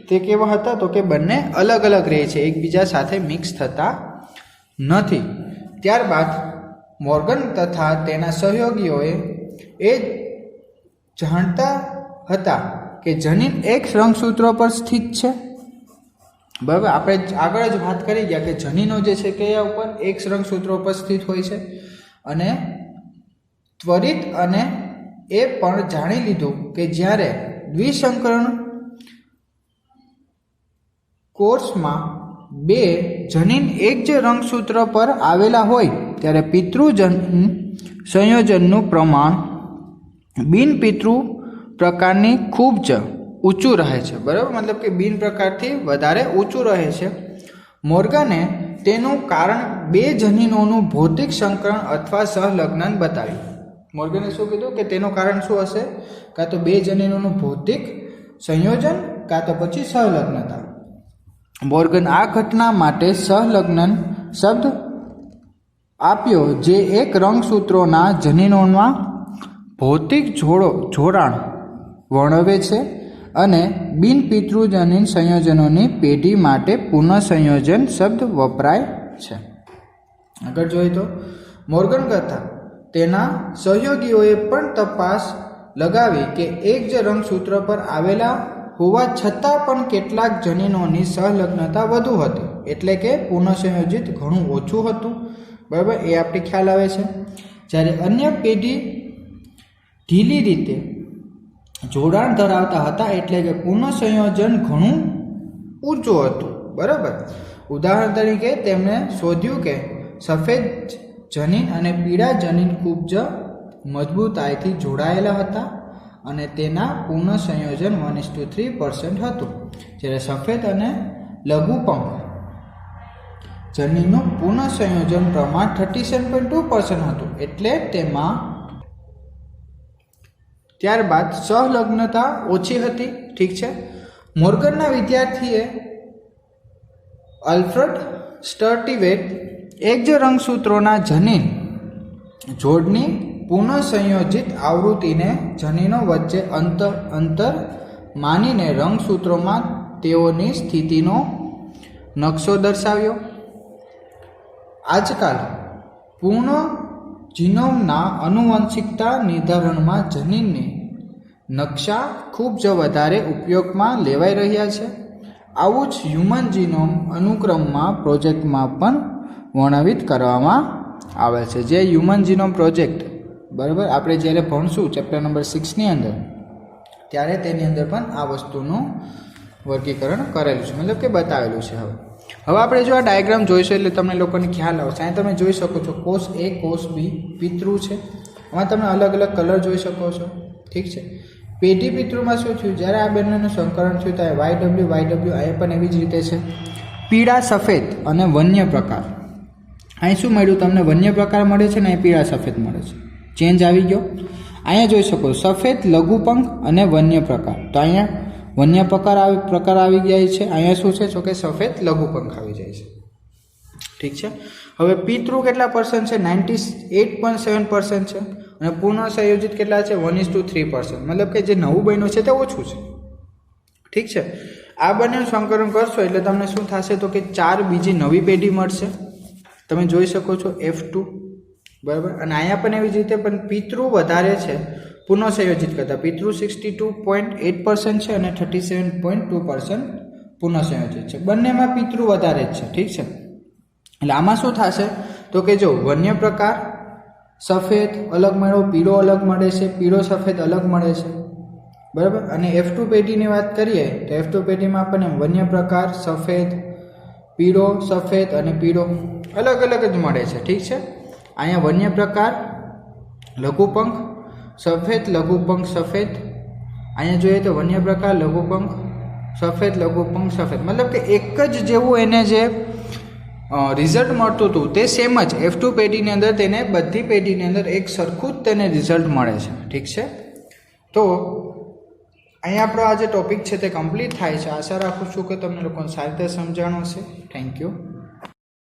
Speaker 1: તે કેવા હતા તો કે બંને અલગ અલગ રહે છે, એકબીજા સાથે મિક્સ થતા નથી. ત્યારબાદ મોર્ગન તથા તેના સહયોગીઓએ એ જાણતા હતા કે જનીન એક રંગસૂત્રો પર સ્થિત છે, બરાબર. આપણે આગળ જ વાત કરી ગયા કે જનીનો જે છે કયા ઉપર એક રંગસૂત્રો પર સ્થિત હોય છે. અને ત્વરિત અને એ પણ જાણી લીધું કે જ્યારે દ્વિસંકરણ કોર્સમાં બે જનીન એક જ રંગસૂત્ર પર આવેલા હોય ત્યારે પિતૃ સંયોજનનું પ્રમાણ બિનપિતૃ પ્રકારની ખૂબ જ ઊંચું રહે છે, બરાબર. મતલબ કે બિન પ્રકારથી વધારે ઊંચું રહે છે. મોર્ગને તેનું કારણ બે જનીનોનું ભૌતિક સંકરણ અથવા સહલગ્ન બતાવ્યું. મોર્ગને શું કીધું કે તેનું કારણ શું હશે? કાં તો બે જનીનોનું ભૌતિક સંયોજન કાં તો પછી સહલગ્નતા. મોર્ગન આ ઘટના માટે સહલગ્ન શબ્દ આપ્યો જે એક રંગસૂત્રોના જનીનોમાં ભૌતિક જોડાણ વર્ણવે છે અને બિનપિતૃ જનીન સંયોજનોની પેઢી માટે પુનઃસંયોજન શબ્દ વપરાય છે. આગળ જોઈએ તો મોર્ગન કરતા તેના સહયોગીઓએ પણ તપાસ લગાવી કે એક જ રંગસૂત્ર પર આવેલા હોવા છતાં પણ કેટલાક જનીનોની સહલગ્નતા વધુ હતી, એટલે કે પુનઃસંયોજિત ઘણું ઓછું હતું, બરાબર. એ આપણે ખ્યાલ આવે છે. જ્યારે અન્ય પેઢી ઢીલી રીતે જોડાણ ધરાવતા હતા, એટલે કે પુનઃસંયોજન ઘણું ઊંચું હતું, બરાબર. ઉદાહરણ તરીકે તેમણે શોધ્યું કે સફેદ જનીન અને પીળા જનીન ખૂબ જ મજબૂતાઈથી જોડાયેલા હતા અને તેના પુનઃસંયોજન 1:3% હતું. જ્યારે સફેદ અને લઘુપંખ જનીનનું પુનઃસંયોજન પ્રમાણ 37.2% હતું, એટલે તેમાં ત્યારબાદ સહલગ્નતા ઓછી હતી. ઠીક છે. મોર્ગનના વિદ્યાર્થીએ આલ્ફ્રેડ સ્ટર્ટિવેટ એક જ રંગસૂત્રોના જનીન જોડની પુનઃસંયોજિત આવૃત્તિને જનીનો વચ્ચે અંતર માનીને રંગસૂત્રોમાં તેઓની સ્થિતિનો નકશો દર્શાવ્યો. આજકાલ પૂર્ણ જીનોમના આનુવંશિકતા નિર્ધારણમાં જનીનની નકશા ખૂબ જ વધારે ઉપયોગમાં લેવાઈ રહ્યા છે. આવું જ હ્યુમન જીનોમ અનુક્રમમાં પ્રોજેક્ટમાં પણ વર્ણવિત કરવામાં આવે છે. જે હ્યુમન જીનોમ પ્રોજેક્ટ, બરાબર, આપણે જ્યારે ભણશું ચેપ્ટર નંબર 6ની અંદર ત્યારે તેની અંદર પણ આ વસ્તુનું વર્ગીકરણ કરેલું છે, મતલબ કે બતાવેલું છે. હવે આપણે જો આ ડાયાગ્રામ જોઈશું એટલે તમને લોકોને ખ્યાલ આવશે. અહીં તમે જોઈ શકો છો કોષ A, કોષ B પિતૃ છે. આમાં તમે અલગ અલગ કલર જોઈ શકો છો. ઠીક છે. પેઢી પિતૃમાં શું થયું? જ્યારે આ બંનેનું સંકરણ થયું ત્યારે YW અહીં પણ એવી જ રીતે છે. પીળા સફેદ અને વન્ય પ્રકાર. અહીં શું મળ્યું તમને? વન્ય પ્રકાર મળે છે ને અહીં પીળા સફેદ મળે છે. ચેન્જ આવી ગયો. અહીંયા જોઈ શકો સફેદ લઘુપંખ અને વન્ય પ્રકાર. તો અહીંયા વન્ય પ્રકાર આવી જાય છે. અહીંયા શું છે? તો કે સફેદ લઘુપંખ આવી જાય છે. ઠીક છે. હવે પિતૃ કેટલા % છે? 98.7% છે. અને પુનઃસંયોજિત કેટલા છે? 1:3%. મતલબ કે જે નવું બન્યું છે તે ઓછું છે. ઠીક છે. આ બંનેનું સંકલન કરશો એટલે તમને શું થશે? તો કે 4 બીજી નવી પેઢી મળશે. તમે જોઈ શકો છો F2, બરાબર. અને અહીંયા પણ એવી જ રીતે પણ પિતૃ વધારે છે પુનઃસંયોજિત કરતા. પિતૃ 62.8% છે અને 37.2% પુનઃસંયોજિત છે. બંનેમાં પિતૃ વધારે જ છે. ઠીક છે. એટલે આમાં શું થશે? તો કે જો વન્ય પ્રકાર સફેદ અલગ મળ્યો, પીળો અલગ મળે છે, પીળો સફેદ અલગ મળે છે, બરાબર. અને F2 પેઢીની વાત કરીએ તો F2 પેઢીમાં આપણને વન્ય પ્રકાર સફેદ, પીળો, સફેદ અને પીળો અલગ અલગ જ મળે છે. ઠીક છે. અહીંયા વન્ય પ્રકાર લઘુપંખ સફેદ, લઘુપંખ સફેદ. અહીંયા જોઈએ તો વન્ય પ્રકાર લઘુપંખ સફેદ લઘુ પંખ સફેદ, મતલબ કે એક જ જેવું એને જે રિઝલ્ટ મળતું હતું તે સેમ જ F2 પેઢીની અંદર તેને બધી પેઢીની અંદર એક સરખું જ તેને રિઝલ્ટ મળે છે. ઠીક છે, તો અહીં આપણો આ જે ટોપિક છે તે કમ્પ્લીટ થાય છે. આશા રાખું છું કે તમને લોકોને સારી રીતે સમજાણું હશે. Thank you.